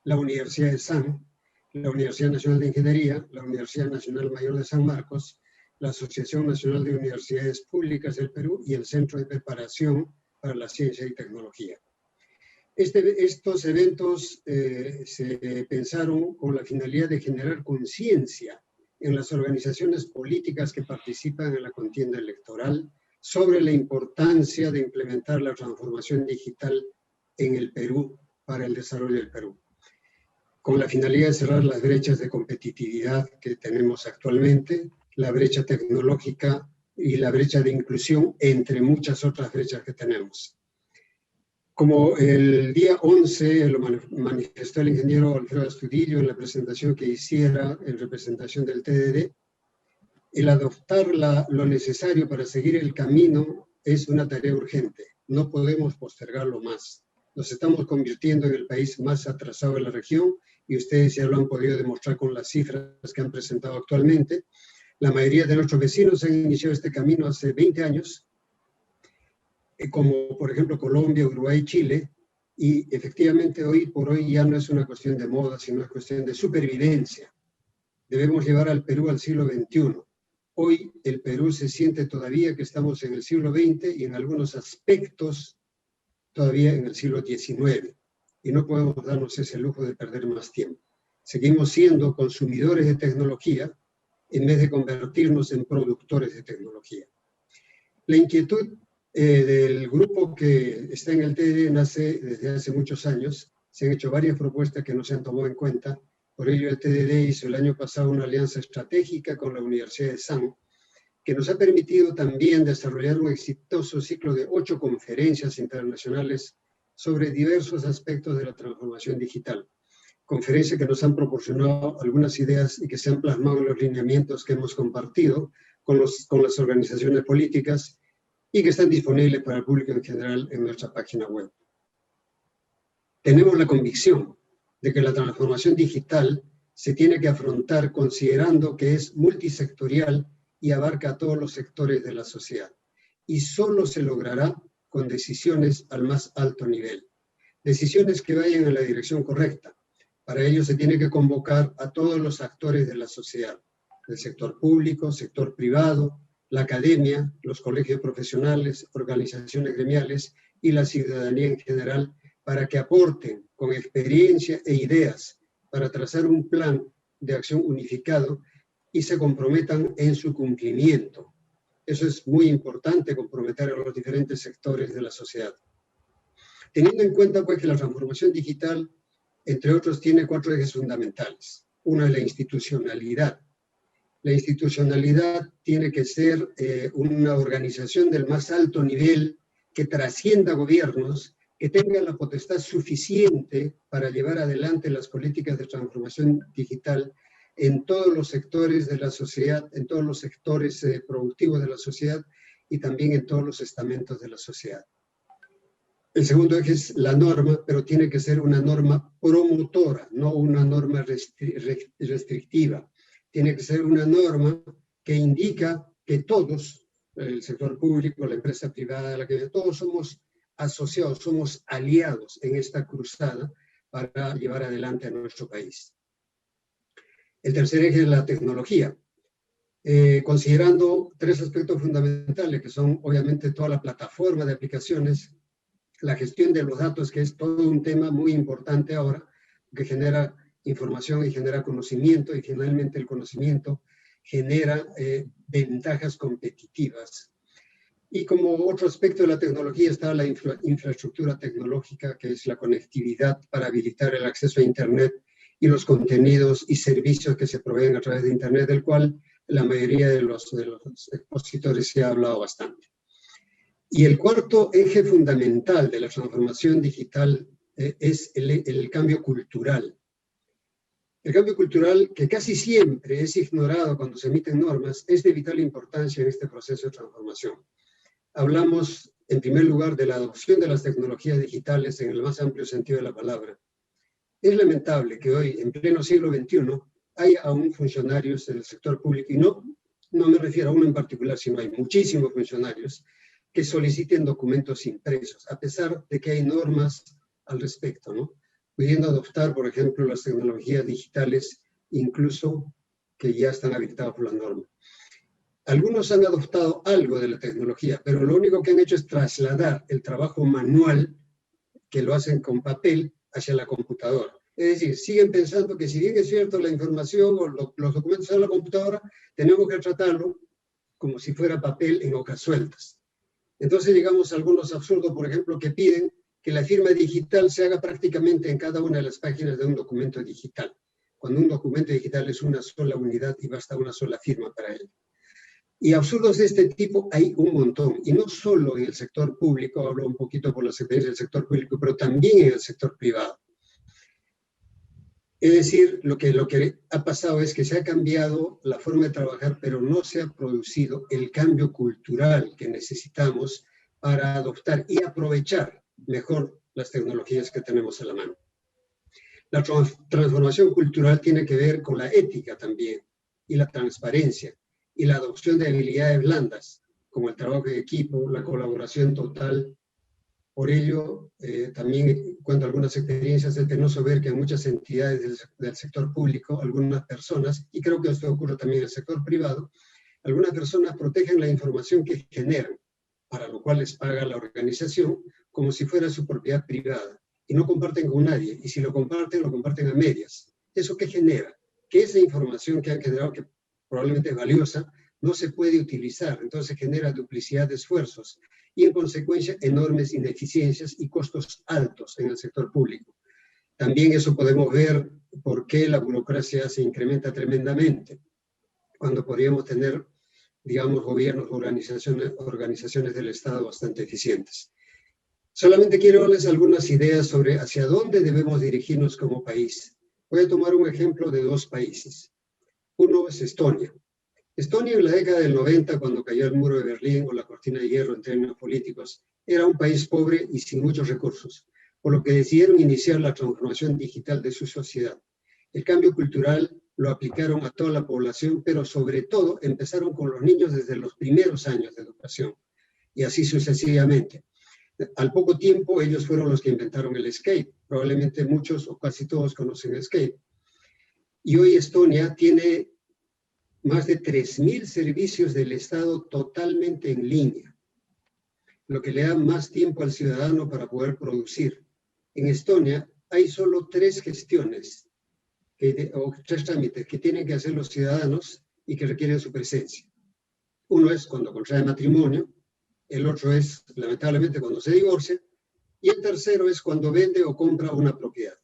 la Universidad de SAN, la Universidad Nacional de Ingeniería, la Universidad Nacional Mayor de San Marcos, la Asociación Nacional de Universidades Públicas del Perú y el Centro de Preparación para la Ciencia y Tecnología. Estos eventos se pensaron con la finalidad de generar conciencia en las organizaciones políticas que participan en la contienda electoral sobre la importancia de implementar la transformación digital en el Perú para el desarrollo del Perú, con la finalidad de cerrar las brechas de competitividad que tenemos actualmente, la brecha tecnológica y la brecha de inclusión, entre muchas otras brechas que tenemos. Como el día 11 lo manifestó el ingeniero Alfredo Astudillo en la presentación que hiciera en representación del TDD, el adoptar lo necesario para seguir el camino es una tarea urgente. No podemos postergarlo más. Nos estamos convirtiendo en el país más atrasado de la región y ustedes ya lo han podido demostrar con las cifras que han presentado actualmente. La mayoría de nuestros vecinos han iniciado este camino hace 20 años, como por ejemplo Colombia, Uruguay, Chile, y efectivamente hoy por hoy ya no es una cuestión de moda, sino una cuestión de supervivencia. Debemos llevar al Perú al siglo XXI. Hoy el Perú se siente todavía que estamos en el siglo XX y en algunos aspectos todavía en el siglo XIX. Y no podemos darnos ese lujo de perder más tiempo. Seguimos siendo consumidores de tecnología en vez de convertirnos en productores de tecnología. La inquietud del grupo que está en el TDD nace desde hace muchos años. Se han hecho varias propuestas que no se han tomado en cuenta. Por ello, el TDD hizo el año pasado una alianza estratégica con la Universidad de SAN, que nos ha permitido también desarrollar un exitoso ciclo de 8 conferencias internacionales sobre diversos aspectos de la transformación digital. Conferencias que nos han proporcionado algunas ideas y que se han plasmado en los lineamientos que hemos compartido con las organizaciones políticas y que están disponibles para el público en general en nuestra página web. Tenemos la convicción de que la transformación digital se tiene que afrontar considerando que es multisectorial y abarca a todos los sectores de la sociedad. Y solo se logrará con decisiones al más alto nivel. Decisiones que vayan en la dirección correcta. Para ello se tiene que convocar a todos los actores de la sociedad, el sector público, sector privado, la academia, los colegios profesionales, organizaciones gremiales y la ciudadanía en general, para que aporten con experiencia e ideas para trazar un plan de acción unificado y se comprometan en su cumplimiento. Eso es muy importante, comprometer a los diferentes sectores de la sociedad. Teniendo en cuenta pues que la transformación digital, entre otros, tiene 4 ejes fundamentales. Uno es la institucionalidad. La institucionalidad tiene que ser una organización del más alto nivel que trascienda gobiernos, que tenga la potestad suficiente para llevar adelante las políticas de transformación digital en todos los sectores de la sociedad, en todos los sectores productivos de la sociedad y también en todos los estamentos de la sociedad. El segundo eje es la norma, pero tiene que ser una norma promotora, no una norma restrictiva. Tiene que ser una norma que indica que todos, el sector público, la empresa privada, todos somos asociados, somos aliados en esta cruzada para llevar adelante a nuestro país. El tercer eje es la tecnología, considerando 3 aspectos fundamentales, que son obviamente toda la plataforma de aplicaciones, la gestión de los datos, que es todo un tema muy importante ahora, que genera información y genera conocimiento, y finalmente el conocimiento genera ventajas competitivas. Y como otro aspecto de la tecnología está la infraestructura tecnológica, que es la conectividad para habilitar el acceso a Internet y los contenidos y servicios que se proveen a través de Internet, del cual la mayoría de los expositores se ha hablado bastante. Y el cuarto eje fundamental de la transformación digital es el cambio cultural. El cambio cultural, que casi siempre es ignorado cuando se emiten normas, es de vital importancia en este proceso de transformación. Hablamos, en primer lugar, de la adopción de las tecnologías digitales en el más amplio sentido de la palabra. Es lamentable que hoy, en pleno siglo XXI, haya aún funcionarios del sector público, y no me refiero a uno en particular, sino hay muchísimos funcionarios que soliciten documentos impresos, a pesar de que hay normas al respecto, ¿no? Pudiendo adoptar, por ejemplo, las tecnologías digitales, incluso que ya están habilitadas por la norma. Algunos han adoptado algo de la tecnología, pero lo único que han hecho es trasladar el trabajo manual, que lo hacen con papel, hacia la computadora. Es decir, siguen pensando que si bien es cierto la información o los documentos están en la computadora, tenemos que tratarlo como si fuera papel en hojas sueltas. Entonces llegamos a algunos absurdos, por ejemplo, que piden que la firma digital se haga prácticamente en cada una de las páginas de un documento digital, cuando un documento digital es una sola unidad y basta una sola firma para él. Y absurdos de este tipo hay un montón, y no solo en el sector público, hablo un poquito por las experiencias del sector público, pero también en el sector privado. Es decir, lo que ha pasado es que se ha cambiado la forma de trabajar, pero no se ha producido el cambio cultural que necesitamos para adoptar y aprovechar mejor las tecnologías que tenemos a la mano. La transformación cultural tiene que ver con la ética también, y la transparencia, y la adopción de habilidades blandas, como el trabajo en equipo, la colaboración total. Por ello, también cuento algunas experiencias, es penoso ver que en muchas entidades del sector público, algunas personas, y creo que esto ocurre también en el sector privado, algunas personas protegen la información que generan, para lo cual les paga la organización, como si fuera su propiedad privada, y no comparten con nadie, y si lo comparten a medias. ¿Eso qué genera? Que esa información que han generado, que probablemente es valiosa, no se puede utilizar, entonces genera duplicidad de esfuerzos, y en consecuencia enormes ineficiencias y costos altos en el sector público. También eso podemos ver por qué la burocracia se incrementa tremendamente, cuando podríamos tener, digamos, gobiernos, organizaciones del Estado bastante eficientes. Solamente quiero darles algunas ideas sobre hacia dónde debemos dirigirnos como país. Voy a tomar un ejemplo de dos países. Uno es Estonia. Estonia en la década del 90, cuando cayó el muro de Berlín o la cortina de hierro en términos políticos, era un país pobre y sin muchos recursos, por lo que decidieron iniciar la transformación digital de su sociedad. El cambio cultural lo aplicaron a toda la población, pero sobre todo empezaron con los niños desde los primeros años de educación, y así sucesivamente. Al poco tiempo, ellos fueron los que inventaron el Skype. Probablemente muchos o casi todos conocen Skype. Y hoy Estonia tiene más de 3.000 servicios del Estado totalmente en línea, lo que le da más tiempo al ciudadano para poder producir. En Estonia hay solo 3 gestiones o 3 trámites que tienen que hacer los ciudadanos y que requieren su presencia. Uno es cuando contrae matrimonio, el otro es, lamentablemente, cuando se divorcia, y el tercero es cuando vende o compra una propiedad.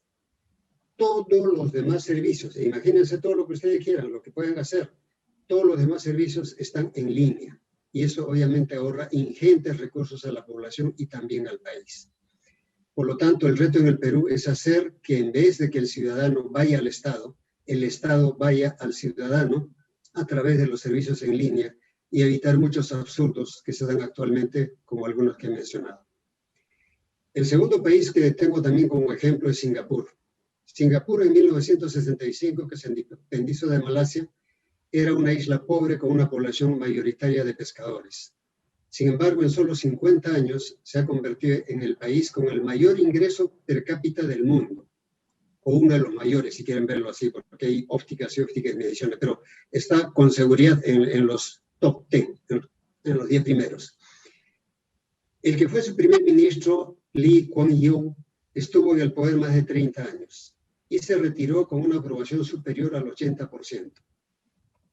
Todos los demás servicios, imagínense todo lo que ustedes quieran, lo que pueden hacer, todos los demás servicios están en línea, y eso obviamente ahorra ingentes recursos a la población y también al país. Por lo tanto, el reto en el Perú es hacer que en vez de que el ciudadano vaya al Estado, el Estado vaya al ciudadano a través de los servicios en línea y evitar muchos absurdos que se dan actualmente, como algunos que he mencionado. El segundo país que tengo también como ejemplo es Singapur. Singapur en 1965, que se independizó de Malasia, era una isla pobre con una población mayoritaria de pescadores. Sin embargo, en solo 50 años se ha convertido en el país con el mayor ingreso per cápita del mundo, o uno de los mayores, si quieren verlo así, porque hay ópticas y ópticas mediciones, pero está con seguridad en los top 10, en los 10 primeros. El que fue su primer ministro, Lee Kuan Yew, estuvo en el poder más de 30 años y se retiró con una aprobación superior al 80%.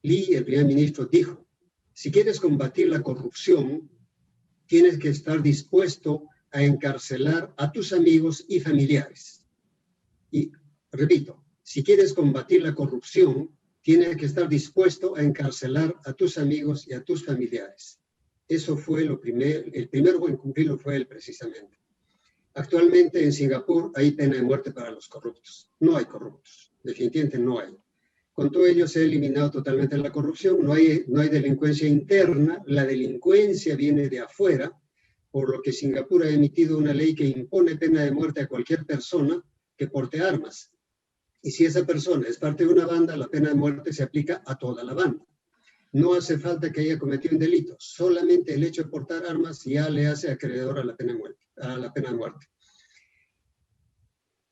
Lee, el primer ministro, dijo: si quieres combatir la corrupción, tienes que estar dispuesto a encarcelar a tus amigos y familiares. Y repito, si quieres combatir la corrupción, tienes que estar dispuesto a encarcelar a tus amigos y a tus familiares. Eso fue el primero en cumplirlo fue él precisamente. Actualmente en Singapur hay pena de muerte para los corruptos. No hay corruptos, definitivamente no hay. Con todo ello se ha eliminado totalmente la corrupción, no hay delincuencia interna, la delincuencia viene de afuera, por lo que Singapur ha emitido una ley que impone pena de muerte a cualquier persona que porte armas. Y si esa persona es parte de una banda, la pena de muerte se aplica a toda la banda. No hace falta que haya cometido un delito, solamente el hecho de portar armas ya le hace acreedor a la pena de muerte.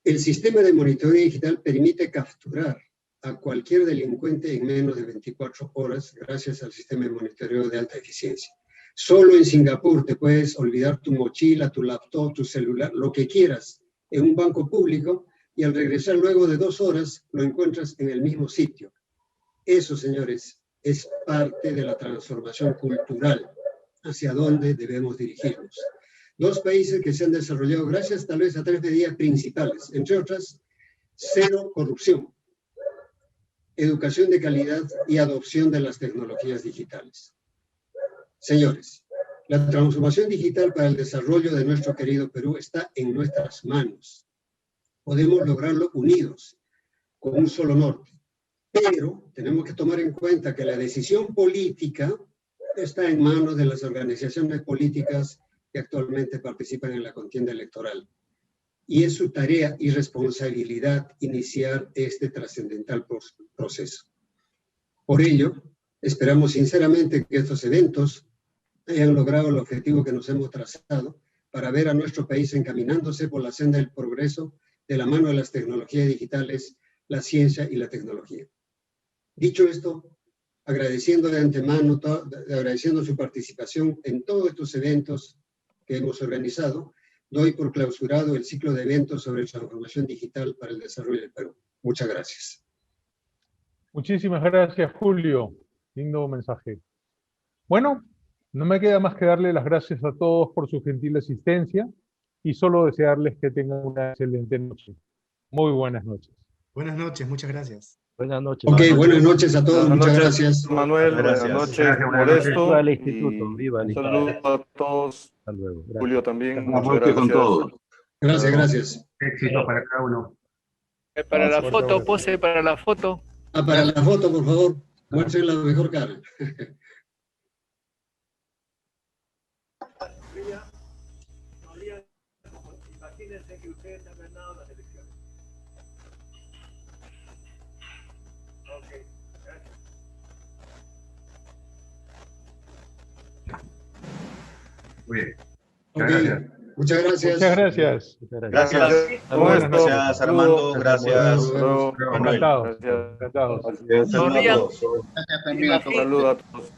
El sistema de monitoreo digital permite capturar a cualquier delincuente en menos de 24 horas gracias al sistema de monitoreo de alta eficiencia. Solo en Singapur te puedes olvidar tu mochila, tu laptop, tu celular, lo que quieras en un banco público y al regresar luego de 2 horas lo encuentras en el mismo sitio. Eso, señores, es parte de la transformación cultural hacia donde debemos dirigirnos. 2 países que se han desarrollado gracias tal vez a 3 medidas principales, entre otras, 0 corrupción, educación de calidad y adopción de las tecnologías digitales. Señores, la transformación digital para el desarrollo de nuestro querido Perú está en nuestras manos. Podemos lograrlo unidos, con un solo norte. Pero tenemos que tomar en cuenta que la decisión política está en manos de las organizaciones políticas que actualmente participan en la contienda electoral. Y es su tarea y responsabilidad iniciar este trascendental proceso. Por ello, esperamos sinceramente que estos eventos hayan logrado el objetivo que nos hemos trazado para ver a nuestro país encaminándose por la senda del progreso de la mano de las tecnologías digitales, la ciencia y la tecnología. Dicho esto, agradeciendo de antemano, agradeciendo su participación en todos estos eventos que hemos organizado, doy por clausurado el ciclo de eventos sobre transformación digital para el desarrollo del Perú. Muchas gracias.
Muchísimas gracias, Julio. Lindo mensaje. Bueno, no me queda más que darle las gracias a todos por su gentil asistencia y solo desearles que tengan una excelente noche. Muy buenas noches.
Buenas noches, muchas gracias.
Buenas noches.
Ok, buenas noches a todos, muchas gracias.
Manuel, buenas noches, Modesto.
Viva el instituto, viva el
Un
instituto.
saludo a todos.
Hasta luego. Gracias.
Julio también.
Buenas
Muchas
noches con
gracias.
todos.
Gracias, gracias.
Éxito para cada uno.
Para la foto, pose para la foto.
Ah, para la foto, por favor, muestren la mejor cara.
Imagínense que ustedes han ganado las elecciones. Ok, gracias.
Muy bien.
Ok,
Gracias.
muchas gracias.
Muchas gracias.
Gracias. Gracias, Armando. Gracias, Manuel.
Encantados.
Gracias.
Encantados.
Sonrían.
Gracias también a todos.
Saludos a todos.